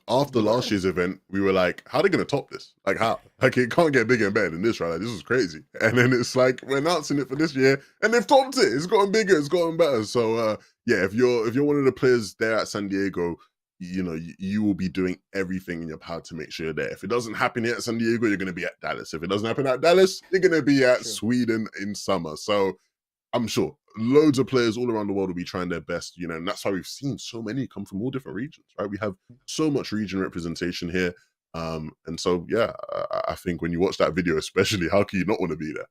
after last year's event, we were like, how are they going to top this? Like, how? Like, it can't get bigger and better than this, right? Like, this is crazy. And then it's like, we're announcing it for this year, and they've topped it. It's gotten bigger. It's gotten better. So, yeah, if you're one of the players there at San Diego, you know, you will be doing everything in your power to make sure you're there. If it doesn't happen here at San Diego, you're going to be at Dallas. If it doesn't happen at Dallas, you're going to be at Sweden in summer. So I'm sure loads of players all around the world will be trying their best, you know, and that's why we've seen so many come from all different regions, right? We have so much region representation here. And so, yeah, I think when you watch that video, especially, how can you not want to be there?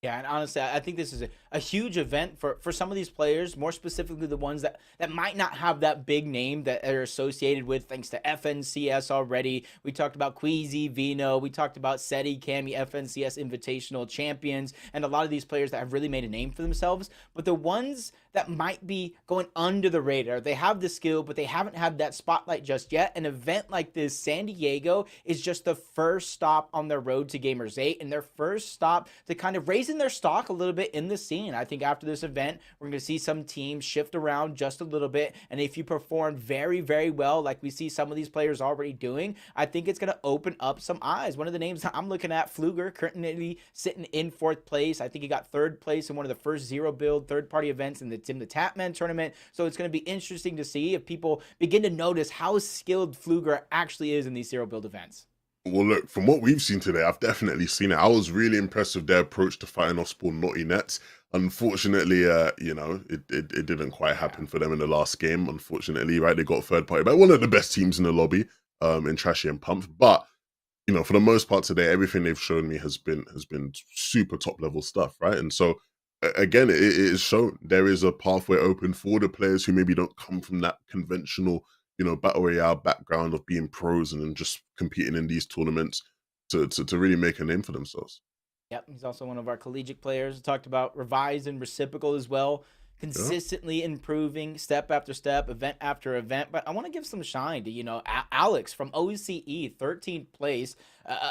Yeah, and honestly, I think this is a huge event for some of these players, more specifically the ones that might not have that big name that are associated with, thanks to FNCS already. We talked about Queasy, Vino, we talked about Seti, Cammy, FNCS Invitational champions, and a lot of these players that have really made a name for themselves. But the ones that might be going under the radar, they have the skill, but they haven't had that spotlight just yet. An event like this, San Diego, is just the first stop on their road to Gamers 8 and their first stop to kind of raising their stock a little bit in the scene. I think after this event, we're going to see some teams shift around just a little bit. And if you perform very, very well, like we see some of these players already doing, I think it's going to open up some eyes. One of the names that I'm looking at, Fluger, currently sitting in 4th place. I think he got 3rd place in one of the first zero build third-party events in the Tim the Tapman tournament. So it's going to be interesting to see if people begin to notice how skilled Fluger actually is in these zero build events. Well, look, from what we've seen today, I've definitely seen it. I was really impressed with their approach to fighting off Spawn Naughty Nets. Unfortunately, you know, it didn't quite happen for them in the last game. Unfortunately, right, they got third party by one of the best teams in the lobby, in Trashy and Pump. But you know, for the most part today, everything they've shown me has been super top level stuff, right? And so again, it is shown there is a pathway open for the players who maybe don't come from that conventional, you know, battle royale background of being pros and then just competing in these tournaments to really make a name for themselves. Yep, he's also one of our collegiate players. We talked about Revise and Reciprocal as well. Consistently improving step after step, event after event. But I want to give some shine to, you know, Alex from OCE, 13th place,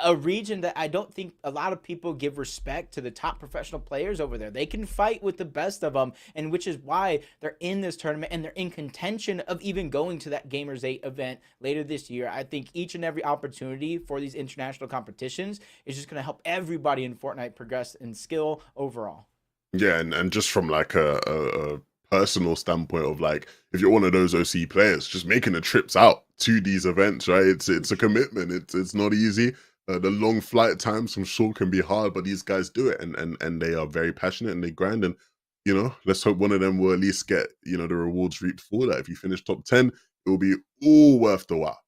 a region that I don't think a lot of people give respect to the top professional players over there. They can fight with the best of them, and which is why they're in this tournament and they're in contention of even going to that Gamers 8 event later this year. I think each and every opportunity for these international competitions is just going to help everybody in Fortnite progress in skill overall. Yeah, and just from like a personal standpoint of like, if you're one of those OC players, just making the trips out to these events, right? It's a commitment. It's not easy. The long flight times, I'm sure, can be hard, but these guys do it, and they are very passionate and they grind. And you know, let's hope one of them will at least get, you know, the rewards reaped for that. If you finish top 10, it will be all worth the while.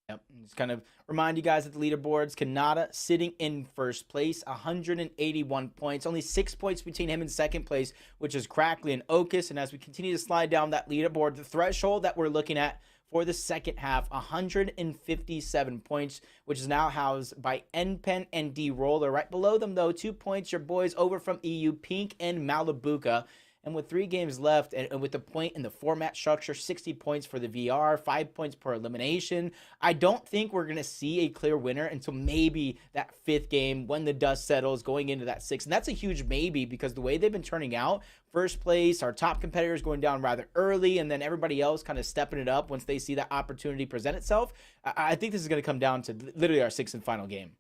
Yep. Just kind of remind you guys that the leaderboards, Kanata sitting in first place, 181 points, only 6 points between him and second place, which is Crackley and Okus. And as we continue to slide down that leaderboard, the threshold that we're looking at for the second half, 157 points, which is now housed by NPen and D-Roller. Right below them, though, 2 points, your boys over from EU, Pink and Malibuca. And with 3 games left, and with the point in the format structure, 60 points for the VR, 5 points per elimination, I don't think we're going to see a clear winner until maybe that 5th game when the dust settles going into that 6th. And that's a huge maybe because the way they've been turning out, first place, our top competitors going down rather early, and then everybody else kind of stepping it up once they see that opportunity present itself. I think this is going to come down to literally our 6th and final game.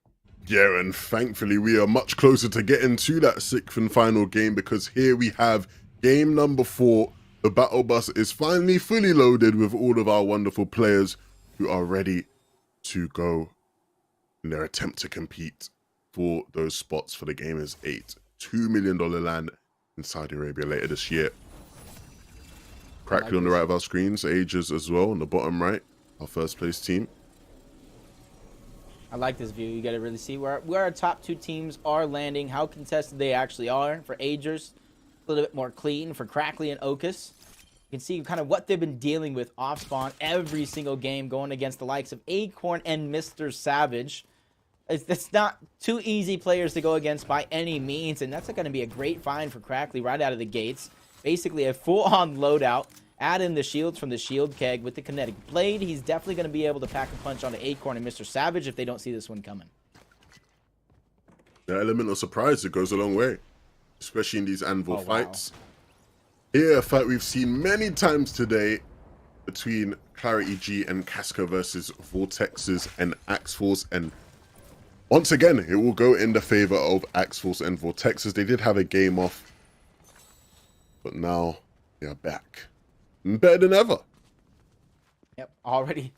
Yeah, and thankfully we are much closer to getting to that 6th and final game because here we have game number 4. The battle bus is finally fully loaded with all of our wonderful players who are ready to go in their attempt to compete for those spots for the Gamers 8 $2 million land in Saudi Arabia later this year. Crackly on the right of our screens, Ages as well on the bottom right, our first place team. I like this view. You got to really see where our top 2 teams are landing, how contested they actually are. For Agers, a little bit more clean. For Crackley and Okus, you can see kind of what they've been dealing with off spawn every single game, going against the likes of Acorn and Mr. Savage. It's not too easy players to go against by any means, and that's going to be a great find for Crackley right out of the gates. Basically a full-on loadout. Add in the shields from the shield keg with the kinetic blade. He's definitely going to be able to pack a punch onto Acorn and Mr. Savage if they don't see this one coming. The element of surprise, it goes a long way, especially in these Anvil fights. Here, a fight we've seen many times today between Clarity G and Casca versus Vortexes and Axforce, and once again, it will go in the favor of Axforce and Vortexes. They did have a game off, but now they are back. Better than ever. Yep, already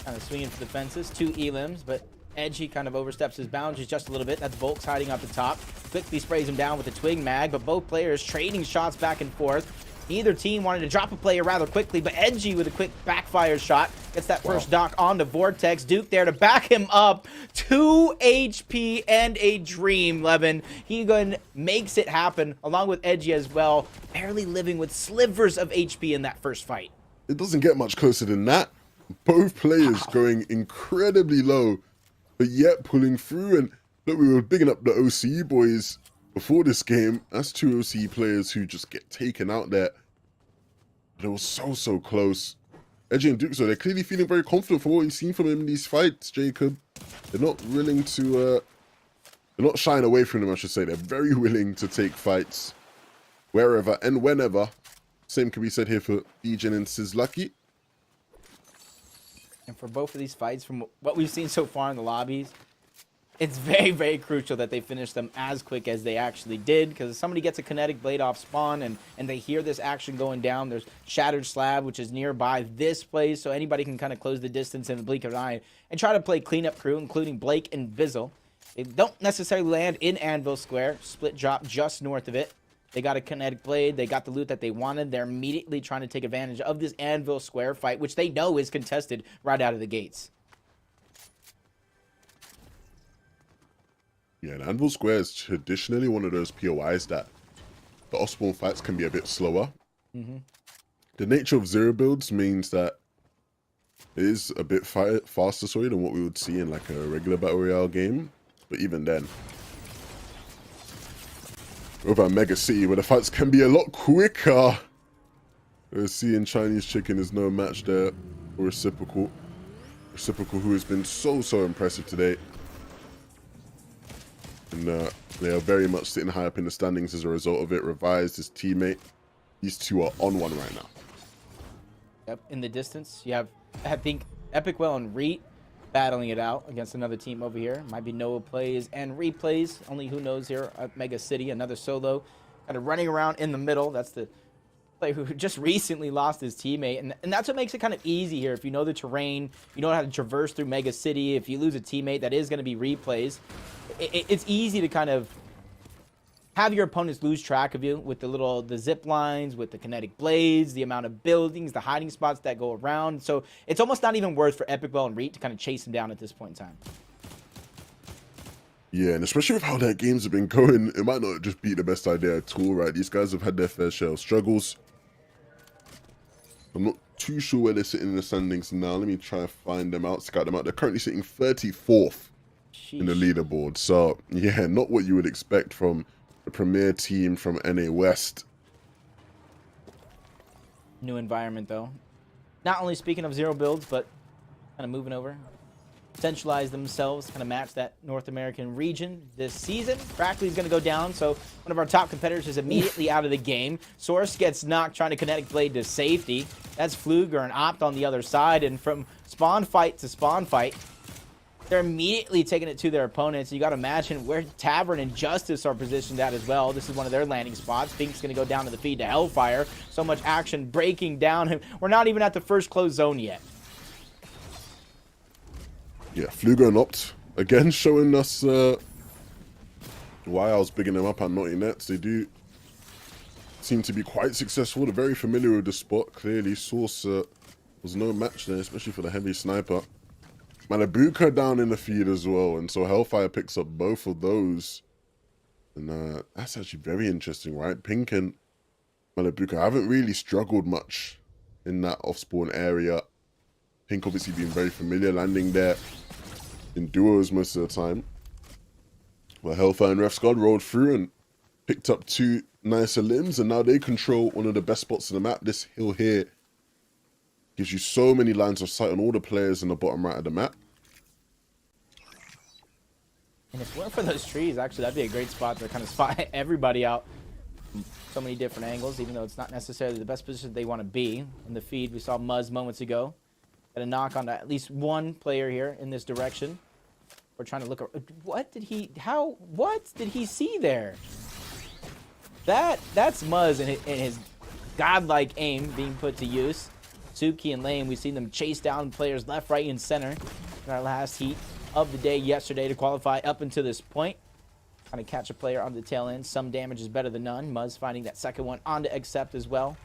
kind of swinging for the fences. 2 elims, but Edgy kind of oversteps his boundaries just a little bit. That's Volks hiding up the top. Quickly sprays him down with a twig mag, but both players trading shots back and forth. Neither team wanted to drop a player rather quickly, but Edgy with a quick backfire shot gets that first knock onto Vortex. Duke there to back him up. 2 HP and a dream, Levin. Hegan makes it happen, along with Edgy as well, barely living with slivers of HP in that first fight. It doesn't get much closer than that. Both players going incredibly low, but yet pulling through. And look, we were bigging up the OCE boys before this game. That's 2 OCE players who just get taken out there. But it was so close. Edgy and Duke, so they're clearly feeling very confident for what you've seen from him in these fights, Jacob. They're not willing to, they're not shying away from them, I should say. They're very willing to take fights wherever and whenever. Same can be said here for Degen and Sizlucky. And for both of these fights, from what we've seen so far in the lobbies, it's very crucial that they finish them as quick as they actually did, because if somebody gets a kinetic blade off spawn and they hear this action going down, there's Shattered Slab, which is nearby this place, so anybody can kind of close the distance in the blink of an eye and try to play cleanup crew, including Blake and Bizzle. They don't necessarily land in Anvil Square, split drop just north of it. They got a kinetic blade. They got the loot that they wanted. They're immediately trying to take advantage of this Anvil Square fight, which they know is contested right out of the gates. Yeah, and Anvil Square is traditionally one of those POIs that the off-spawn fights can be a bit slower. The nature of zero builds means that it is a bit faster, sorry, than what we would see in like a regular Battle Royale game. But even then, over at Mega City, where the fights can be a lot quicker, seeing Chinese Chicken is no match there for Reciprocal. Reciprocal, who has been so impressive today. And they are very much sitting high up in the standings as a result of it. Revised, his teammate. These two are on one right now. Yep, in the distance, you have, I think, Epicwell and Reet battling it out against another team over here. Might be Noah plays and replays. Only who knows here at Mega City. Another solo kind of running around in the middle. That's the player who just recently lost his teammate. And that's what makes it kind of easy here. If you know the terrain, you know how to traverse through Mega City. If you lose a teammate, that is going to be replays. It's easy to kind of have your opponents lose track of you with the zip lines, with the kinetic blades, the amount of buildings, the hiding spots that go around. So it's almost not even worth for Epicwell and Reet to kind of chase him down at this point in time. Yeah, and especially with how their games have been going, it might not just be the best idea at all, right? These guys have had their fair share of struggles. I'm not too sure where they're sitting in the standings now. Let me try and find them out, scout them out. They're currently sitting 34th in the leaderboard. So, yeah, not what you would expect from the premier team from NA West. New environment, though. Not only speaking of zero builds, but kind of moving over. Centralize themselves, kind of match that North American region this season. Brackley's going to go down, so one of our top competitors is immediately out of the game. Source gets knocked trying to kinetic blade to safety. That's Fluger and Opt on the other side, and from spawn fight to spawn fight, they're immediately taking it to their opponents. You got to imagine where Tavern and Justice are positioned at as well. This is one of their landing spots. Pink's going to go down to the feed to Hellfire. So much action breaking down. We're not even at the first closed zone yet. Yeah, Fluger and Opt, again, showing us why I was bigging them up at Naughty Nets. They do seem to be quite successful. They're very familiar with the spot. Clearly, Source was no match there, especially for the heavy sniper. Malabuka down in the feed as well, and so Hellfire picks up both of those. And that's actually very interesting, right? Pink and Malabuka haven't really struggled much in that off-spawn area. Pink obviously being very familiar, landing there in duos most of the time. Well, Hellfire and Refscard rolled through and picked up two nicer limbs, and now they control one of the best spots on the map. This hill here gives you so many lines of sight on all the players in the bottom right of the map. And if it weren't for those trees, actually, that'd be a great spot to kind of spot everybody out from so many different angles, even though it's not necessarily the best position they want to be. In the feed, we saw Muzz moments ago. Got a knock on at least one player here in this direction. We're trying to look. What did he see there? That's Muzz and his godlike aim being put to use. Suki and Lane, we've seen them chase down players left, right, and center in our last heat of the day yesterday to qualify up until this point. Trying to catch a player on the tail end. Some damage is better than none. Muzz finding that second one onto Accept as well.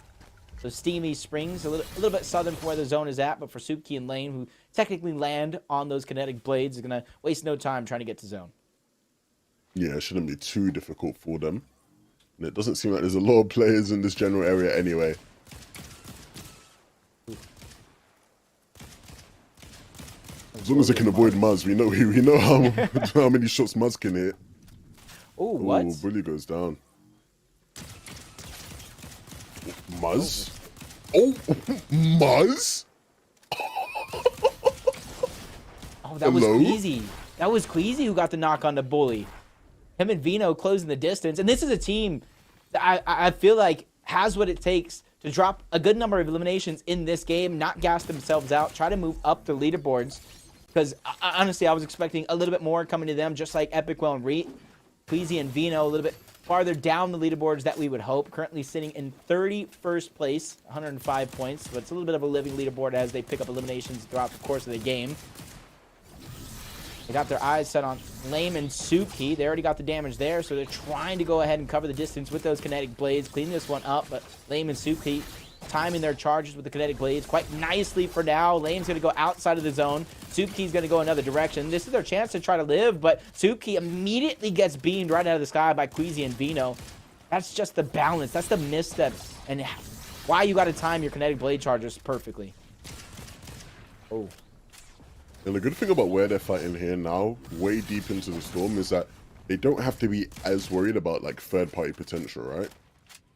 So Steamy Springs, a little bit southern from where the zone is at, but for Suki and Lane, who technically land on those kinetic blades, is going to waste no time trying to get to zone. Yeah, it shouldn't be too difficult for them. And it doesn't seem like there's a lot of players in this general area anyway. As long as they can avoid Muzz, we know how many shots Muzz can hit. Oh, what? Oh, Bully goes down. Muzz? Oh, Muzz? Oh, that was Queasy. That was Queasy who got the knock on the Bully. Him and Vino closing the distance. And this is a team that I feel like has what it takes to drop a good number of eliminations in this game, not gas themselves out, try to move up the leaderboards. Because honestly, I was expecting a little bit more coming to them, just like Epicwell and Reet. Queasy and Vino a little bit farther down the leaderboards that we would hope. Currently sitting in 31st place, 105 points. But it's a little bit of a living leaderboard as they pick up eliminations throughout the course of the game. They got their eyes set on Lame and Suki. They already got the damage there, so they're trying to go ahead and cover the distance with those kinetic blades, clean this one up, but Lame and Suki timing their charges with the kinetic blades quite nicely for now. Lame's going to go outside of the zone. Suki's going to go another direction. This is their chance to try to live, but Suki immediately gets beamed right out of the sky by Queasy and Vino. That's just the balance. That's the misstep, and why you got to time your kinetic blade charges perfectly. Oh. And the good thing about where they're fighting here now, way deep into the storm, is that they don't have to be as worried about like third-party potential, right?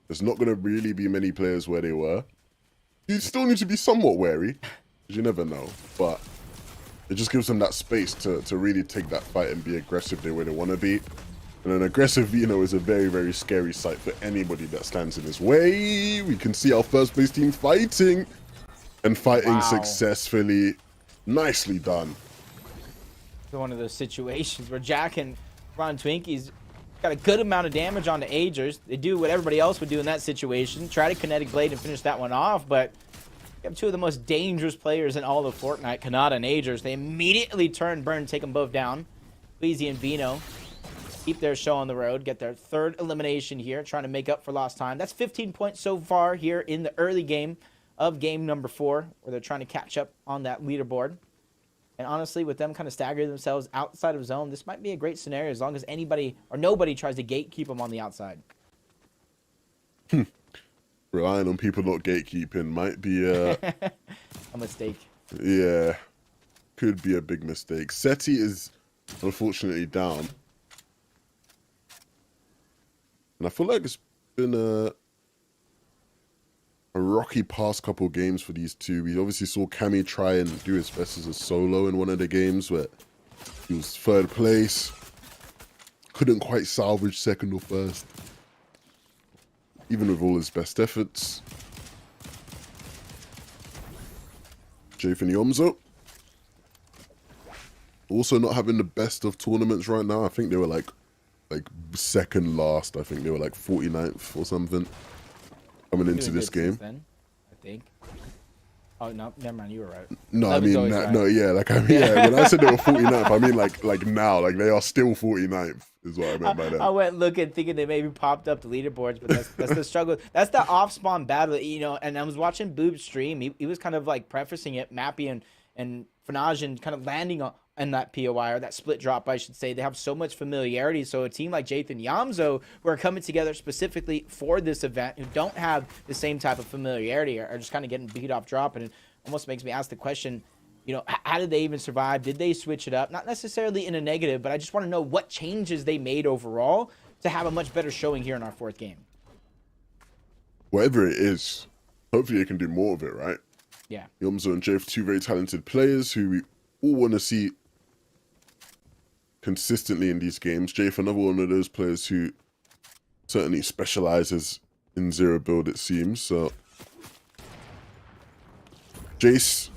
There's not going to really be many players where they were. You still need to be somewhat wary, because you never know. But it just gives them that space to really take that fight and be aggressive the way they want to be. And an aggressive Vino is a very, very scary sight for anybody that stands in his way. We can see our first place team fighting. And fighting successfully. Nicely done. One of those situations where Jack and Ron Twinkies got a good amount of damage onto Agers. They do what everybody else would do in that situation. Try to kinetic blade and finish that one off, but you have two of the most dangerous players in all of Fortnite, Kanata and Agers. They immediately turn, burn, take them both down. Queasy and Vino keep their show on the road, get their third elimination here, trying to make up for lost time. That's 15 points so far here in the early game of game number 4, where they're trying to catch up on that leaderboard. And honestly, with them kind of staggering themselves outside of zone, this might be a great scenario as long as anybody or nobody tries to gatekeep them on the outside. Relying on people not gatekeeping might be a mistake. Yeah, could be a big mistake. SETI is unfortunately down. And I feel like it's been a rocky past couple games for these two. We obviously saw Cammy try and do his best as a solo in one of the games where he was 3rd place. Couldn't quite salvage 2nd or 1st. Even with all his best efforts. Jathan Yomzo. Also not having the best of tournaments right now. I think they were like 2nd last. I think they were like 49th or something. Coming into this game. Then, I think. Oh, no, never mind. You were right. No, I mean, no, yeah. Like, I mean, yeah. When I said they were 49th, I mean, like now. Like, they are still 49th, is what I meant by that. I went looking, thinking they maybe popped up the leaderboards, but that's the struggle. That's the off-spawn battle, you know. And I was watching Boob's stream. He was kind of like prefacing it, Mappy and Fanajin kind of landing on that POI, or that split drop, I should say. They have so much familiarity. So a team like Jathan Yamzo, who are coming together specifically for this event, who don't have the same type of familiarity, are just kind of getting beat off drop. And it almost makes me ask the question, you know, how did they even survive? Did they switch it up? Not necessarily in a negative, but I just want to know what changes they made overall to have a much better showing here in our 4th game. Whatever it is, hopefully they can do more of it, right? Yeah. Yomzo and Jay, 2 very talented players who we all want to see consistently in these games. Jay, another one of those players who certainly specializes in 0 build, it seems. So Jace,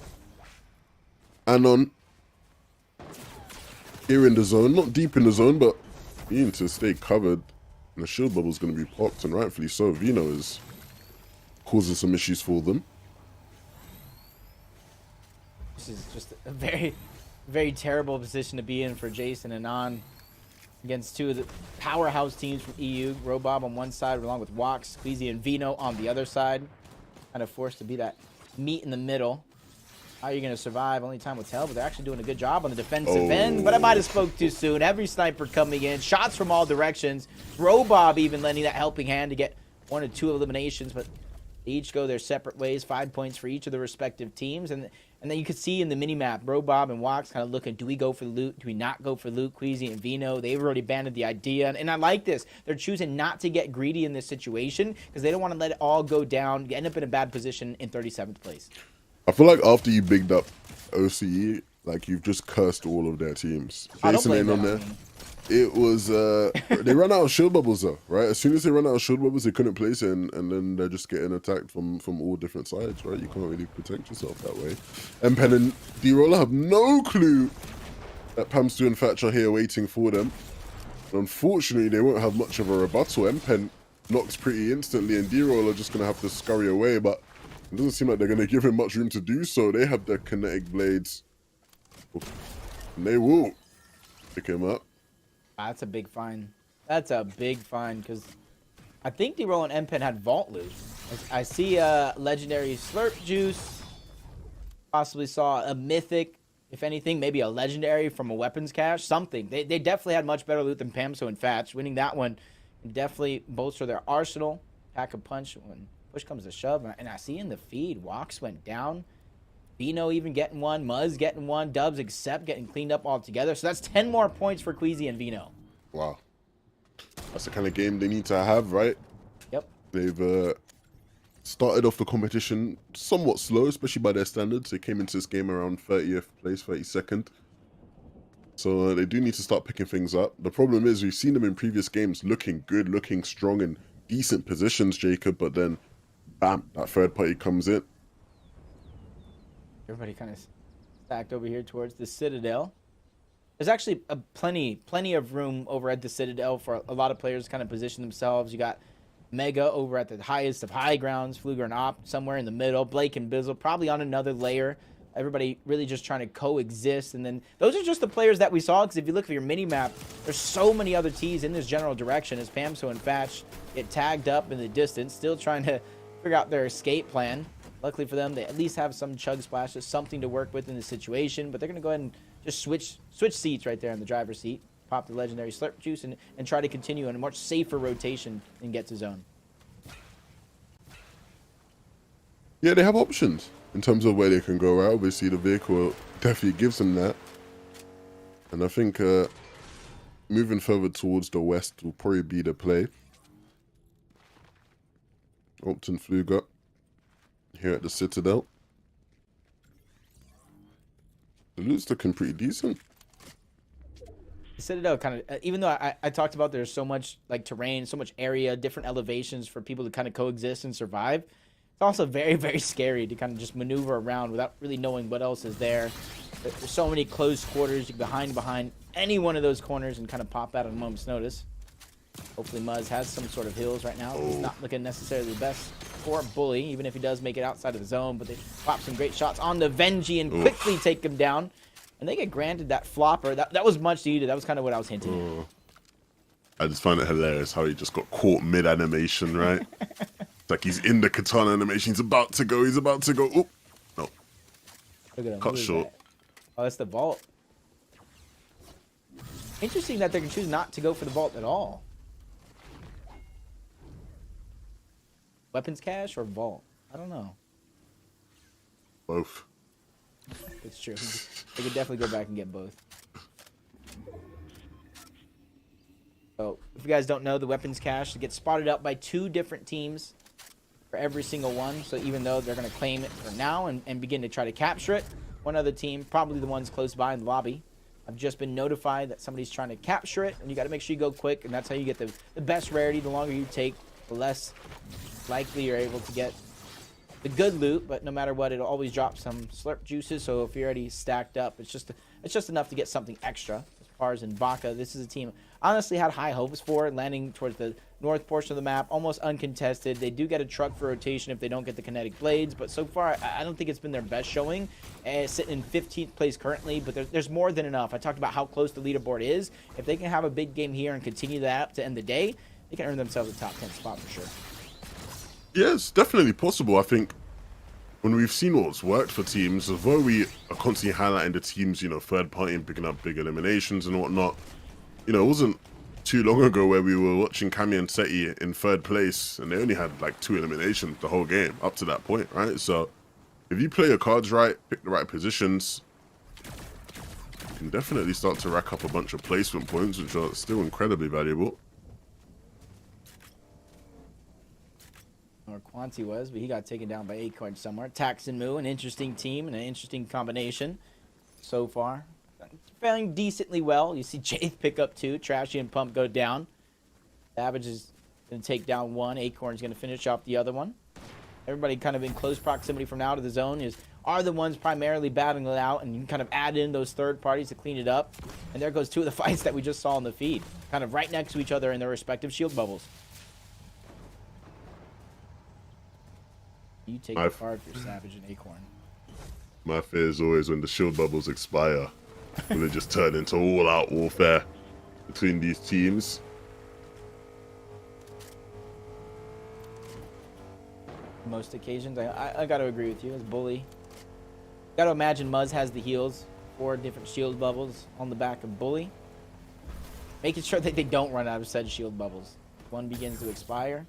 Anon, here in the zone, not deep in the zone, but you need to stay covered. And the shield bubble's going to be popped, and rightfully so. Vino is causing some issues for them. This is just a very, very terrible position to be in for Jason and Anon against 2 of the powerhouse teams from EU. Robob on one side, along with Wox, Queasy, and Vino on the other side. Kind of forced to be that meat in the middle. How are you going to survive? Only time will tell, but they're actually doing a good job on the defensive end. But I might have spoke too soon. Every sniper coming in. Shots from all directions. Robob even lending that helping hand to get 1 or 2 eliminations, but they each go their separate ways. 5 points for each of the respective teams. And then you could see in the minimap, Robob and Wox kind of looking, do we go for loot? Do we not go for loot? Queasy and Vino, they've already banded the idea. And I like this. They're choosing not to get greedy in this situation because they don't want to let it all go down, end up in a bad position in 37th place. I feel like after you bigged up OCE, like you've just cursed all of their teams. Jason ain't on there. It was they ran out of shield bubbles though, right? As soon as they run out of shield bubbles, they couldn't place it, and then they're just getting attacked from all different sides, right? You can't really protect yourself that way. Pen and D-Roller have no clue that Pamstu and Thatch are here waiting for them. And unfortunately, they won't have much of a rebuttal. Pen knocks pretty instantly, and D-Roller are just gonna have to scurry away, but it doesn't seem like they're going to give him much room to do so. They have their kinetic blades. And they will pick him up. That's a big find. That's a big find because I think D-Roll and M-Pen had Vault Loot. I see a legendary Slurp Juice. Possibly saw a Mythic, if anything, maybe a legendary from a weapons cache. Something. They definitely had much better loot than Pamso and Fatch. Winning that one definitely bolster their arsenal. Pack a punch when push comes to shove, and I see in the feed, Wox went down. Vino even getting one, Muzz getting one, Dubs except getting cleaned up altogether. So that's 10 more points for Queasy and Vino. Wow. That's the kind of game they need to have, right? Yep. They've started off the competition somewhat slow, especially by their standards. They came into this game around 30th place, 32nd. So they do need to start picking things up. The problem is we've seen them in previous games looking good, looking strong in decent positions, Jacob, but then bam, that third party comes in. Everybody kind of stacked over here towards the Citadel. There's actually plenty of room over at the Citadel for a lot of players to kind of position themselves. You got Mega over at the highest of high grounds, Fluger and Op somewhere in the middle, Blake and Bizzle probably on another layer Everybody really just trying to coexist. And then those are just the players that we saw, because if you look at your mini map, there's so many other T's in this general direction as Pamso and Fatch get tagged up in the distance, still trying to figure out their escape plan. Luckily for them, they at least have some chug splashes, something to work with in the situation. But they're going to go ahead and just switch seats right there in the driver's seat, pop the legendary slurp juice, and try to continue in a much safer rotation and get to zone. Yeah, they have options in terms of where they can go out. Obviously, the vehicle definitely gives them that. And I think moving further towards the west will probably be the play. Upton Fluger here at the Citadel. The loot's looking pretty decent. The Citadel kind of, even though I talked about there's so much like terrain, so much area, different elevations for people to kind of coexist and survive, it's also very, very scary to kind of just maneuver around without really knowing what else is there. There's so many close quarters. You can behind any one of those corners and kind of pop out at a moment's notice. Hopefully Muzz has some sort of heals right now. He's not looking necessarily the best for Bully, even if he does make it outside of the zone. But they pop some great shots on the Venji and quickly take him down. And they get granted that flopper. That was much needed. That was kind of what I was hinting at. I just find it hilarious how he just got caught mid-animation, right? It's like he's in the katana animation. He's about to go. Oop. No. Look at him. Cut short. Oh, that's the vault. Interesting that they can choose not to go for the vault at all. Weapons cache or vault? I don't know. Both. It's true. They could definitely go back and get both. So, if you guys don't know, the weapons cache gets spotted up by 2 different teams for every single one. So even though they're going to claim it for now and begin to try to capture it, one other team, probably the ones close by in the lobby, I've just been notified that somebody's trying to capture it, and you got to make sure you go quick, and that's how you get the best rarity. The longer you take, the less likely you're able to get the good loot. But no matter what, it'll always drop some slurp juices. So if you're already stacked up, it's just enough to get something extra. As far as in Vaca, this is a team I honestly had high hopes for, landing towards the north portion of the map, almost uncontested. They do get a truck for rotation if they don't get the kinetic blades, but so far I don't think it's been their best showing. Sitting in 15th place currently, but there's more than enough. I talked about how close the leaderboard is. If they can have a big game here and continue that up to end the day, they can earn themselves a top 10 spot for sure. Yeah, it's definitely possible. I think when we've seen what's worked for teams, although we are constantly highlighting the teams, third party and picking up big eliminations and whatnot, it wasn't too long ago where we were watching Kami and Seti in 3rd place and they only had like 2 eliminations the whole game up to that point, right? So if you play your cards right, pick the right positions, you can definitely start to rack up a bunch of placement points, which are still incredibly valuable. Or Quanti was, but he got taken down by Acorn somewhere. Tax and Moo, an interesting team and an interesting combination so far. Failing decently well. You see Jade pick up 2. Trashy and Pump go down. Savage is going to take down 1. Acorn's going to finish off the other one. Everybody kind of in close proximity from now to the zone are the ones primarily battling it out, and you can kind of add in those third parties to clean it up. And there goes 2 of the fights that we just saw in the feed, kind of right next to each other in their respective shield bubbles. You take it hard for Savage and Acorn. My fear is always when the shield bubbles expire, will it just turn into all-out warfare between these teams? Most occasions, I got to agree with you. As Bully, got to imagine Muzz has the heals, 4 different shield bubbles on the back of Bully, making sure that they don't run out of said shield bubbles. One begins to expire.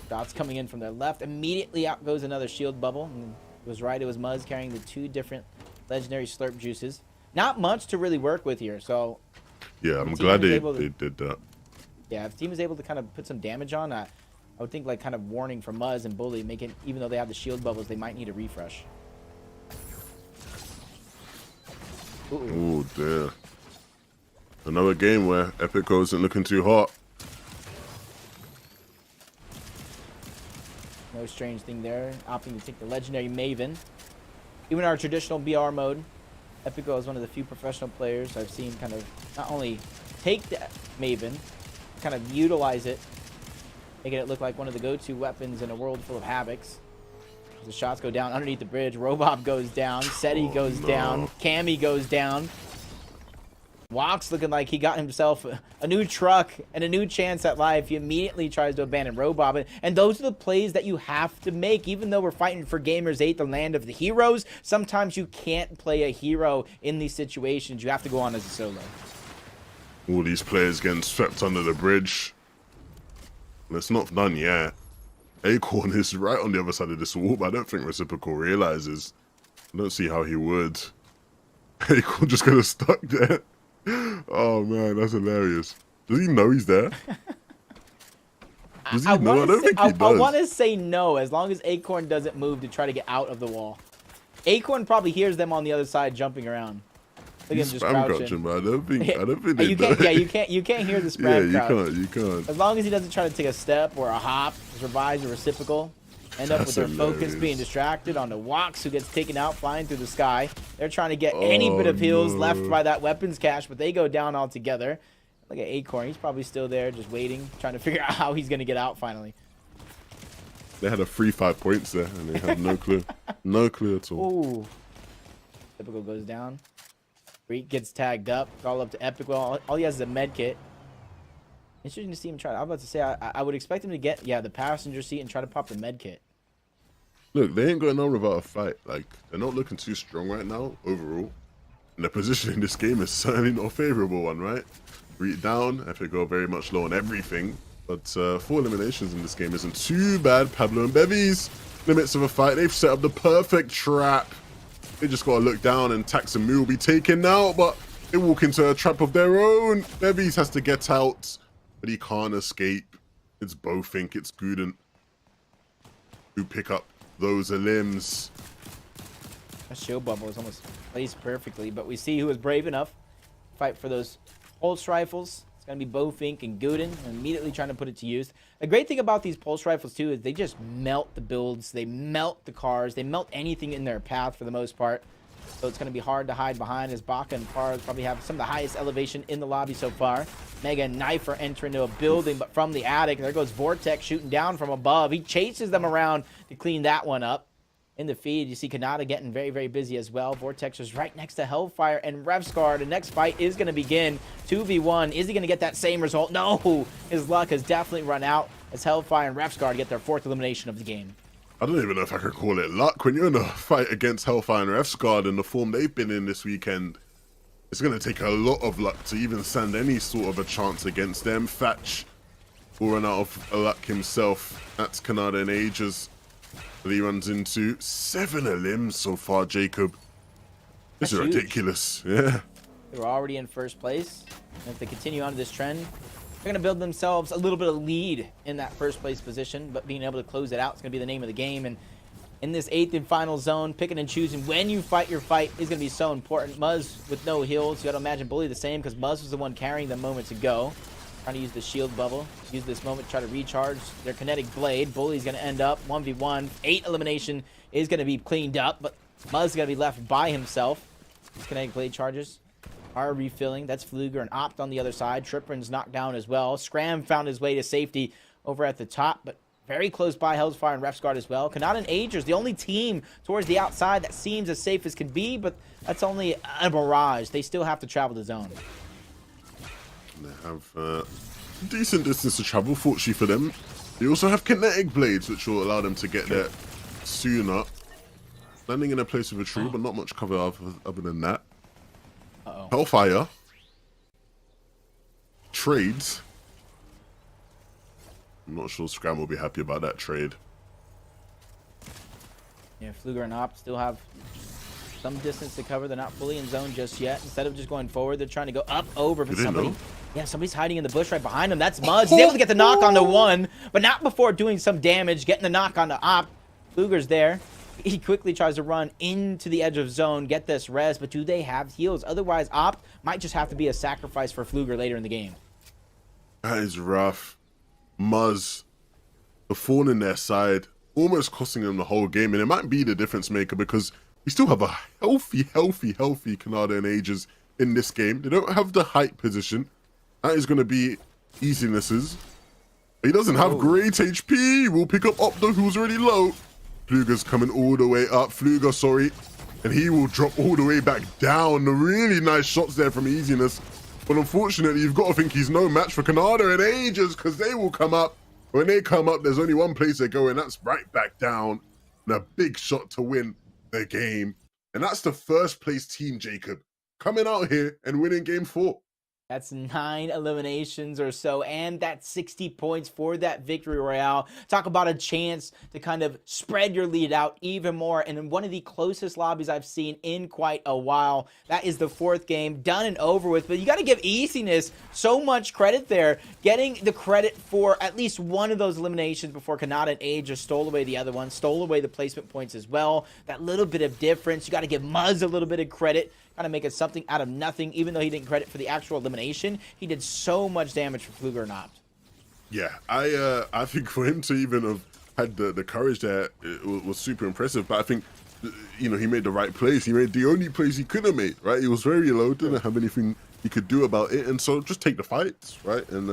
Shots coming in from their left. Immediately out goes another shield bubble. And it was right. It was Muzz carrying the 2 different legendary slurp juices. Not much to really work with here. So yeah, I'm glad they did that. Yeah, if the team is able to kind of put some damage on, I would think like kind of warning for Muzz and Bully, making even though they have the shield bubbles, they might need a refresh. Oh dear. Another game where Epico isn't looking too hot. No strange thing there. Opting to take the legendary Maven. Even our traditional BR mode, Epico is one of the few professional players I've seen kind of not only take the Maven, kind of utilize it, making it look like one of the go-to weapons in a world full of havocs. The shots go down underneath the bridge. Robop goes down. Seti goes down. Cammy goes down. Wox looking like he got himself a new truck and a new chance at life. He immediately tries to abandon Robop. And those are the plays that you have to make. Even though we're fighting for Gamers 8, the land of the heroes, sometimes you can't play a hero in these situations. You have to go on as a solo. All these players getting swept under the bridge. And it's not done yet. Acorn is right on the other side of this wall, but I don't think Reciprocal realizes. I don't see how he would. Acorn just got stuck there. Oh man, that's hilarious. Does he know he's there? Does he know? I don't think he does. I want to say no, as long as Acorn doesn't move to try to get out of the wall. Acorn probably hears them on the other side jumping around. Look at him just crouching. But I don't think they you can't, know. yeah, you can't hear the spam crouch. You can't. As long as he doesn't try to take a step or a hop, revives a reciprocal. End up with their focus being distracted on the Wox, who gets taken out flying through the sky. They're trying to get any bit of heals left by that weapons cache, but they go down altogether. Look at Acorn. He's probably still there just waiting, trying to figure out how he's going to get out finally. They had a free 5 points there, and they had no clue. No clue at all. Ooh. Typical goes down. Freak gets tagged up. Call up to Epic. Well, all he has is a med kit. Interesting to see him try. I was about to say, I would expect him to get, the passenger seat and try to pop the med kit. Look, they ain't going on without a fight. Like, they're not looking too strong right now, overall. And the position in this game is certainly not a favorable one, right? Read down, Epic go very much low on everything. But 4 eliminations in this game isn't too bad. Pablo and Bevies, in the midst of a fight, they've set up the perfect trap. They just got to look down and Taxamu will be taken out, but they walk into a trap of their own. Bevies has to get out, but he can't escape. It's Bofink, it's Guden who pick up those limbs. That shield bubble is almost placed perfectly, but we see who is brave enough to fight for those pulse rifles. It's going to be Bofink and Guden, immediately trying to put it to use. The great thing about these pulse rifles, too, is they just melt the builds. They melt the cars. They melt anything in their path for the most part. So it's going to be hard to hide behind, as Baka and Pars probably have some of the highest elevation in the lobby so far. Mega and Knifer enter into a building, but from the attic. There goes Vortex shooting down from above. He chases them around to clean that one up. In the feed, you see Kanata getting very, very busy as well. Vortex is right next to Hellfire and Revscar. The next fight is going to begin. 2v1. Is he going to get that same result? No! His luck has definitely run out as Hellfire and Revscar get their 4th elimination of the game. I don't even know if I could call it luck. When you're in a fight against Hellfire and Refsguard in the form they've been in this weekend, it's going to take a lot of luck to even stand any sort of a chance against them. Thatch will run out of luck himself. That's Kanata in ages that he runs into. 7 limbs so far, Jacob. This is ridiculous. Yeah. They were already in first place. And if they continue on this trend, they're going to build themselves a little bit of lead in that first place position, but being able to close it out is going to be the name of the game. And in this 8th and final zone, picking and choosing when you fight your fight is going to be so important. Muzz with no heals. You got to imagine Bully the same, because Muzz was the one carrying them moments ago. Trying to use the shield bubble. Use this moment to try to recharge their kinetic blade. Bully's going to end up 1v1. 8 elimination is going to be cleaned up, but Muzz is going to be left by himself. His kinetic blade charges are refilling. That's Fluger and Opt on the other side. Triprin's knocked down as well. Scram found his way to safety over at the top, but very close by Hellfire and Refsguard as well. Kanata and Agers, the only team towards the outside that seems as safe as can be, but that's only a barrage. They still have to travel the zone. They have decent distance to travel, fortunately for them. They also have kinetic blades, which will allow them to get there sooner. Landing in a place with a tree, but not much cover other than that. Hellfire trades. I'm not sure Scram will be happy about that trade. Yeah, Fluger and Opt still have some distance to cover. They're not fully in zone just yet. Instead of just going forward, they're trying to go up over. But somebody's hiding in the bush right behind them. That's Muzz. He's able to get the knock on the one, but not before doing some damage. Getting the knock on the Opt. Fluger's there. He quickly tries to run into the edge of zone, get this res, but do they have heals? Otherwise, Opt might just have to be a sacrifice for Fluger later in the game. That is rough. Muzz, the thorn in their side, almost costing them the whole game, and it might be the difference maker because we still have a healthy Kanata and Ages in this game. They don't have the height position. That is going to be easinesses. He doesn't have great HP. We'll pick up Opto, who's already low. Fluger's coming all the way up. Fluger, sorry. And he will drop all the way back down. The really nice shots there from Easiness. But unfortunately, you've got to think he's no match for Canada and Ages, because they will come up. When they come up, there's only one place they go, and that's right back down. And a big shot to win the game. And that's the first place team, Jacob, coming out here and winning game 4. That's 9 eliminations or so, and that's 60 points for that victory royale. Talk about a chance to kind of spread your lead out even more, and in one of the closest lobbies I've seen in quite a while. That is the 4th game, done and over with, but you got to give Easiness so much credit there, getting the credit for at least one of those eliminations before Kanata and Age just stole away the other one, stole away the placement points as well. That little bit of difference, you got to give Muzz a little bit of credit. Kind of make it something out of nothing, even though he didn't credit for the actual elimination. He did so much damage for Fluger and Opt. Yeah, I think for him to even have had the courage there, it was super impressive. But I think, you know, he made the right plays. He made the only plays he could have made, right? He was very low, didn't have anything he could do about it. And so just take the fights, right? And,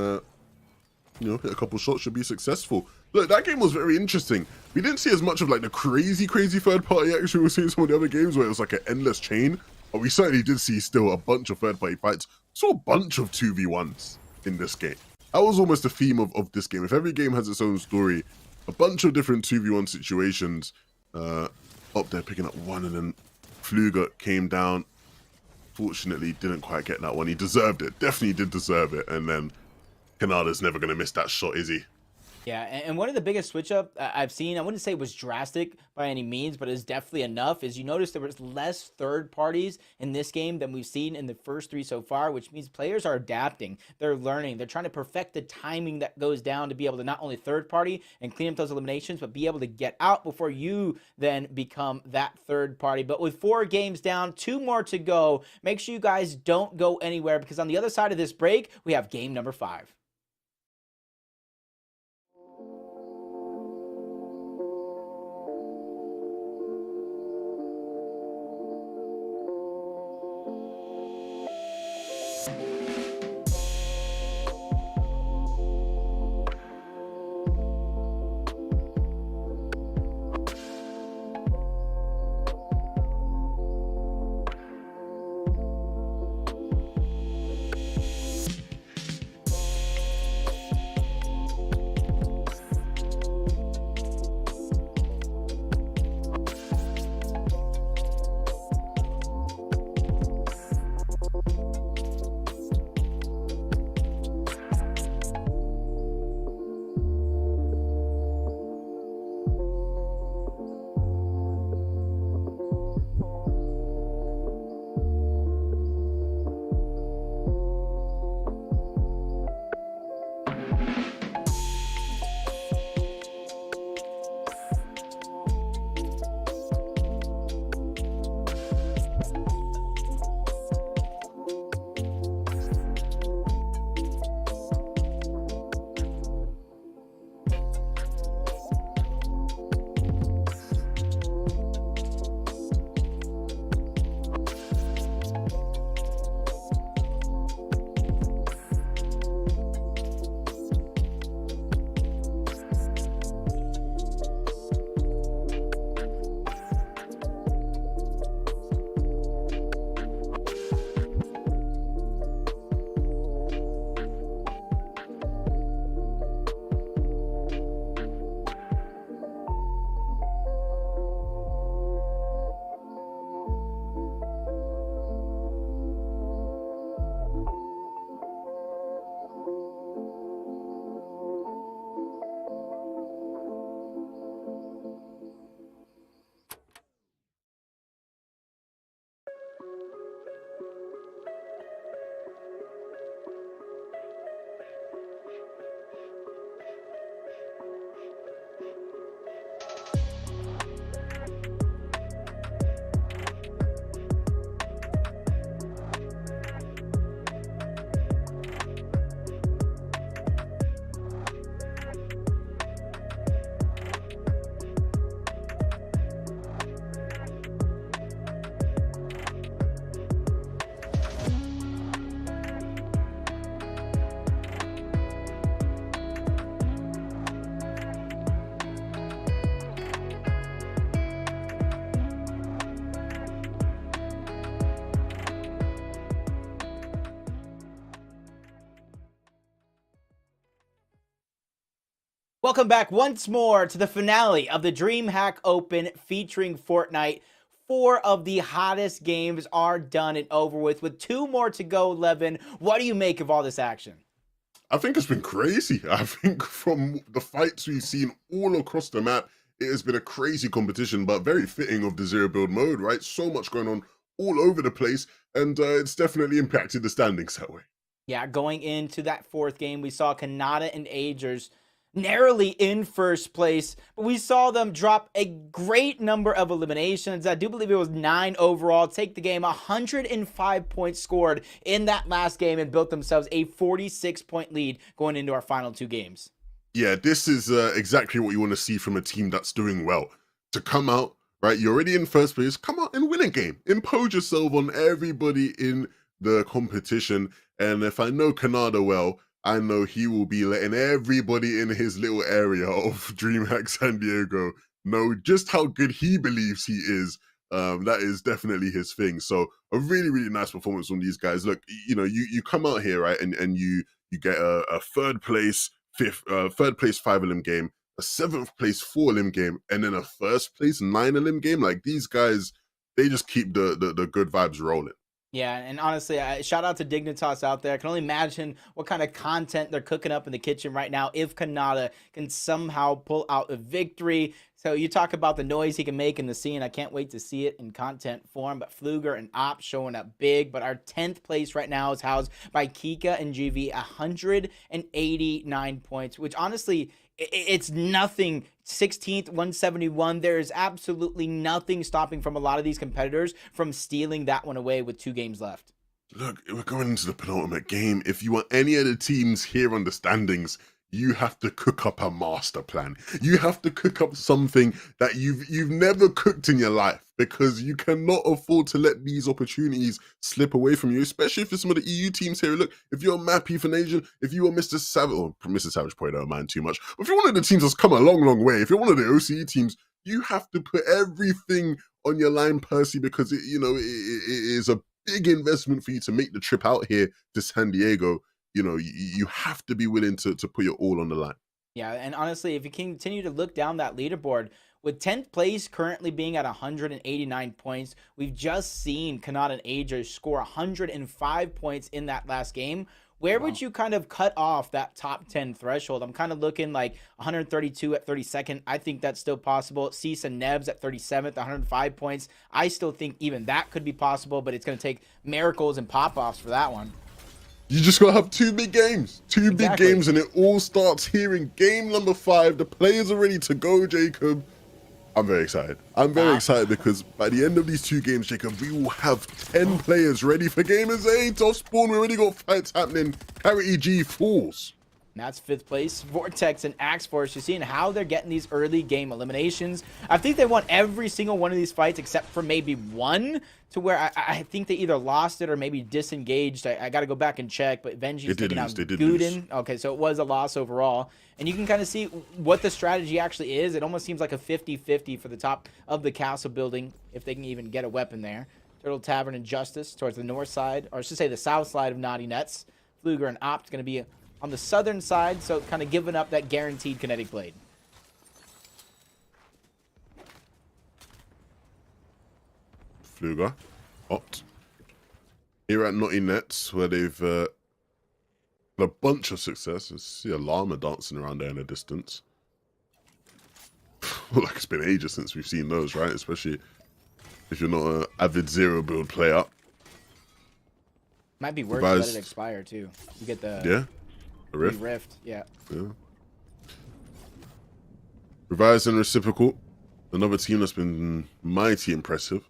you know, hit a couple shots, should be successful. Look, that game was very interesting. We didn't see as much of like the crazy third-party action we were seeing in some of the other games where it was like an endless chain. But we certainly did see still a bunch of third-party fights. We saw a bunch of 2v1s in this game. That was almost the theme of this game. If every game has its own story, a bunch of different 2v1 situations. Up there picking up one, and then Fluger came down. Fortunately, didn't quite get that one. He deserved it. Definitely did deserve it. And then Kanada's never going to miss that shot, is he? Yeah, and one of the biggest switch up I've seen, I wouldn't say it was drastic by any means, but it's definitely enough, is you notice there was less third parties in this game than we've seen in the first 3 so far, which means players are adapting, they're learning, they're trying to perfect the timing that goes down to be able to not only third party and clean up those eliminations, but be able to get out before you then become that third party. But with 4 games down, 2 more to go, make sure you guys don't go anywhere, because on the other side of this break, we have game number 5. Welcome back once more to the finale of the DreamHack Open featuring Fortnite. 4 of the hottest games are done and over with 2 more to go, Levin. What do you make of all this action? I think it's been crazy. I think from the fights we've seen all across the map, it has been a crazy competition, but very fitting of the zero build mode, right? So much going on all over the place, and it's definitely impacted the standings that way. Yeah, going into that 4th game, we saw Kanata and Agers narrowly in first place, but we saw them drop a great number of eliminations. I do believe it was 9 overall. Take the game, 105 points scored in that last game, and built themselves a 46-point lead going into our final 2 games. Yeah, this is exactly what you want to see from a team that's doing well. To come out, right, you're already in first place, come out and win a game. Impose yourself on everybody in the competition. And if I know Kanada well, I know he will be letting everybody in his little area of DreamHack San Diego know just how good he believes he is. That is definitely his thing. So a really, really nice performance from these guys. Look, you know, you come out here, right, and you get a third place 5 elim game, a 7th place 4 elim game, and then a first place 9 elim game. Like, these guys, they just keep the good vibes rolling. Yeah, and honestly, shout out to Dignitas out there. I can only imagine what kind of content they're cooking up in the kitchen right now if Kanata can somehow pull out a victory. So you talk about the noise he can make in the scene. I can't wait to see it in content form. But Fluger and Op showing up big. But our 10th place right now is housed by Kika and GV, 189 points, which honestly, it's nothing. 16th, 171. There is absolutely nothing stopping from a lot of these competitors from stealing that one away with 2 games left. Look, we're going into the penultimate game. If you want any of the teams here on the standings, you have to cook up a master plan. You have to cook up something that you've never cooked in your life, because you cannot afford to let these opportunities slip away from you, especially if it's some of the EU teams here. Look, if you're Mappy for Nation, if you are Mr. Savage, or Mr. Savage probably don't mind too much, but if you're one of the teams that's come a long, long way, if you're one of the OCE teams, you have to put everything on your line, Percy, because it is a big investment for you to make the trip out here to San Diego. You know, you have to be willing to put your all on the line. Yeah, and honestly, if you continue to look down that leaderboard, with 10th place currently being at 189 points, we've just seen Kanata and Ager score 105 points in that last game. Where would you kind of cut off that top 10 threshold? I'm kind of looking like 132 at 32nd. I think that's still possible. Cease and Nebs at 37th, 105 points. I still think even that could be possible, but it's going to take miracles and pop-offs for that one. You just gotta have 2 big games. 2 big games, and it all starts here in game number 5. The players are ready to go, Jacob. I'm very excited. I'm very excited because by the end of these 2 games, Jacob, we will have 10 players ready for Gamers 8. Off spawn, we already got fights happening. Carry G Fools. That's 5th place. Vortex and Axe Force. You're seeing how they're getting these early game eliminations. I think they won every single one of these fights except for maybe one, to where I think they either lost it or maybe disengaged. I got to go back and check, but Venji's taking out Guden. Okay, so it was a loss overall. And you can kind of see what the strategy actually is. It almost seems like a 50-50 for the top of the castle building, if they can even get a weapon there. Turtle Tavern and Justice towards the north side, or I should say the south side of Naughty Nets. Fluger and Opt going to be on the southern side, so kind of giving up that guaranteed kinetic blade. Fluger, Opt. Here at Naughty Nets, where they've had a bunch of success. I see a llama dancing around there in the distance. Like, it's been ages since we've seen those, right? Especially if you're not an avid zero build player. Might be worth to let it expire too. You get the the rift. Yeah. Revised and Reciprocal, another team that's been mighty impressive.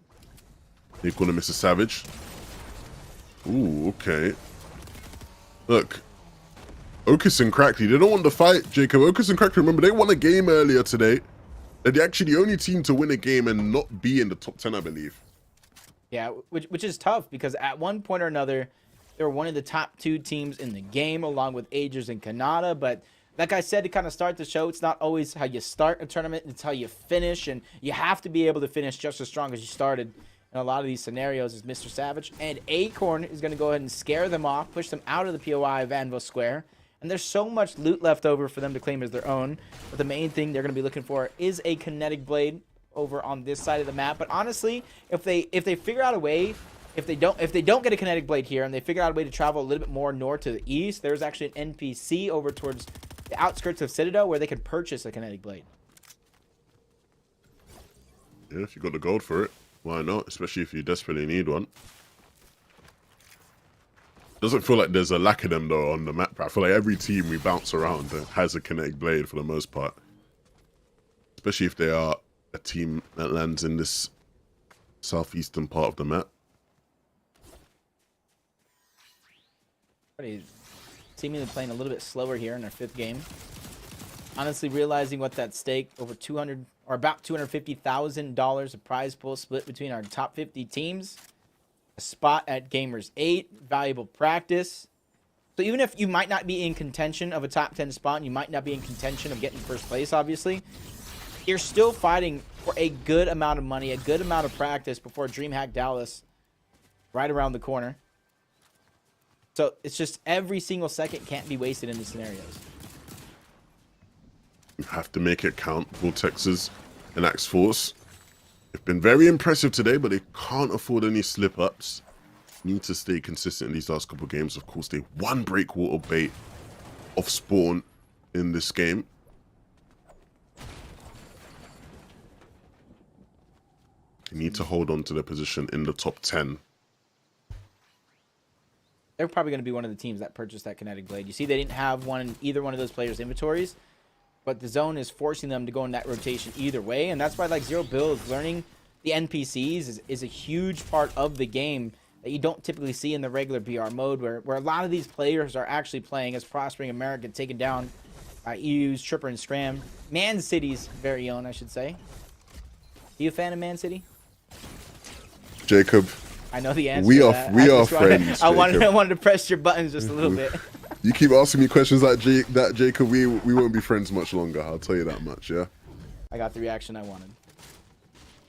They call him Mr. Savage. Ooh, okay. Look, Okus and Crackley, they don't want to fight, Jacob. Okus and Crackley, remember, they won a game earlier today. They're actually the only team to win a game and not be in the top 10, I believe. Yeah, which is tough, because at one point or another, they were one of the top 2 teams in the game, along with Agers and Kanata. But like I said, to kind of start the show, it's not always how you start a tournament, it's how you finish. And you have to be able to finish just as strong as you started in a lot of these scenarios. Is Mr. Savage. And Acorn is going to go ahead and scare them off, push them out of the POI of Anvil Square. And there's so much loot left over for them to claim as their own. But the main thing they're going to be looking for is a kinetic blade over on this side of the map. But honestly, if they figure out a way, if they don't get a kinetic blade here and they figure out a way to travel a little bit more north to the east, there's actually an NPC over towards the outskirts of Citadel where they can purchase a kinetic blade. Yeah, if you got the gold for it, why not? Especially if you desperately need one. Doesn't feel like there's a lack of them though on the map. I feel like every team we bounce around has a kinetic blade for the most part. Especially if they are a team that lands in this southeastern part of the map. Seemingly playing a little bit slower here in our 5th game. Honestly, realizing what's at stake, over $200 or about $250,000 of prize pool split between our top 50 teams. A spot at Gamers 8, valuable practice. So even if you might not be in contention of a top 10 spot, and you might not be in contention of getting first place, obviously, you're still fighting for a good amount of money, a good amount of practice before DreamHack Dallas right around the corner. So it's just every single second can't be wasted in these scenarios. You have to make it count. Vortexes and Axe Force have been very impressive today, but they can't afford any slip-ups. Need to stay consistent in these last couple of games. Of course, they won Breakwater bait off spawn in this game. They need to hold on to their position in the top 10. They're probably going to be one of the teams that purchased that kinetic blade. You see, they didn't have one in either one of those players' inventories, but the zone is forcing them to go in that rotation either way, and that's why like Zero Builds learning the NPCs is a huge part of the game that you don't typically see in the regular BR mode, where a lot of these players are actually playing as Prospering America, taken down by EU's Tripper and Scram. Man City's very own, I should say. Are you a fan of Man City? Jacob, I know the answer. we to are that. friends. I wanted to press your buttons just a little bit. You keep asking me questions like that, Jacob, we won't be friends much longer. I'll tell you that much, yeah? I got the reaction I wanted.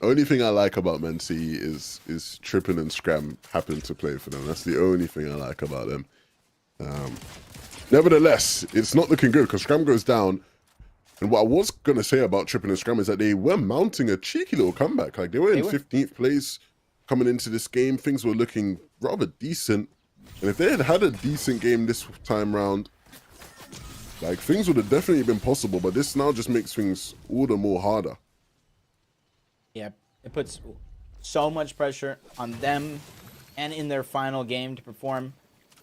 Only thing I like about Man City is Trippin and Scram happen to play for them. That's the only thing I like about them. Nevertheless, it's not looking good because Scram goes down. And what I was going to say about Trippin and Scram is that they were mounting a cheeky little comeback. Like, they were in 15th place coming into this game. Things were looking rather decent. And if they had a decent game this time round, like, things would have definitely been possible. But this now just makes things all the more harder. Yeah, it puts so much pressure on them and in their final game to perform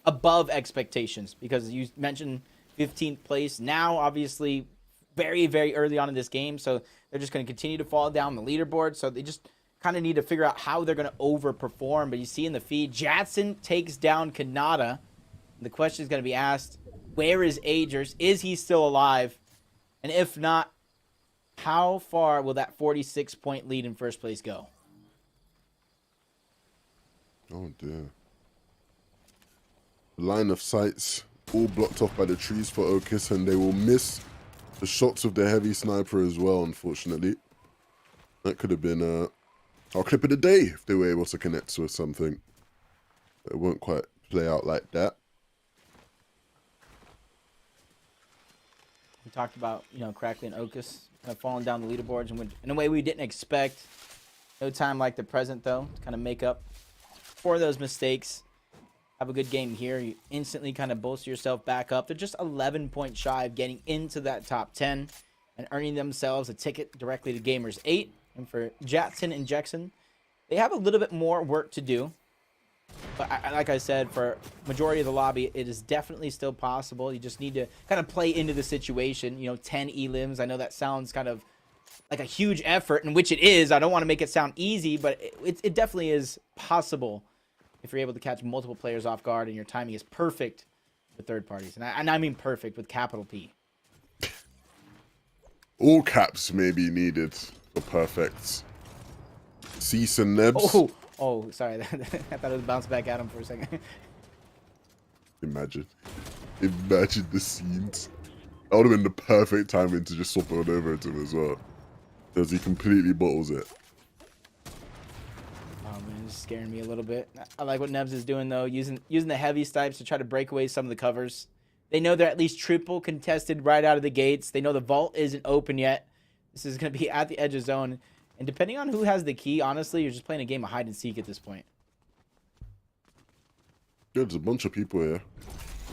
above expectations, because you mentioned 15th place. Now, obviously, very, very early on in this game, so they're just going to continue to fall down the leaderboard. So they just kind of need to figure out how they're going to overperform. But you see in the feed, Jatson takes down Kanata. The question is going to be asked, where is Agers? Is he still alive? And if not, how far will that 46-point lead in first place go? Oh, dear. The line of sights all blocked off by the trees for Okis, and they will miss the shots of their heavy sniper as well, unfortunately. That could have been our clip of the day if they were able to connect with something. It won't quite play out like that. We talked about, Crackly and Okis kind of falling down the leaderboards in a way we didn't expect. No time like the present, though, to kind of make up for those mistakes. Have a good game here. You instantly kind of bolster yourself back up. They're just 11 points shy of getting into that top 10 and earning themselves a ticket directly to Gamers 8. And for Jatson and Jackson, they have a little bit more work to do. But like I said, for majority of the lobby, it is definitely still possible. You just need to kind of play into the situation. 10 elims. I know that sounds kind of like a huge effort, in which it is. I don't want to make it sound easy, but it definitely is possible if you're able to catch multiple players off guard and your timing is perfect with third parties. And I mean perfect with capital P. All caps may be needed for perfect. Cease and Nebs. Oh, sorry. I thought it was bounced back at him for a second. Imagine the scenes. That would have been the perfect timing to just swap it over to him as well. Because he completely bottles it. Oh man, it's scaring me a little bit. I like what Nebs is doing though, using the heavy snipes to try to break away some of the covers. They know they're at least triple contested right out of the gates. They know the vault isn't open yet. This is going to be at the edge of zone. And depending on who has the key, honestly, you're just playing a game of hide and seek at this point. Yeah, there's a bunch of people here.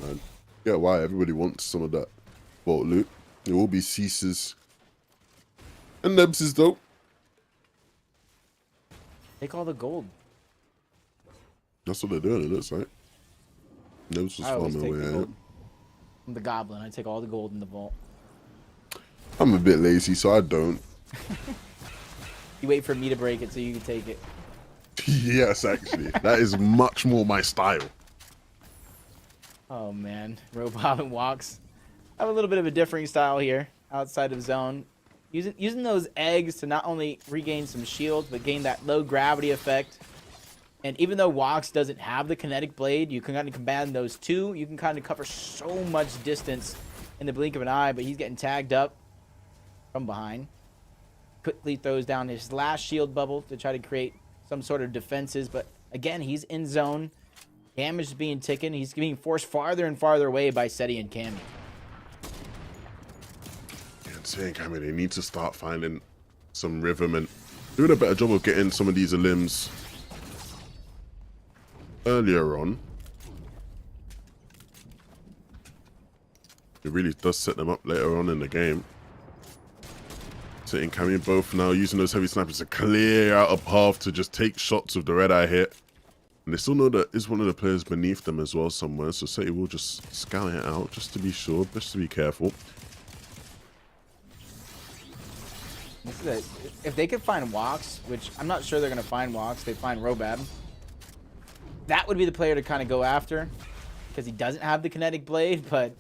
I get why everybody wants some of that vault loot. There will be ceases and nebses though. Take all the gold. That's what they're doing, it looks like. Nebs was I always farming take the away. gold. I'm the goblin. I take all the gold in the vault. I'm a bit lazy, so I don't. You wait for me to break it so you can take it. Yes, actually. That is much more my style. Oh, man. Robot and Walks. I have a little bit of a differing style here outside of zone. Using those eggs to not only regain some shields, but gain that low gravity effect. And even though Walks doesn't have the kinetic blade, you can kind of combine those two. You can kind of cover so much distance in the blink of an eye, but he's getting tagged up from behind. Quickly throws down his last shield bubble to try to create some sort of defenses, but again, he's in zone. Damage is being taken. He's being forced farther and farther away by Seti and Cammy. Yeah, I'm saying, Cammy, they need to start finding some rhythm and doing a better job of getting some of these limbs earlier on. It really does set them up later on in the game. Sitting Cammy both now using those heavy snipers to clear out a path to just take shots of the red eye hit. And they still know that is one of the players beneath them as well somewhere, so Seti will just scout it out just to be sure, just to be careful. If they could find Walks, which I'm not sure they're going to find Walks, they find Robab. That would be the player to kind of go after because he doesn't have the kinetic blade, but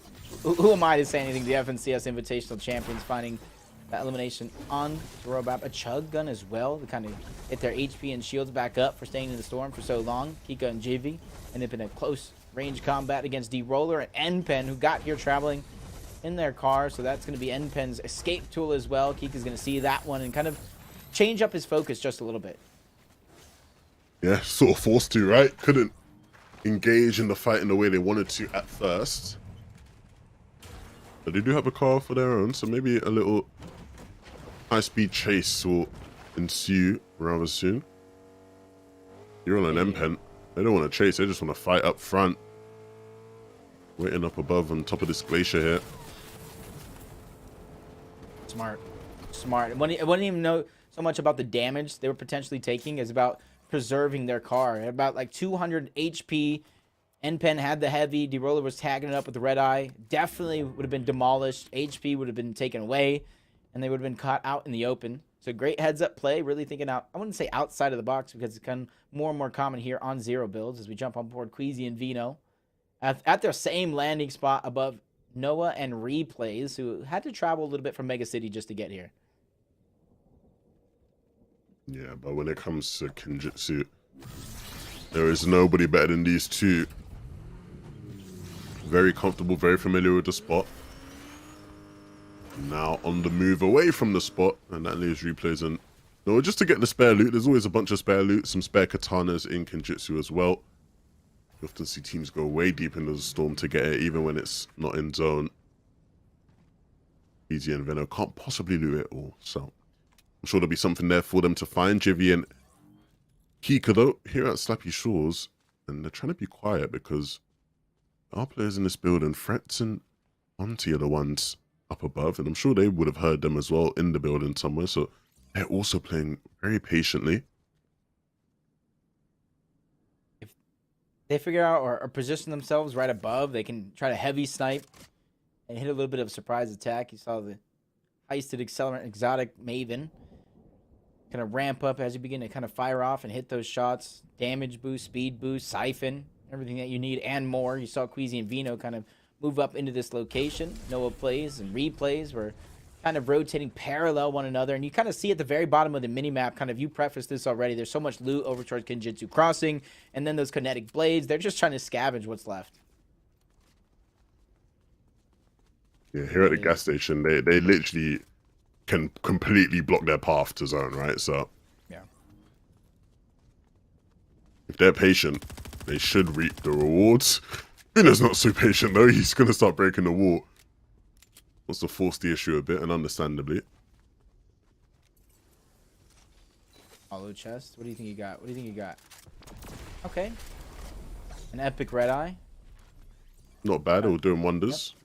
who am I to say anything? The FNCS Invitational Champions finding that elimination on the Robab. A chug gun as well to kind of get their HP and shields back up for staying in the storm for so long. Kika and Jivy end up in a close range combat against D-Roller and Npen, who got here traveling in their car. So that's going to be Npen's escape tool as well. Kika's going to see that one and kind of change up his focus just a little bit. Yeah, sort of forced to, right? Couldn't engage in the fight in the way they wanted to at first. But they do have a car for their own, so maybe a little high-speed chase will ensue rather soon. You're on an M-Pen. They don't want to chase, they just want to fight up front. Waiting up above on top of this glacier here. Smart. Smart. It wouldn't even know so much about the damage they were potentially taking as about preserving their car. At about like 200 HP, Npen had the heavy, D-Roller was tagging it up with the red eye. Definitely would have been demolished. HP would have been taken away, and they would have been caught out in the open. So great heads-up play, really thinking out, I wouldn't say outside of the box because it's become more and more common here on Zero builds as we jump on board Queasy and Vino. At their same landing spot above Noah and Replays, who had to travel a little bit from Mega City just to get here. Yeah, but when it comes to Kenjutsu, there is nobody better than these two. Very comfortable, very familiar with the spot. Now on the move away from the spot, and that leaves Replays and Noah just to get the spare loot. There's always a bunch of spare loot, some spare katanas in Kenjutsu as well. You often see teams go way deep into the storm to get it, even when it's not in zone. Easy and Veno can't possibly loot it all, so I'm sure there'll be something there for them to find. Jivy and Kika, though, here at Slappy Shores, and they're trying to be quiet because our players in this building, Frets and Auntie, are the ones up above, and I'm sure they would have heard them as well in the building somewhere, so they're also playing very patiently. If they figure out or position themselves right above, they can try to heavy snipe and hit a little bit of a surprise attack. You saw the heisted accelerant exotic Maven kind of ramp up as you begin to kind of fire off and hit those shots. Damage boost, speed boost, siphon, everything that you need and more. You saw Queasy and Vino kind of move up into this location. Noah plays and Replays were kind of rotating parallel one another, and you kind of see at the very bottom of the mini-map, kind of, you prefaced this already, there's so much loot over towards Kenjutsu Crossing, and then those kinetic blades, they're just trying to scavenge what's left. Yeah, here at the gas station, they literally can completely block their path to zone, right? So yeah, if they're patient, they should reap the rewards. Vino's not so patient though. He's gonna start breaking the wall. Wants to force the issue a bit, and understandably. Hollow chest. What do you think you got? What do you think you got? Okay. An epic red eye. Not bad. It will do him wonders. Yep.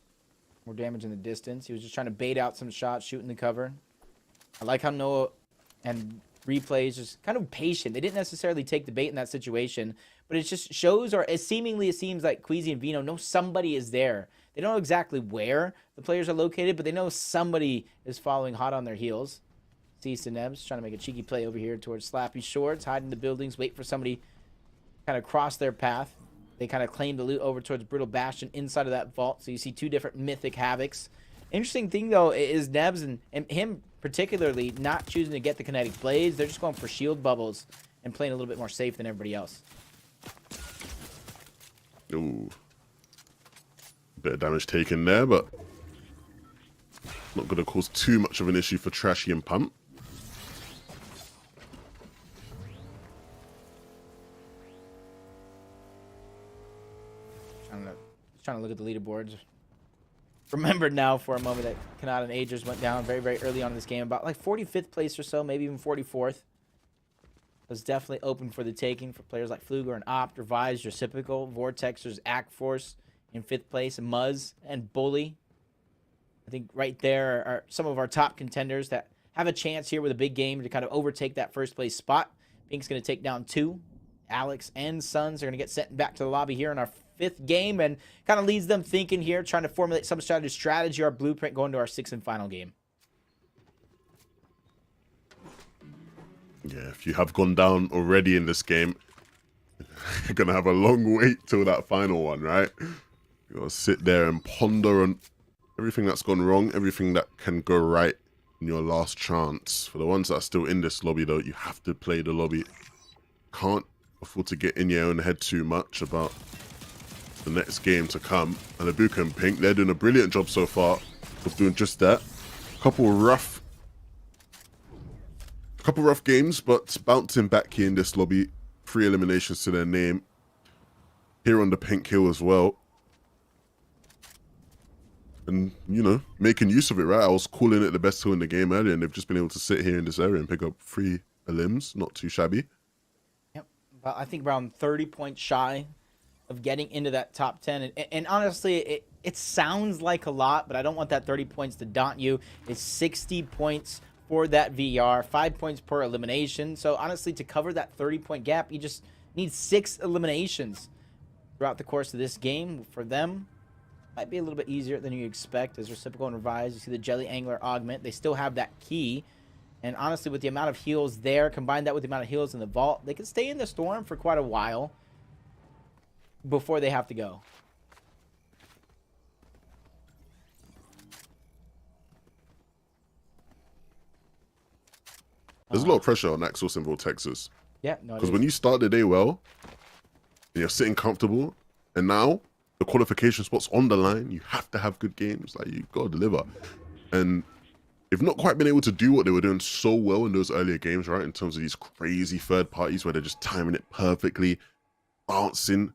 More damage in the distance. He was just trying to bait out some shots, shooting the cover. I like how Noah and Replay is just kind of patient. They didn't necessarily take the bait in that situation, but it just shows, or it seems like Queasy and Vino know somebody is there. They don't know exactly where the players are located, but they know somebody is following hot on their heels. See Sinebs trying to make a cheeky play over here towards Slappy Shorts, hide in the buildings, wait for somebody kind of cross their path. They kind of claim the loot over towards Brutal Bastion inside of that vault. So you see two different Mythic Havocs. Interesting thing, though, is Nebs and him particularly not choosing to get the Kinetic Blades. They're just going for shield bubbles and playing a little bit more safe than everybody else. Ooh. Bit of damage taken there, but not going to cause too much of an issue for Trashy and Pump. Trying to look at the leaderboards. Remembered now for a moment that Kanata and Agers went down very, very early on in this game. About like 45th place or so, maybe even 44th. It was definitely open for the taking for players like Fluger and Opt, Revise, Reciprocal, Vortexers, Act Force in 5th place, and Muzz and Bully. I think right there are some of our top contenders that have a chance here with a big game to kind of overtake that first place spot. Pink's going to take down 2. Alex and Sons are going to get sent back to the lobby here in our 5th game, and kind of leads them thinking here, trying to formulate some sort of strategy or blueprint going to our 6th and final game. Yeah, if you have gone down already in this game, you're going to have a long wait till that final one, right? You got to sit there and ponder on everything that's gone wrong, everything that can go right in your last chance. For the ones that are still in this lobby, though, you have to play the lobby. Can't afford to get in your own head too much about the next game to come. And Abuka and Pink, they're doing a brilliant job so far of doing just that. Couple rough games, but bouncing back here in this lobby. 3 eliminations to their name. Here on the Pink Hill as well. And, you know, making use of it, right? I was calling it the best hill in the game earlier, and they've just been able to sit here in this area and pick up 3 elims. Not too shabby. Yep. Well, I think around 30 points shy of getting into that top 10. And honestly, it sounds like a lot, but I don't want that 30 points to daunt you. It's 60 points for that VR, 5 points per elimination. So honestly, to cover that 30-point gap, you just need 6 eliminations throughout the course of this game. For them, might be a little bit easier than you expect as Reciprocal and Revise. You see the Jelly Angler augment. They still have that key. And honestly, with the amount of heals there, combine that with the amount of heals in the vault, they can stay in the storm for quite a while before they have to go. There's a lot of pressure on Axos and Vortexes. Yeah, no, because when you start the day well, and you're sitting comfortable, and now the qualification spot's on the line, you have to have good games. Like, you've got to deliver. And they've not quite been able to do what they were doing so well in those earlier games, right? In terms of these crazy third parties where they're just timing it perfectly, bouncing,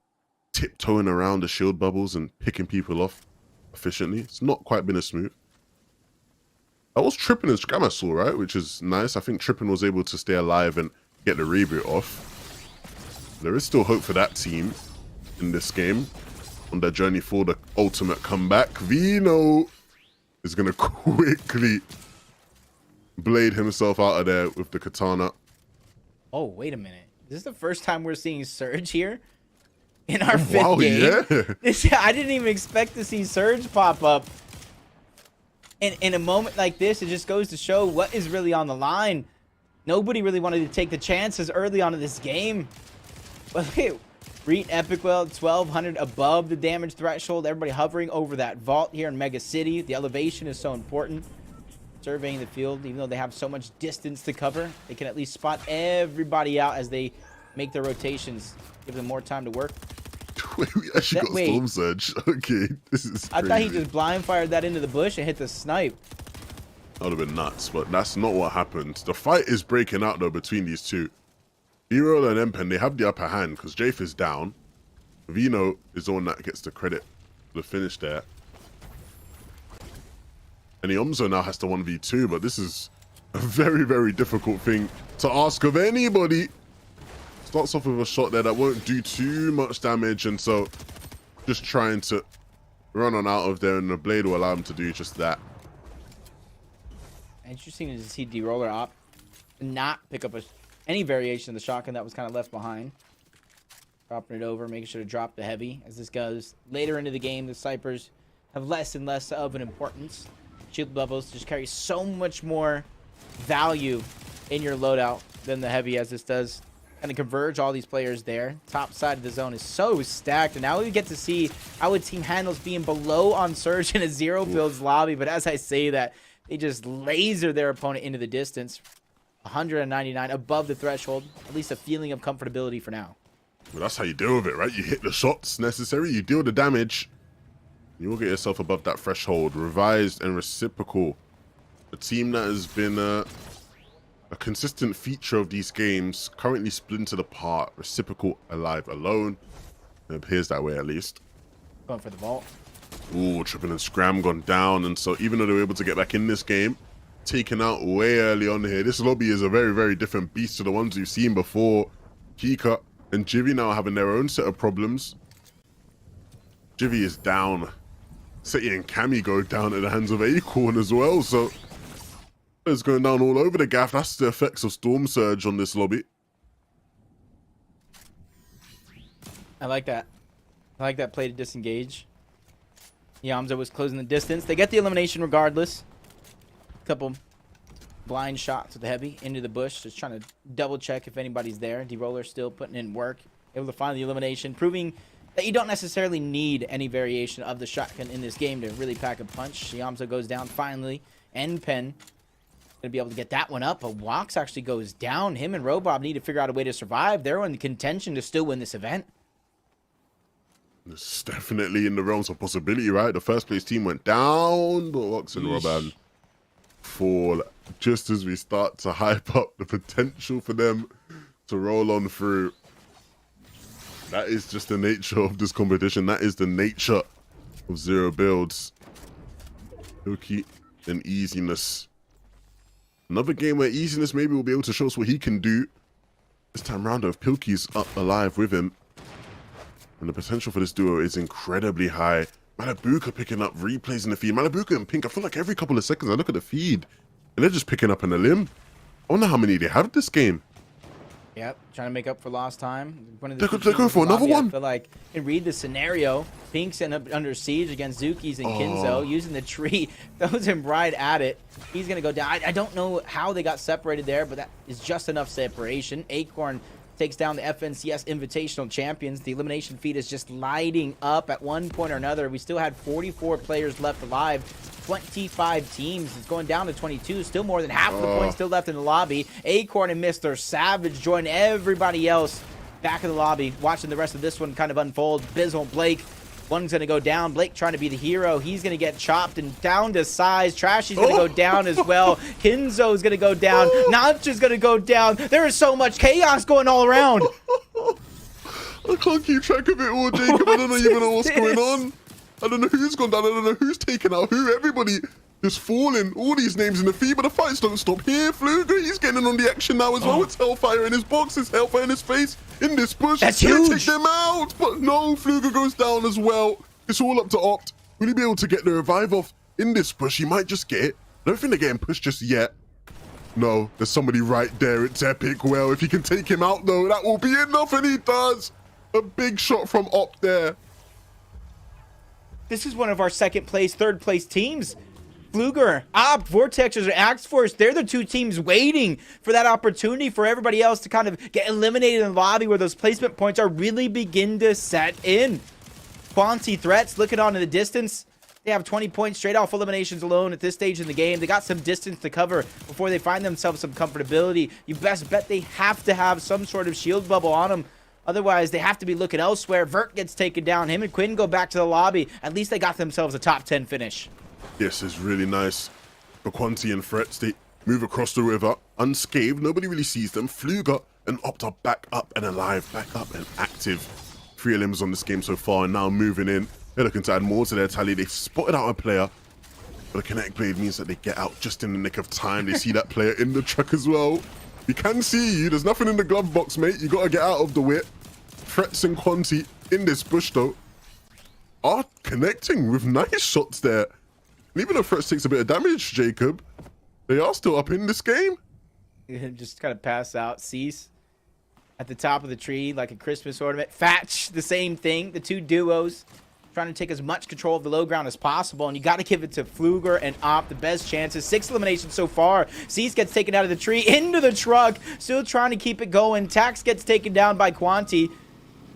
tiptoeing around the shield bubbles and picking people off efficiently. It's not quite been as smooth. I was Trippin and Scram I saw, right? Which is nice. I think Trippin was able to stay alive and get the reboot off. There is still hope for that team in this game on their journey for the ultimate comeback. Vino is going to quickly blade himself out of there with the katana. Oh, wait a minute. This is the first time we're seeing Surge here in our 5th game. Yeah. I didn't even expect to see Surge pop up. And in a moment like this, it just goes to show what is really on the line. Nobody really wanted to take the chances early on in this game. But hey, Reet Epic Well, 1200 above the damage threshold. Everybody hovering over that vault here in Mega City. The elevation is so important. Surveying the field, even though they have so much distance to cover, they can at least spot everybody out as they make their rotations. Give them more time to work. Wait, we actually got Storm Surge. Okay, this is crazy. I thought he just blind fired that into the bush and hit the snipe. That would have been nuts, but that's not what happened. The fight is breaking out, though, between these two. B-Roll and M-Pen, they have the upper hand because Jafe is down. Vino is the one that gets the credit for the finish there. And the Omzo now has to 1v2, but this is a very, very difficult thing to ask of anybody. Starts off with a shot there that won't do too much damage, and so just trying to run on out of there, and the blade will allow him to do just that. Interesting to see D-Roller opt not pick up any variation of the shotgun that was kind of left behind. Dropping it over, making sure to drop the heavy. As this goes later into the game, the snipers have less and less of an importance. Shield levels just carry so much more value in your loadout than the heavy, as this does kind of converge all these players there. Top side of the zone is so stacked, and now we get to see how a team handles being below on Surge in a zero builds lobby. But as I say that, they just laser their opponent into the distance. 199 above the threshold, at least a feeling of comfortability for now. Well, that's how you deal with it, right? You hit the shots necessary, you deal the damage, you will get yourself above that threshold. Revised and reciprocal, a team that has been a consistent feature of these games, currently splintered apart. Reciprocal alive alone, it appears that way at least. Going for the vault. Ooh, tripping and scram gone down, and so even though they were able to get back in this game, taken out way early on here. This lobby is a very, very different beast to the ones we've seen before. Kika and Jivy now having their own set of problems. Jivy is down. Seti and Cammy go down at the hands of Acorn as well, so it's going down all over the gaff. That's the effects of Storm Surge on this lobby. I like that. I like that play to disengage. Yamza was closing the distance. They get the elimination regardless. Couple blind shots with the heavy into the bush, just trying to double check if anybody's there. D-Roller still putting in work, able to find the elimination, proving that you don't necessarily need any variation of the shotgun in this game to really pack a punch. Yamza goes down finally, and Pen gonna be able to get that one up, but Wox actually goes down. Him and Robob need to figure out a way to survive. They're in contention to still win this event. It's definitely in the realms of possibility, right? The first place team went down, but Wox and Robob fall just as we start to hype up the potential for them to roll on through. That is just the nature of this competition. That is the nature of zero builds. Pilkey and easiness. Another game where easiness maybe will be able to show us what he can do. This time round, if Pilkey's up alive with him, and the potential for this duo is incredibly high. Malibuka picking up replays in the feed. Malibuka and Pink, I feel like every couple of seconds I look at the feed and they're just picking up in a limb. I wonder how many they have this game. Yep, trying to make up for lost time. They go for another one. I feel like you can read the scenario. Pink's end up under siege against Zuki's and Kinzo, using the tree, throws him right at it. He's going to go down. I don't know how they got separated there, but that is just enough separation. Acorn takes down the FNCS Invitational Champions. The elimination feed is just lighting up at one point or another. We still had 44 players left alive, 25 teams. It's going down to 22. Still more than half of the points still left in the lobby. Acorn and Mr. Savage join everybody else back in the lobby, watching the rest of this one kind of unfold. Bizzle, Blake, one's going to go down. Blake trying to be the hero. He's going to get chopped and down to size. Trashy's going to go down as well. Kinzo's going to go down. Notch is going to go down. There is so much chaos going all around. I can't keep track of it all, Jacob. I don't even know what's going on. I don't know who's gone down. I don't know who's taken out who. Everybody is falling. All these names in the feed, but the fights don't stop here. Fluger, he's getting in on the action now as well. It's Hellfire in his box. It's Hellfire in his face. In this push, that's huge. Take them out, but no, Fluger goes down as well. It's all up to Opt. Will he be able to get the revive off in this push? He might just get it. I don't think they're getting pushed just yet. No, there's somebody right there. It's epic. Well, if he can take him out though, that will be enough, and he does. A big shot from Opt there. This is one of our second place, third place teams. Fluger, Opt, Vortexers, or Axe Force, they're the two teams waiting for that opportunity for everybody else to kind of get eliminated in the lobby where those placement points are really begin to set in. Quanti Threats looking on in the distance. They have 20 points straight off eliminations alone at this stage in the game. They got some distance to cover before they find themselves some comfortability. You best bet they have to have some sort of shield bubble on them. Otherwise, they have to be looking elsewhere. Vert gets taken down. Him and Quinn go back to the lobby. At least they got themselves a top 10 finish. This is really nice. For Quanti and Threats, they move across the river unscathed. Nobody really sees them. Fluger and Opt are back up and alive, back up and active. 3 elims on this game so far, and now moving in. They're looking to add more to their tally. They've spotted out a player, but the Kinetic Blade means that they get out just in the nick of time. They see that player in the truck as well. We can see you. There's nothing in the glove box, mate. You got to get out of the whip. Threats and Quanti in this bush, though, are connecting with nice shots there. And even though Threats takes a bit of damage, Jacob, they are still up in this game. Just kind of pass out. Cease at the top of the tree like a Christmas ornament. Fatch, the same thing. The two duos trying to take as much control of the low ground as possible, and you got to give it to Fluger and Op, the best chances. 6 eliminations so far. Cease gets taken out of the tree into the truck, still trying to keep it going. Tax gets taken down by Quanti.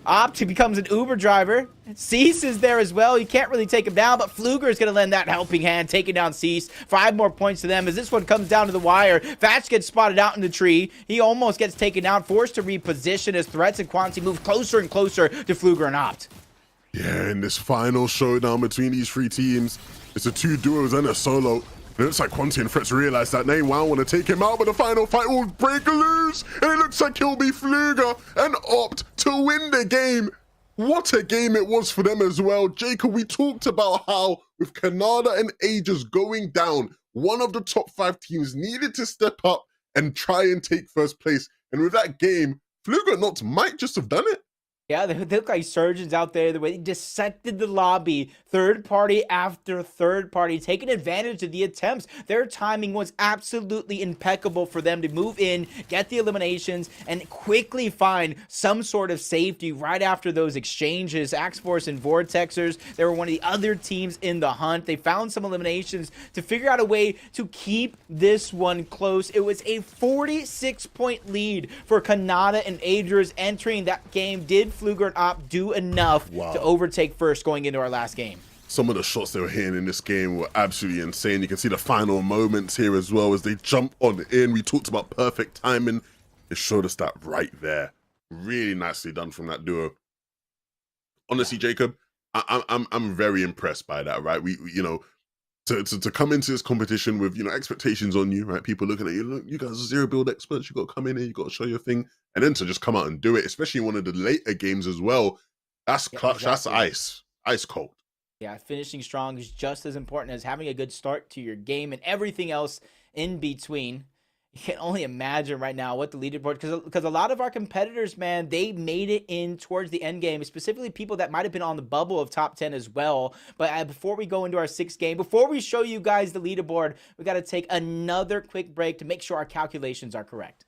Opt becomes an Uber driver. Cease is there as well. You can't really take him down, but Fluger is going to lend that helping hand, taking down Cease. 5 more points to them as this one comes down to the wire. Fatch gets spotted out in the tree. He almost gets taken down, forced to reposition as Threats and Quanti move closer and closer to Fluger and Opt. Yeah, in this final showdown between these 3 teams, it's a 2 duos and a solo. It looks like Quanti and Threats realize that they want to take him out, but the final fight will break loose, and it looks like it'll be Fluger and Opt to win the game. What a game it was for them as well. Jacob, we talked about how with Canada and Aegis going down, one of the top 5 teams needed to step up and try and take first place. And with that game, Fluger and Opt might just have done it. Yeah, they look like surgeons out there. The way they dissected the lobby, third party after third party, taking advantage of the attempts. Their timing was absolutely impeccable for them to move in, get the eliminations, and quickly find some sort of safety right after those exchanges. Axe Force and Vortexers, they were one of the other teams in the hunt. They found some eliminations to figure out a way to keep this one close. It was a 46-point lead for Canada and Aegis entering that game. Did Fluger and Op do enough to overtake first going into our last game? Some of the shots they were hitting in this game were absolutely insane. You can see the final moments here as well as they jump on in. We talked about perfect timing. It showed us that right there. Really nicely done from that duo. Honestly, Jacob, I'm very impressed by that, right? We you know, to come into this competition with, you know, expectations on you, right? People looking at you, look, you guys are 0 build experts, you got to come in here, you got to show your thing, and then to just come out and do it, especially in one of the later games as well. That's clutch. Exactly. That's ice cold. Yeah, finishing strong is just as important as having a good start to your game and everything else in between. You can only imagine right now what the leaderboard, because a lot of our competitors, man, they made it in towards the end game, specifically people that might have been on the bubble of top 10 as well. But before we go into our 6th game, before we show you guys the leaderboard, we got to take another quick break to make sure our calculations are correct.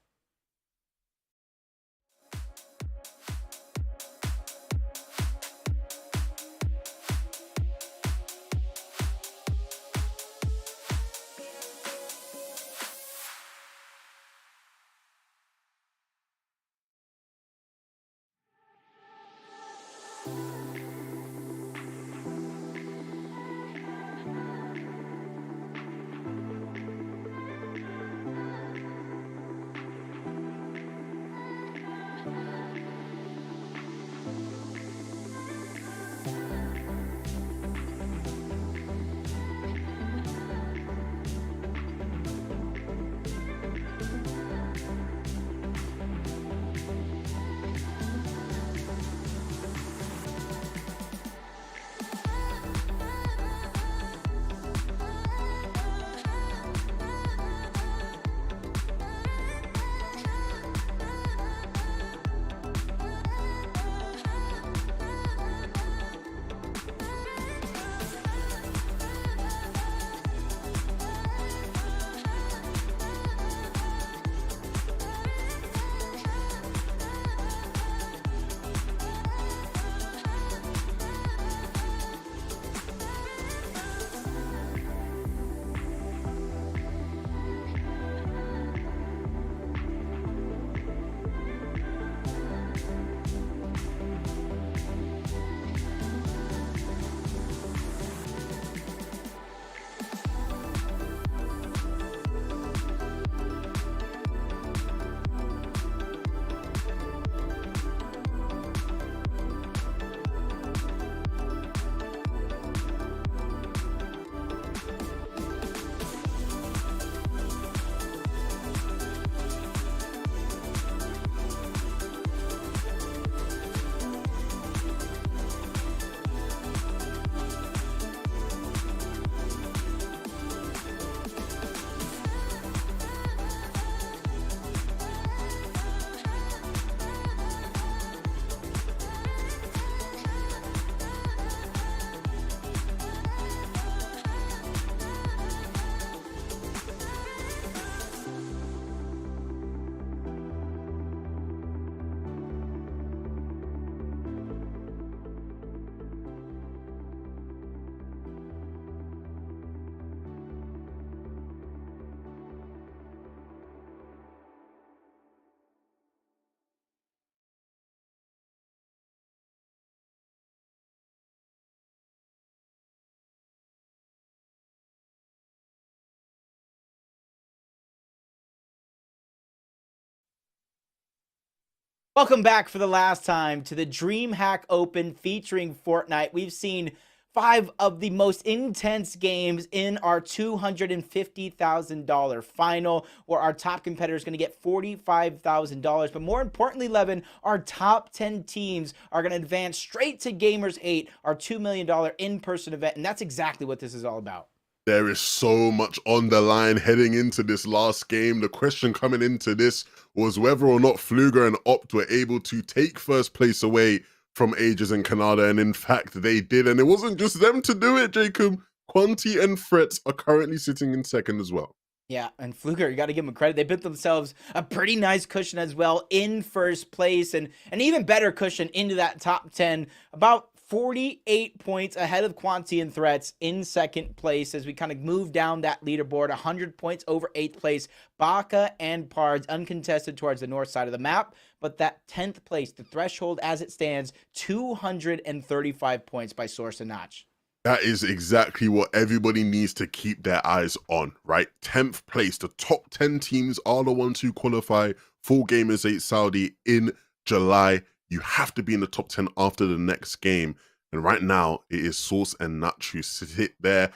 Welcome back for the last time to the DreamHack Open featuring Fortnite. We've seen 5 of the most intense games in our $250,000 final, where our top competitor is going to get $45,000. But more importantly, Levin, our top 10 teams are going to advance straight to Gamers 8, our $2 million in-person event. And that's exactly what this is all about. There is so much on the line heading into this last game. The question coming into this was whether or not Fluger and Opt were able to take first place away from Ages and Canada, and in fact they did. And it wasn't just them to do it, Jacob. Quanti and Frets are currently sitting in second as well. Yeah, and Fluger, you got to give them credit. They built themselves a pretty nice cushion as well in first place, and an even better cushion into that top 10. About 48 points ahead of Quanti and Threats in second place as we kind of move down that leaderboard. 100 points over 8th place. Baka and Pards uncontested towards the north side of the map. But that 10th place, the threshold as it stands, 235 points by Source and Notch. That is exactly what everybody needs to keep their eyes on, right? 10th place. The top 10 teams are the ones who qualify for Gamers 8 Saudi in July. You have to be in the top 10 after the next game. And right now, it is Source and Nutch who sit there.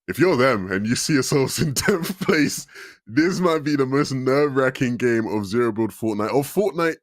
If you're them and you see yourselves in 10th place, this might be the most nerve-wracking game of Zero Build Fortnite, or Fortnite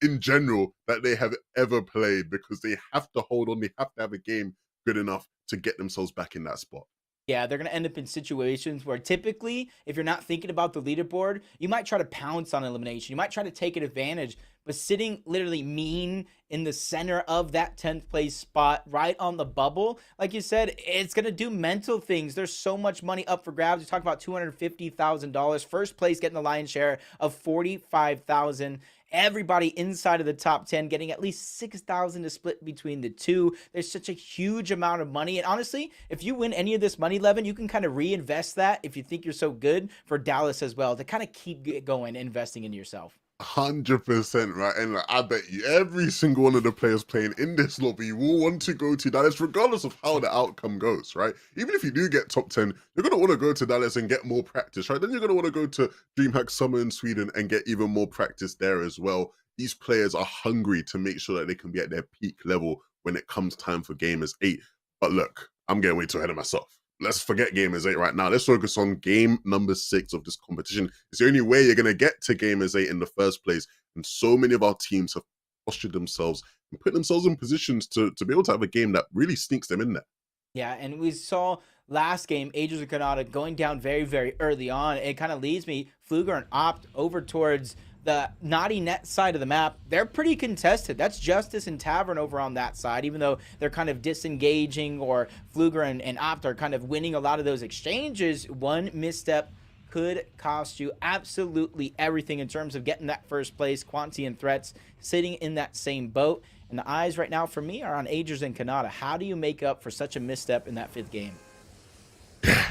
in general, that they have ever played, because they have to hold on. They have to have a game good enough to get themselves back in that spot. Yeah, they're going to end up in situations where typically, if you're not thinking about the leaderboard, you might try to pounce on elimination. You might try to take an advantage, but sitting literally mean in the center of that 10th place spot, right on the bubble, like you said, it's going to do mental things. There's so much money up for grabs. We talk about $250,000. First place getting the lion's share of $45,000. Everybody inside of the top 10 getting at least $6,000 to split between the two. There's such a huge amount of money. And honestly, if you win any of this money, Levin, you can kind of reinvest that, if you think you're so good, for Dallas as well, to kind of keep going, investing in yourself. 100%, right? And I bet you every single one of the players playing in this lobby will want to go to Dallas, regardless of how the outcome goes, right? Even if you do get top 10, you're going to want to go to Dallas and get more practice, right? Then you're going to want to go to DreamHack Summer in Sweden and get even more practice there as well. These players are hungry to make sure that they can be at their peak level when it comes time for Gamers 8. But look, I'm getting way too ahead of myself. Let's forget Gamers 8 right now. Let's focus on game number 6 of this competition. It's the only way you're going to get to Gamers 8 in the first place. And so many of our teams have postured themselves and put themselves in positions to be able to have a game that really sneaks them in there. Yeah, and we saw last game, Ages of Canada going down very, very early on. It kind of leads me, Fluger and Opt, over towards the Naughty Net side of the map. They're pretty contested. That's Justice and Tavern over on that side, even though they're kind of disengaging, or Fluger and Opt are kind of winning a lot of those exchanges. One misstep could cost you absolutely everything in terms of getting that first place. Quanti and Threats sitting in that same boat. And the eyes right now for me are on Ages and Canada. How do you make up for such a misstep in that 5th game?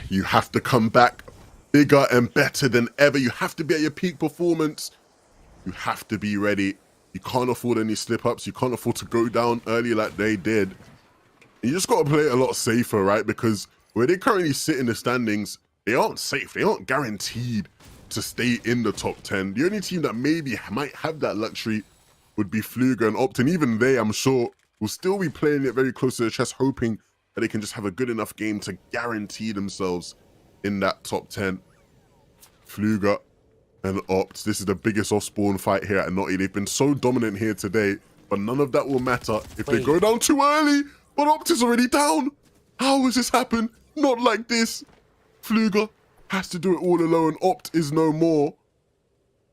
You have to come back bigger and better than ever. You have to be at your peak performance. You have to be ready. You can't afford any slip-ups. You can't afford to go down early like they did. And you just got to play it a lot safer, right? Because where they currently sit in the standings, they aren't safe. They aren't guaranteed to stay in the top 10. The only team that maybe might have that luxury would be Fluger and Opt. And even they, I'm sure, will still be playing it very close to the chest, hoping that they can just have a good enough game to guarantee themselves in that top 10. Fluger and Opt, this is the biggest off-spawn fight here at Naughty. They've been so dominant here today, but none of that will matter if they go down too early. But Opt is already down. How has this happened? Not like this. Fluger has to do it all alone. Opt is no more.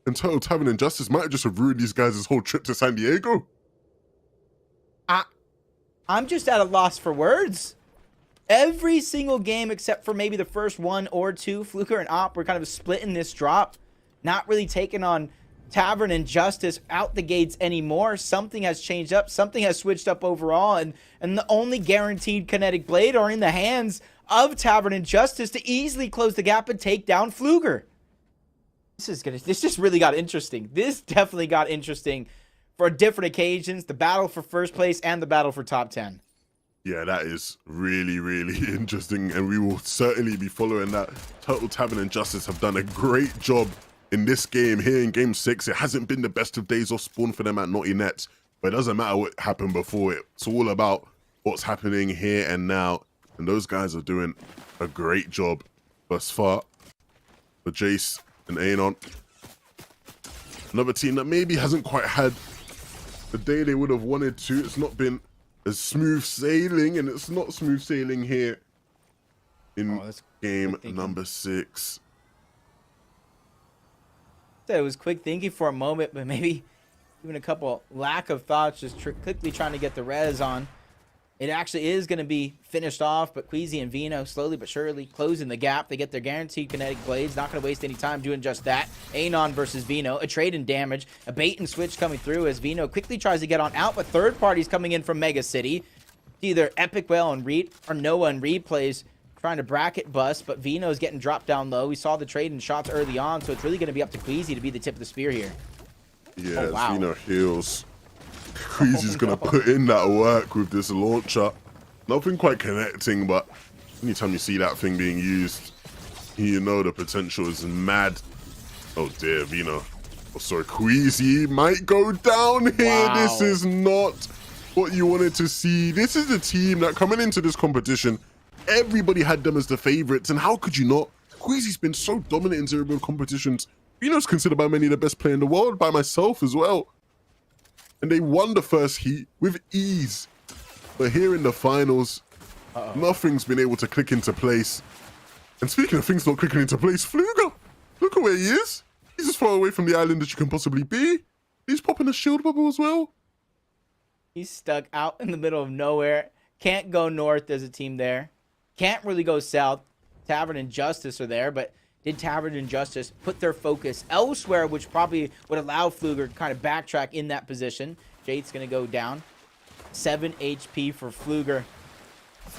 And Turtle Tavern and Justice might have just have ruined these guys' whole trip to San Diego. I'm just at a loss for words. Every single game except for maybe the first 1 or 2, Fluger and Opt were kind of splitting this drop. Not really taking on Tavern and Justice out the gates anymore. Something has changed up. Something has switched up overall. And the only guaranteed kinetic blade are in the hands of Tavern and Justice to easily close the gap and take down Fluger. This just really got interesting. This definitely got interesting for different occasions. The battle for first place and the battle for top 10. Yeah, that is really, really interesting, and we will certainly be following that. Turtle Tavern and Justice have done a great job in this game here in game 6, it hasn't been the best of days off spawn for them at Naughty Nets, but it doesn't matter what happened before it. It's all about what's happening here and now, and those guys are doing a great job thus far. For Jace and Anon, another team that maybe hasn't quite had the day they would have wanted to. It's not been as smooth sailing, and it's not smooth sailing here in game number 6. It was quick thinking for a moment, but maybe even a couple lack of thoughts, just quickly trying to get the res on. It actually is going to be finished off, but Queasy and Vino slowly but surely closing the gap. They get their guaranteed kinetic blades. Not going to waste any time doing just that. Anon versus Vino. A trade in damage. A bait and switch coming through as Vino quickly tries to get on out, but third parties coming in from Mega City. Either Epic Whale and Reed or Noah and Replays trying to bracket bust, but Vino's getting dropped down low. We saw the trade and shots early on, so it's really going to be up to Queasy to be the tip of the spear here. Yeah, oh, wow. Vino heals. Queasy's going to put in that work with this launcher. Nothing quite connecting, but anytime you see that thing being used, you know the potential is mad. Oh dear, Vino. Oh, sorry, Queasy might go down here. Wow. This is not what you wanted to see. This is a team that coming into this competition, everybody had them as the favorites, and how could you not? Queasy's been so dominant in zero build competitions. Vino's considered by many the best player in the world, by myself as well. And they won the first heat with ease. But here in the finals, nothing's been able to click into place. And speaking of things not clicking into place, Fluger, look at where he is. He's as far away from the island as you can possibly be. He's popping a shield bubble as well. He's stuck out in the middle of nowhere. Can't go north as a team there. Can't really go south. Tavern and Justice are there, but did Tavern and Justice put their focus elsewhere, which probably would allow Fluger to kind of backtrack in that position. Jade's going to go down. 7 HP for Fluger.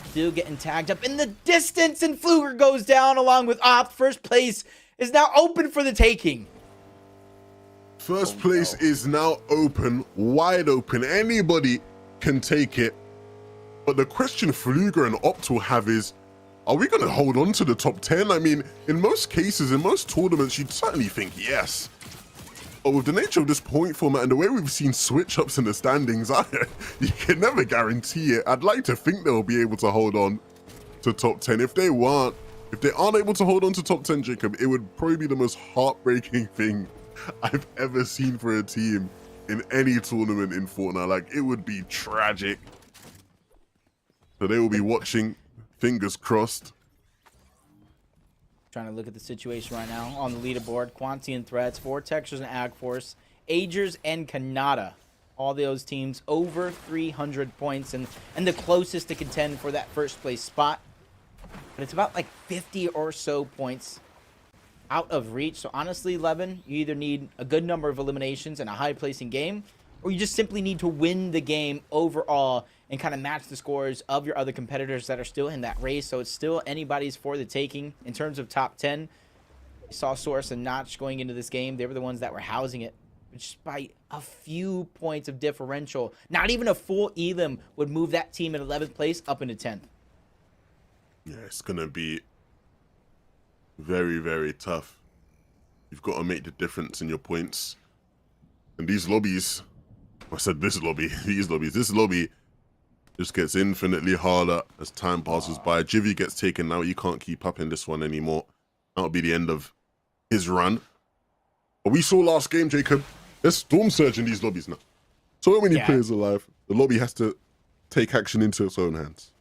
Still getting tagged up in the distance, and Fluger goes down along with Opt. First place is now open for the taking. First place is now open, wide open. Anybody can take it. But the question Fluger and Opt will have is, are we going to hold on to the top 10? I mean, in most cases, in most tournaments, you'd certainly think yes. But with the nature of this point format and the way we've seen switch-ups in the standings, you can never guarantee it. I'd like to think they'll be able to hold on to top 10. If they aren't able to hold on to top 10, Jacob, it would probably be the most heartbreaking thing I've ever seen for a team in any tournament in Fortnite. Like, it would be tragic. So they will be watching. Fingers crossed. Trying to look at the situation right now on the leaderboard. Quanti and Threats, Vortexers and Agforce, Agers and Kanata. All those teams over 300 points and the closest to contend for that first place spot. But it's about like 50 or so points out of reach. So honestly, Levin, you either need a good number of eliminations and a high placing game, or you just simply need to win the game overall and kind of match the scores of your other competitors that are still in that race. So it's still anybody's for the taking in terms of top 10. We saw Source and Notch going into this game. They were the ones that were housing it. Just by a few points of differential. Not even a full elim would move that team in 11th place up into 10th. Yeah, it's going to be very, very tough. You've got to make the difference in your points. And these lobbies, I said this lobby, this lobby just gets infinitely harder as time passes by. Jivy gets taken now. You can't keep up in this one anymore. That'll be the end of his run. But we saw last game, Jacob, there's storm surge in these lobbies now. So many players alive. The lobby has to take action into its own hands.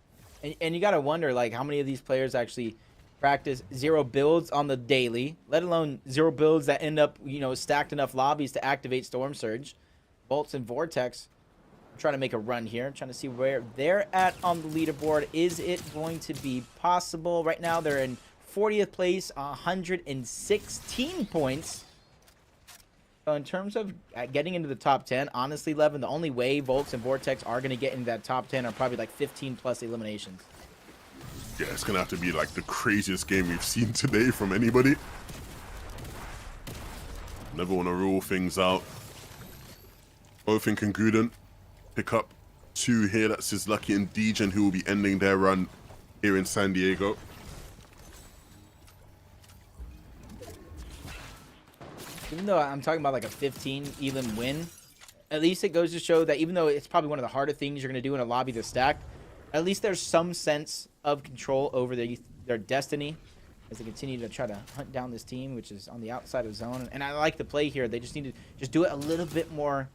And you got to wonder, like, how many of these players actually practice zero builds on the daily, let alone zero builds that end up, you know, stacked enough lobbies to activate Storm Surge. Bolts and Vortex trying to make a run here, trying to see where they're at on the leaderboard. Is it going to be possible? Right now they're in 40th place, 116 points. So in terms of getting into the top 10, honestly, Levin, the only way Volks and Vortex are going to get into that top 10 are probably like 15 plus eliminations. Yeah, it's going to have to be like the craziest game we've seen today from anybody. Never want to rule things out. Both and Guden pick up 2 here. That's Sizlucky and Degen, who will be ending their run here in San Diego. Even though I'm talking about like a 15 elim win, at least it goes to show that even though it's probably one of the harder things you're going to do in a lobby to stack, at least there's some sense of control over their destiny as they continue to try to hunt down this team, which is on the outside of zone. And I like the play here. They just need to just do it a little bit more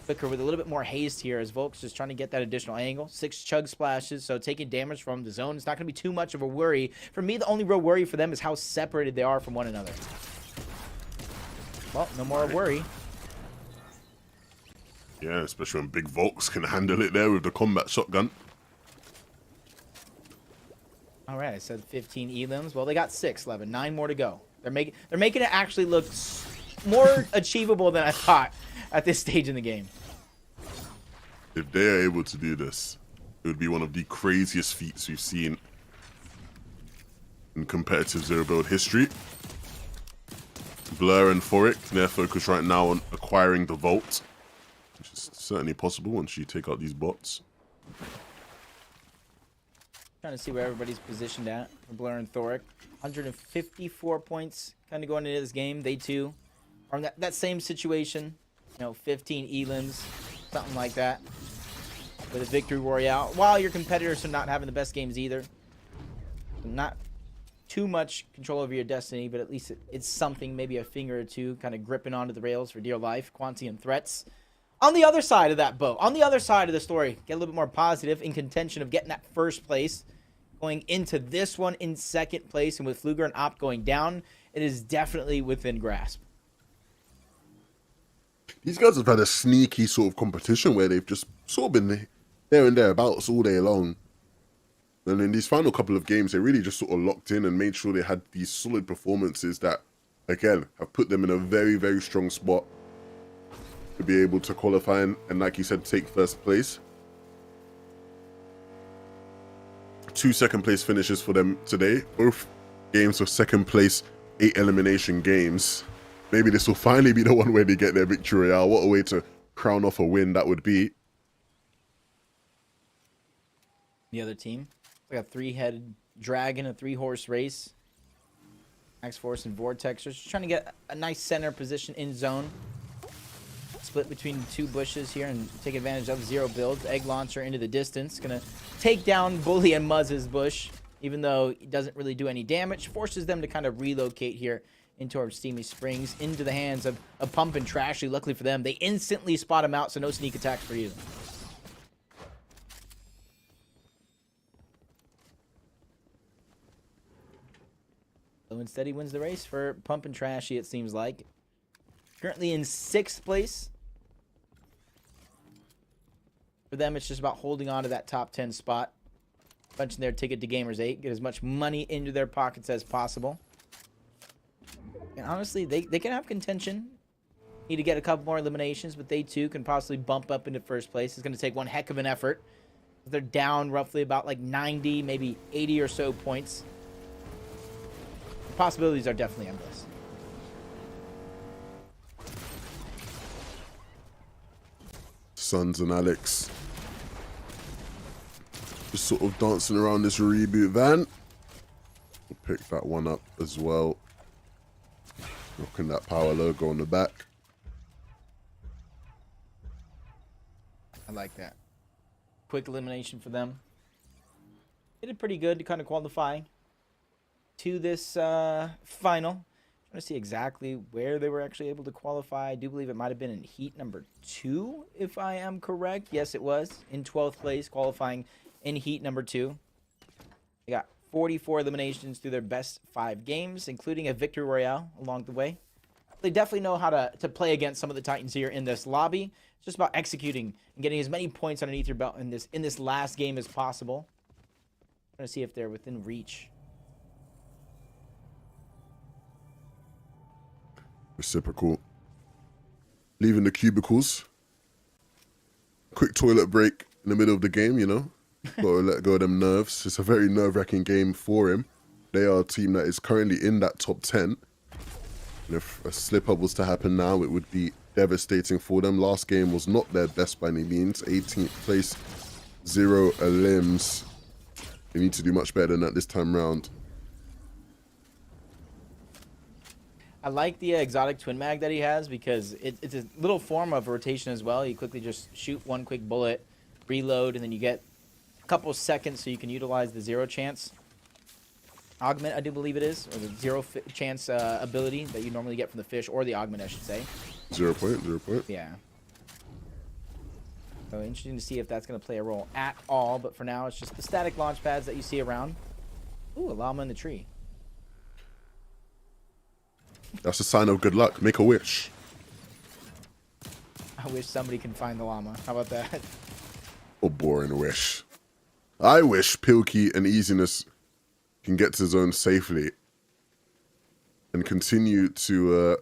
quicker with a little bit more haste here as Volk's just trying to get that additional angle. 6 chug splashes, so taking damage from the zone is not going to be too much of a worry. For me, the only real worry for them is how separated they are from one another. Well, no more worry. Yeah, especially when Big Volks can handle it there with the combat shotgun. All right, I said 15 elims. Well, they got 6, 11, 9 more to go. They're making it actually look more achievable than I thought at this stage in the game. If they are able to do this, it would be one of the craziest feats we've seen in competitive zero build history. Blur and Forik, their focus right now on acquiring the vault, which is certainly possible once you take out these bots. Trying to see where everybody's positioned at for Blur and Thoric. 154 points kind of going into this game. They too are in that same situation. You know, 15 elims, something like that, with a victory royale. While your competitors are not having the best games either. Not too much control over your destiny, but at least it's something, maybe a finger or two, kind of gripping onto the rails for dear life. Quantium threats. On the other side of that boat, on the other side of the story, get a little bit more positive in contention of getting that first place. Going into this one in second place, and with Fluger and Opt going down, it is definitely within grasp. These guys have had a sneaky sort of competition where they've just sort of been there and thereabouts all day long. And in these final couple of games, they really just sort of locked in and made sure they had these solid performances that, again, have put them in a very, very strong spot to be able to qualify and like you said, take first place. 2 second place finishes for them today. Both games were second place, 8 elimination games. Maybe this will finally be the one where they get their victory royale. What a way to crown off a win that would be. The other team, like a 3-headed dragon, a 3-horse race. Max Force and Vortex are just trying to get a nice center position in zone. Split between the 2 bushes here and take advantage of zero builds. Egg launcher into the distance. Gonna take down Bully and Muzz's bush, even though it doesn't really do any damage. Forces them to kind of relocate here into our Steamy Springs, into the hands of Pump and Trashy. Luckily for them, they instantly spot him out, so no sneak attacks for you. So instead, he wins the race for Pump and Trashy, it seems like. Currently in 6th place. For them, it's just about holding on to that top 10 spot. Punching their ticket to Gamers 8. Get as much money into their pockets as possible. And honestly, they can have contention. Need to get a couple more eliminations, but they too can possibly bump up into first place. It's going to take one heck of an effort. They're down roughly about like 90, maybe 80 or so points. The possibilities are definitely endless. Sons and Alex just sort of dancing around this reboot van. We'll pick that one up as well. Rocking that power logo on the back. I like that. Quick elimination for them. They did pretty good to kind of qualify to this final. Trying to see exactly where they were actually able to qualify. I do believe it might have been in heat number 2, if I am correct. Yes, it was. In 12th place, qualifying in heat number 2. They got 44 eliminations through their best 5 games, including a victory royale along the way. They definitely know how to play against some of the Titans here in this lobby. It's just about executing and getting as many points underneath your belt in this last game as possible. Trying to see if they're within reach. Reciprocal. Leaving the cubicles. Quick toilet break in the middle of the game, you know. Got to let go of them nerves. It's a very nerve-wracking game for him. They are a team that is currently in that top 10. And if a slip-up was to happen now, it would be devastating for them. Last game was not their best by any means. 18th place, 0 elims. They need to do much better than that this time round. I like the exotic twin mag that he has because it's a little form of rotation as well. You quickly just shoot one quick bullet, reload, and then you get a couple seconds so you can utilize the zero chance augment, I do believe it is, or the zero chance ability that you normally get from the fish, or the augment, I should say. 0 point, 0 point. Yeah. So interesting to see if that's going to play a role at all, but for now it's just the static launch pads that you see around. Ooh, a llama in the tree. That's a sign of good luck. Make a wish. I wish somebody can find the llama. How about that? A boring wish. I wish Pilkey and Easiness can get to zone safely and continue to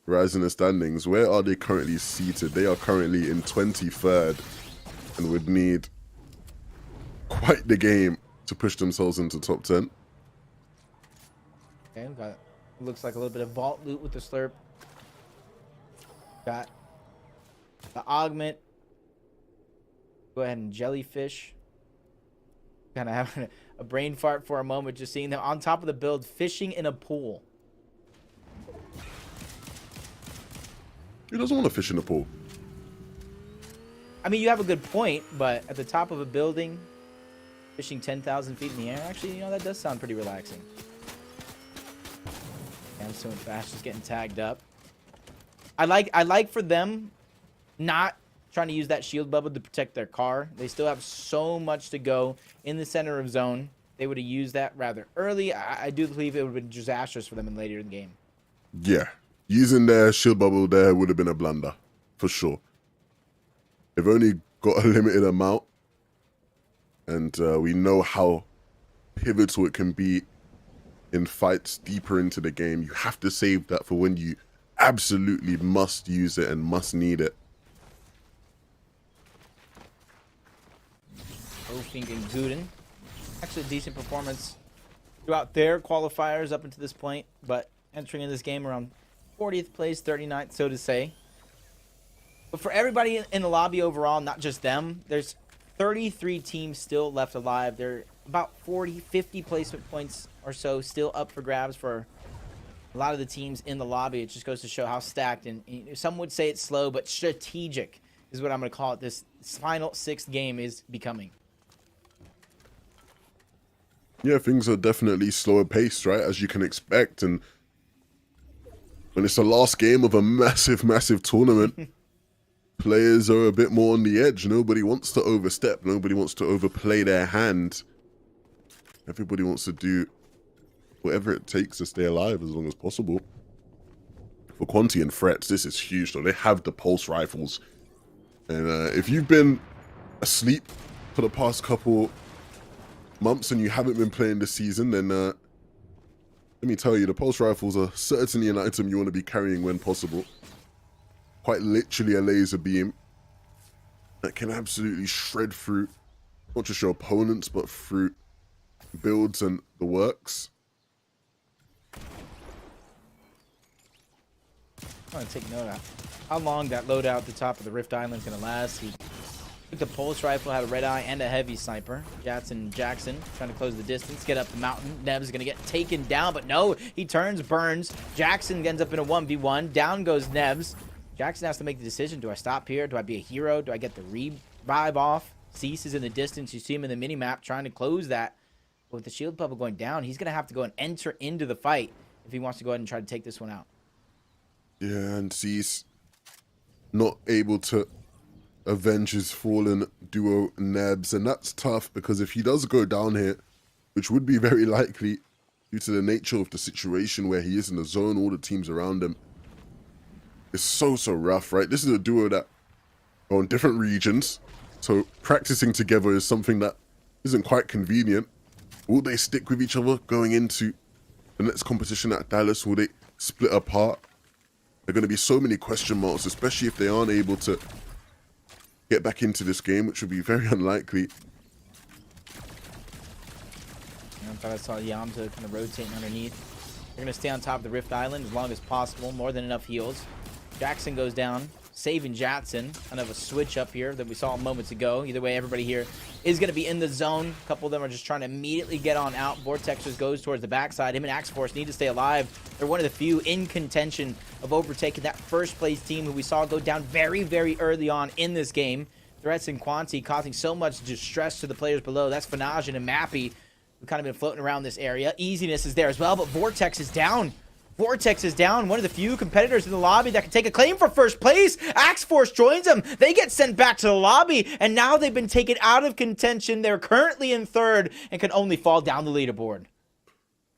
rise in the standings. Where are they currently seated? They are currently in 23rd and would need quite the game to push themselves into top 10. Okay, we got, looks like a little bit of vault loot with the slurp. Got the augment. Go ahead and jellyfish. Kind of having a brain fart for a moment, just seeing them on top of the build, fishing in a pool. Who doesn't want to fish in the pool? I mean, you have a good point, but at the top of a building, fishing 10,000 feet in the air, actually, you know, that does sound pretty relaxing. Yeah, I'm so fast, just getting tagged up. I like for them not trying to use that shield bubble to protect their car. They still have so much to go in the center of zone. They would have used that rather early. I do believe it would have been disastrous for them later in the game. Yeah. Using their shield bubble there would have been a blunder, for sure. They've only got a limited amount, and we know how pivotal it can be in fights deeper into the game. You have to save that for when you absolutely must use it and must need it. Ofink and Guden. Actually, a decent performance throughout their qualifiers up until this point, but entering in this game around 40th place, 39th, so to say. But for everybody in the lobby overall, not just them, there's 33 teams still left alive. There are about 40, 50 placement points or so still up for grabs for a lot of the teams in the lobby. It just goes to show how stacked, and some would say it's slow, but strategic is what I'm going to call it. This final 6th game is becoming. Yeah, things are definitely slower paced, right? As you can expect. And when it's the last game of a massive, massive tournament, players are a bit more on the edge. Nobody wants to overstep. Nobody wants to overplay their hand. Everybody wants to do whatever it takes to stay alive as long as possible. For Quanti and Frets, this is huge, though. They have the pulse rifles. And if you've been asleep for the past couple months and you haven't been playing this season, then let me tell you, the pulse rifles are certainly an item you want to be carrying when possible. Quite literally a laser beam that can absolutely shred through not just your opponents, but through builds and the works. I want to take note of how long that loadout at the top of the Rift Island is going to last. He took the pulse rifle, had a red eye and a heavy sniper. Jackson trying to close the distance, get up the mountain. Nebs is going to get taken down, but no, he turns, burns. Jackson ends up in a 1v1. Down goes Nebs. Jackson has to make the decision. Do I stop here? Do I be a hero? Do I get the revive off? Cease is in the distance. You see him in the mini-map trying to close that. But with the shield bubble going down, he's going to have to go and enter into the fight if he wants to go ahead and try to take this one out. Yeah, and Cease not able to avenge his fallen duo Nebs, and that's tough because if he does go down here, which would be very likely due to the nature of the situation where he is in the zone, all the teams around him, it's so rough, right? This is a duo that are on different regions, so practicing together is something that isn't quite convenient. Will they stick with each other going into the next competition at Dallas? Will they split apart? There are going to be so many question marks, especially if they aren't able to get back into this game, which would be very unlikely. I thought I saw Yamza kind of rotating underneath. They're going to stay on top of the Rift Island as long as possible. More than enough heals. Jackson goes down. saving Jatson. Kind of a switch up here that we saw moments ago. Either way, everybody here is going to be in the zone. A couple of them are just trying to immediately get on out. Vortex just goes towards the backside. Him and Axe Force need to stay alive. They're one of the few in contention of overtaking that first place team who we saw go down very, very early on in this game. Threats and Quanti causing so much distress to the players below. That's Fanaj and Mappy. We've kind of been floating around this area. Easiness is there as well, but Vortex is down. Vortex is down. One of the few competitors in the lobby that can take a claim for first place. Axe Force joins them. They get sent back to the lobby, and now they've been taken out of contention. They're currently in third and can only fall down the leaderboard.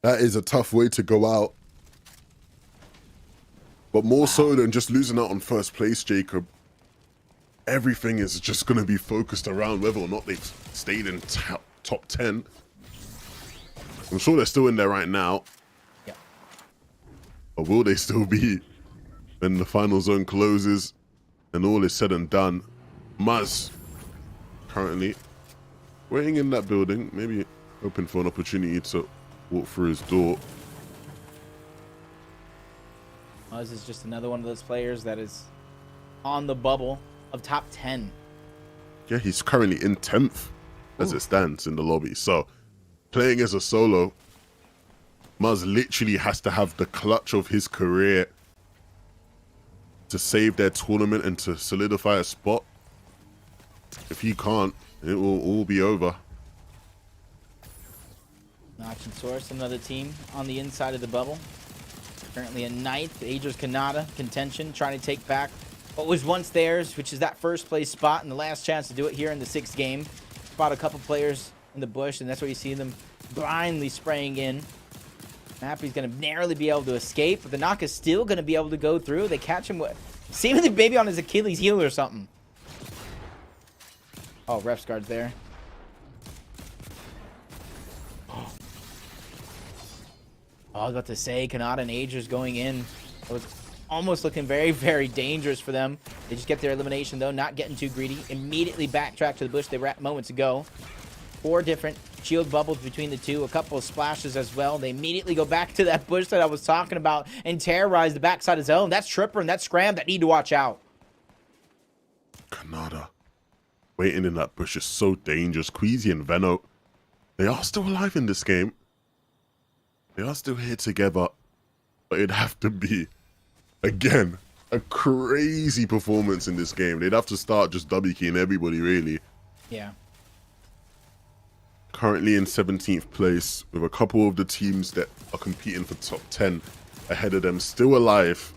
That is a tough way to go out. But more so than just losing out on first place, Jacob, everything is just going to be focused around whether or not they've stayed in top 10. I'm sure they're still in there right now. Yeah. But will they still be when the final zone closes and all is said and done? Maz currently waiting in that building, maybe hoping for an opportunity to walk through his door. Muz is just another one of those players that is on the bubble of top 10. Yeah, he's currently in 10th as it stands in the lobby. So playing as a solo, Muz literally has to have the clutch of his career to save their tournament and to solidify a spot. If he can't, it will all be over. Notch and Source, another team on the inside of the bubble. Currently in 9th. Aegis Kanata contention, trying to take back what was once theirs, which is that first place spot and the last chance to do it here in the 6th game. Spot a couple players in the bush, and that's where you see them blindly spraying in. Mappy's going to narrowly be able to escape, but the knock is still going to be able to go through. They catch him with seemingly maybe on his Achilles heel or something. Oh, ref's guard's there. Oh, I was about to say, Kanata and Aegis going in. It was almost looking very, very dangerous for them. They just get their elimination, though, not getting too greedy. Immediately backtrack to the bush they were at moments ago. 4 different shield bubbles between the two, a couple of splashes as well. They immediately go back to that bush that I was talking about and terrorize the backside of zone. That's Tripper and that's Scram that need to watch out. Kanata waiting in that bush is so dangerous. Queasy and Veno, they are still alive in this game. They are still here together, but it'd have to be, again, a crazy performance in this game. They'd have to start just W-keying everybody, really. Yeah. Currently in 17th place, with a couple of the teams that are competing for top 10 ahead of them still alive.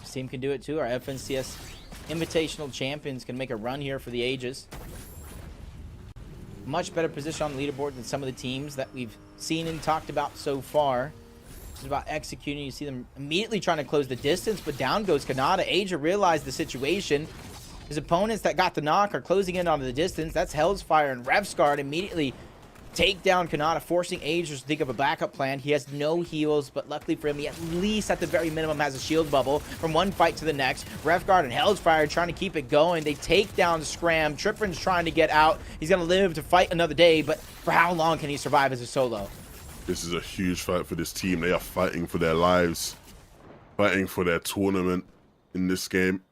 This team can do it too. Our FNCS Invitational Champions can make a run here for the ages. Much better position on the leaderboard than some of the teams that we've seen and talked about so far. It's about executing. You see them immediately trying to close the distance, but down goes Kanata. Asia realized the situation. His opponents that got the knock are closing in on the distance. That's Hell's Fire and Revsguard immediately take down Kanata, forcing Asia to think of a backup plan. He has no heals, but luckily for him, he at least at the very minimum has a shield bubble from one fight to the next. Revguard and Hell's Fire trying to keep it going. They take down Scram. Trippin's trying to get out. He's going to live to fight another day, but for how long can he survive as a solo? This is a huge fight for this team. They are fighting for their lives, fighting for their tournament in this game.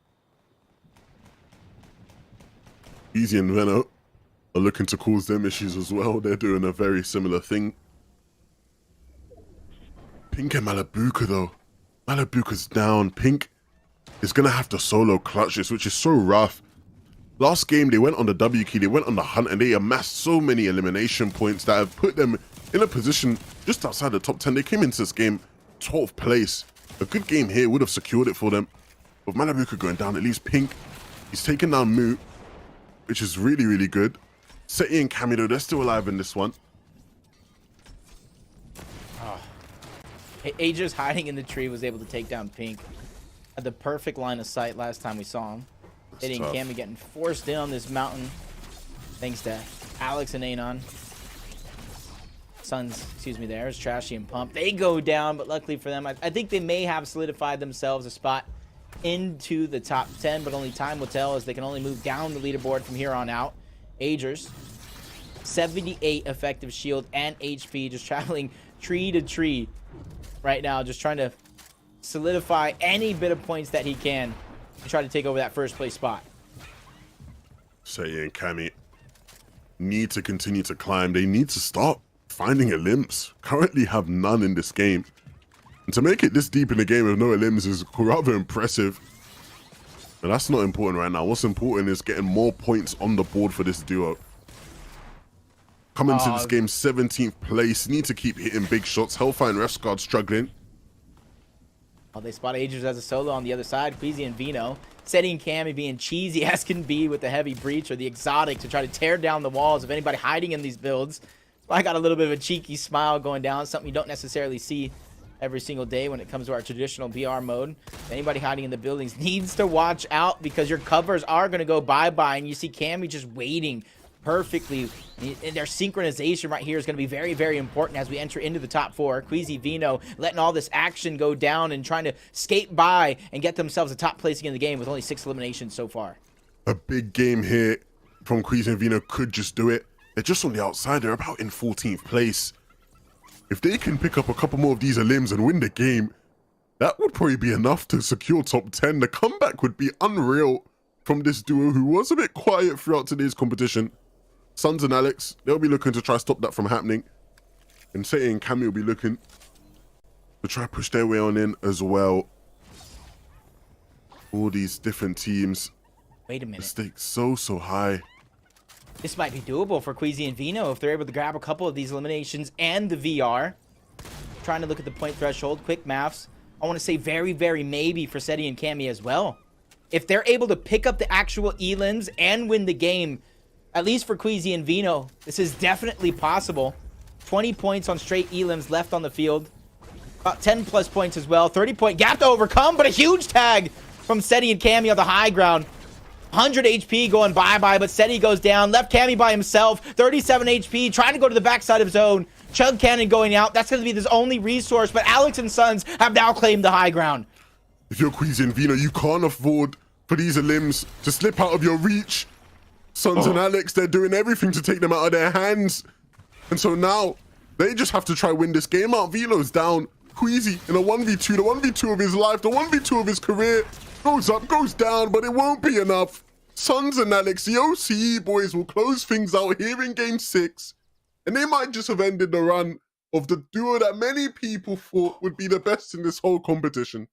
Easy and Veno are looking to cause them issues as well. They're doing a very similar thing. Pink and Malabuka, though. Malabuka's down. Pink is going to have to solo clutch this, which is so rough. Last game, they went on the W key, they went on the hunt, and they amassed so many elimination points that have put them in a position just outside the top 10. They came into this game 12th place. A good game here would have secured it for them. With Malabuka going down, at least Pink, he's taken down Moo, which is really, really good. Seti and Camino, they're still alive in this one. Oh. Aegis hiding in the tree was able to take down Pink. Had the perfect line of sight last time we saw him. Eddie and Cammy getting forced in on this mountain. Thanks to Alex and Anon. Suns, excuse me, there's Trashy and Pump. They go down, but luckily for them, I think they may have solidified themselves a spot into the top 10, but only time will tell as they can only move down the leaderboard from here on out. Agers, 78 effective shield and HP, just traveling tree to tree right now, just trying to solidify any bit of points that he can to try to take over that first place spot. Seti and Cammy need to continue to climb. They need to start finding elims. Currently have none in this game. And to make it this deep in the game with no elims is rather impressive. But that's not important right now. What's important is getting more points on the board for this duo. Coming to this game 17th place. Need to keep hitting big shots. Hellfire and Refsguard struggling. Well, they spot Agers as a solo on the other side. Queasy and Vino. Seti and Cammy being cheesy as can be with the heavy breach or the exotic to try to tear down the walls of anybody hiding in these builds. So I got a little bit of a cheeky smile going down. Something you don't necessarily see every single day when it comes to our traditional BR mode. Anybody hiding in the buildings needs to watch out because your covers are going to go bye-bye. And you see Cammy just waiting perfectly. And their synchronization right here is going to be very, very important as we enter into the top 4. Queasy Vino letting all this action go down and trying to skate by and get themselves a top placing in the game with only 6 eliminations so far. A big game here from Queasy and Vino could just do it. They're just on the outside. They're about in 14th place. If they can pick up a couple more of these elims and win the game, that would probably be enough to secure top 10. The comeback would be unreal from this duo who was a bit quiet throughout today's competition. Suns and Alex, they'll be looking to try to stop that from happening. And Seti and Cammy will be looking to try to push their way on in as well. All these different teams. Wait a minute. The stakes so high. This might be doable for Queasy and Vino if they're able to grab a couple of these eliminations and the VR. Trying to look at the point threshold. Quick maths. I want to say very, very maybe for Seti and Cammy as well. If they're able to pick up the actual elims and win the game, at least for Queasy and Vino, this is definitely possible. 20 points on straight elims left on the field. About 10 plus points as well. 30-point gap to overcome, but a huge tag from Seti and Cammy on the high ground. 100 HP going bye-bye, but Seti goes down. Left Cammy by himself. 37 HP, trying to go to the backside of zone. Chug Cannon going out. That's going to be his only resource, but Alex and Sons have now claimed the high ground. If you're Queasy and Vino, you can't afford for these elims to slip out of your reach. Sons and Alex, they're doing everything to take them out of their hands. And so now, they just have to try win this game out. Velo's down. Queasy in a 1v2, the 1v2 of his life, the 1v2 of his career. Goes up, goes down, but it won't be enough. Sons and Alex, the OCE boys will close things out here in game 6. And they might just have ended the run of the duo that many people thought would be the best in this whole competition.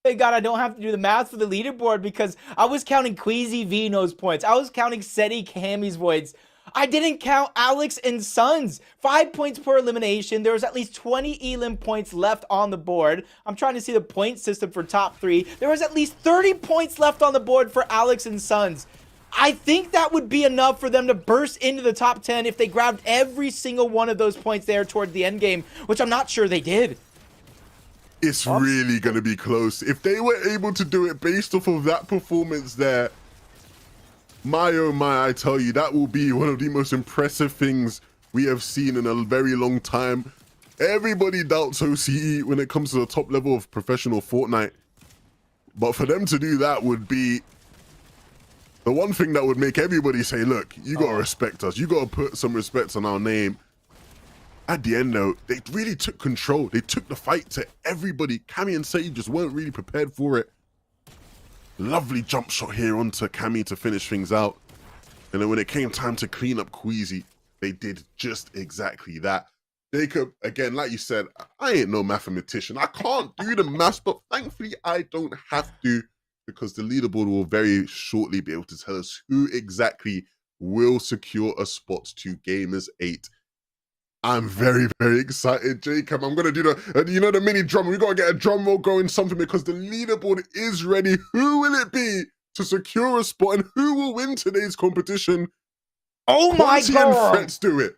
Thank God I don't have to do the math for the leaderboard because I was counting Queasy Vino's points. I was counting Seti Cammy's points. I didn't count Alex and Sons. 5 points per elimination. There was at least 20 elim points left on the board. I'm trying to see the point system for top 3. There was at least 30 points left on the board for Alex and Sons. I think that would be enough for them to burst into the top 10 if they grabbed every single one of those points there towards the end game, which I'm not sure they did. It's really going to be close. If they were able to do it based off of that performance there, my oh my, I tell you, that will be one of the most impressive things we have seen in a very long time. Everybody doubts OCE when it comes to the top level of professional Fortnite. But for them to do that would be the one thing that would make everybody say, look, you got to respect us. You got to put some respect on our name. At the end, though, they really took control. They took the fight to everybody. Cammy and Seti just weren't really prepared for it. Lovely jump shot here onto Cammy to finish things out. And then when it came time to clean up Queasy, they did just exactly that. Jacob, again, like you said, I ain't no mathematician. I can't do the maths, but thankfully I don't have to because the leaderboard will very shortly be able to tell us who exactly will secure a spot to Gamers 8. I'm very, very excited, Jacob. I'm going to do the mini drum. We got to get a drum roll going, something, because the leaderboard is ready. Who will it be to secure a spot and who will win today's competition? Oh my God. Let's do it.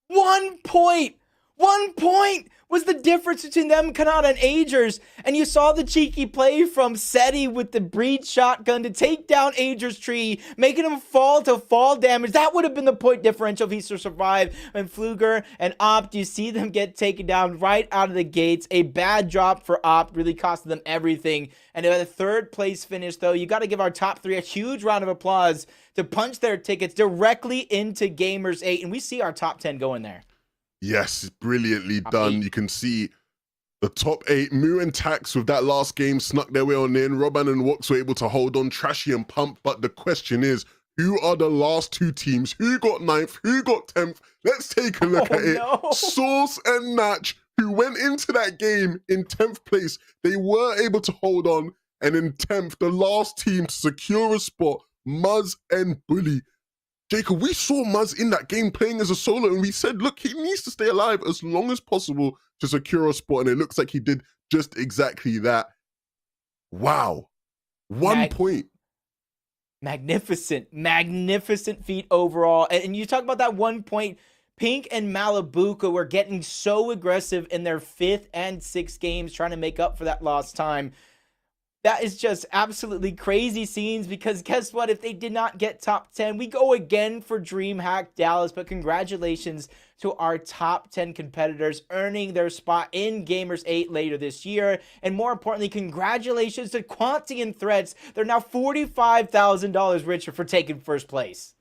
1 point. 1 point was the difference between them, Kanata, and Agers. And you saw the cheeky play from Seti with the breed shotgun to take down Agers' tree, making him fall to fall damage. That would have been the point differential if he survived. And Fluger and Opt, you see them get taken down right out of the gates. A bad drop for Opt really costed them everything. And at a 3rd place finish, though, you got to give our top 3 a huge round of applause to punch their tickets directly into Gamers 8. And we see our top 10 going there. Yes, brilliantly done. You can see The top 8, Moo and Tax with that last game snuck their way on in. Robin and Wox were able to hold on, Trashy and Pump. But the question is, who are the last 2 teams? Who got 9th? Who got 10th? Let's take a look at it. No. Source and Natch, who went into that game in 10th place, they were able to hold on. And in 10th, the last team to secure a spot, Muzz and Bully. Jacob, we saw Muzz in that game playing as a solo, and we said, look, he needs to stay alive as long as possible to secure a spot, and it looks like he did just exactly that. Wow. 1 point. Magnificent feat overall. And you talk about that 1 point. Pink and Malibuca were getting so aggressive in their 5th and 6th games, trying to make up for that lost time. That is just absolutely crazy scenes, because guess what? If they did not get top 10, we go again for DreamHack Dallas. But congratulations to our top 10 competitors earning their spot in Gamers 8 later this year. And more importantly, congratulations to Quanti and Threads. They're now $45,000 richer for taking first place.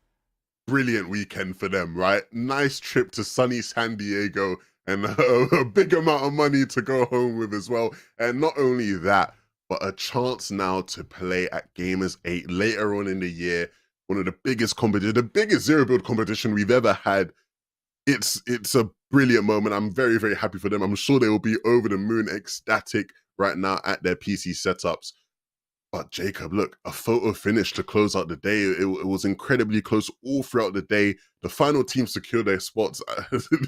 Brilliant weekend for them, right? Nice trip to sunny San Diego, and a big amount of money to go home with as well. And not only that, but a chance now to play at Gamers 8 later on in the year. One of the biggest competition, the biggest zero build competition we've ever had. It's a brilliant moment. I'm very, very happy for them. I'm sure they will be over the moon ecstatic right now at their PC setups. But Jacob, look, a photo finish to close out the day. It was incredibly close all throughout the day. The final team secured their spots.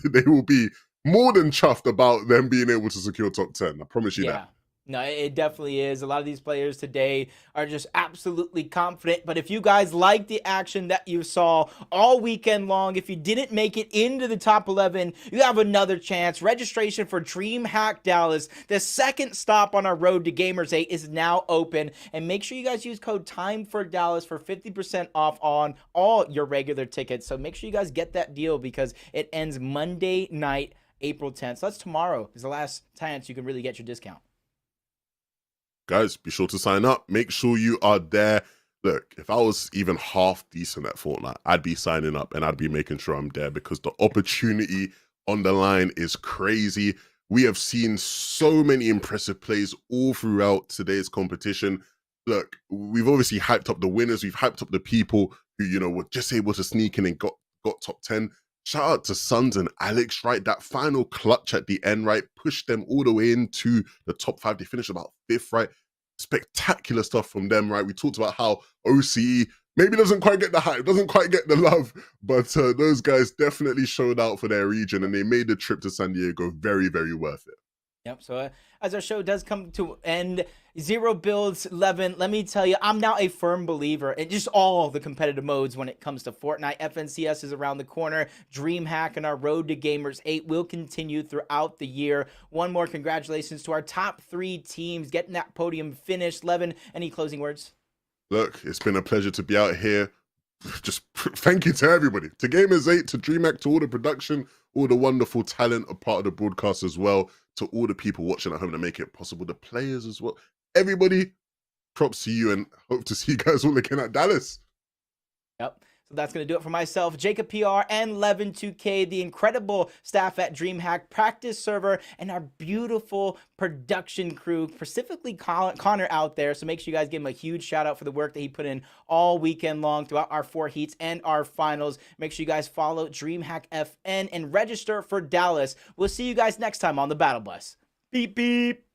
They will be more than chuffed about them being able to secure top 10. I promise you that. No, it definitely is. A lot of these players today are just absolutely confident. But if you guys like the action that you saw all weekend long, if you didn't make it into the top 11, you have another chance. Registration for DreamHack Dallas, the second stop on our road to Gamers 8, is now open. And make sure you guys use code TIMEFORDALLAS for 50% off on all your regular tickets. So make sure you guys get that deal, because it ends Monday night, April 10th. So that's tomorrow is the last chance you can really get your discount. Guys, be sure to sign up. Make sure you are there. Look, if I was even half decent at Fortnite, I'd be signing up and I'd be making sure I'm there, because the opportunity on the line is crazy. We have seen so many impressive plays all throughout today's competition. Look, we've obviously hyped up the winners. We've hyped up the people who, you know, were just able to sneak in and got top 10. Shout out to Sons and Alex, right? That final clutch at the end, right? Pushed them all the way into the top 5. They finished about 5th, right? Spectacular stuff from them, right? We talked about how OCE maybe doesn't quite get the hype, doesn't quite get the love, but those guys definitely showed out for their region, and they made the trip to San Diego very, very worth it. Yep. So as our show does come to end, Zero Builds 11, let me tell you, I'm now a firm believer in just all the competitive modes when it comes to Fortnite. FNCS is around the corner. DreamHack and our road to Gamers 8 will continue throughout the year. One more congratulations to our top 3 teams getting that podium finish. Levin, any closing words? Look, it's been a pleasure to be out here. Just thank you to everybody, to Gamers 8, to DreamHack, to all the production, all the wonderful talent, a part of the broadcast as well, to all the people watching at home to make it possible, the players as well. Everybody, props to you, and hope to see you guys all again at Dallas. Yep. So that's going to do it for myself, Jacob PR, and Levin2K, the incredible staff at DreamHack practice server, and our beautiful production crew, specifically Connor out there. So make sure you guys give him a huge shout out for the work that he put in all weekend long throughout our 4 heats and our finals. Make sure you guys follow DreamHack FN and register for Dallas. We'll see you guys next time on the Battle Bus. Beep, beep.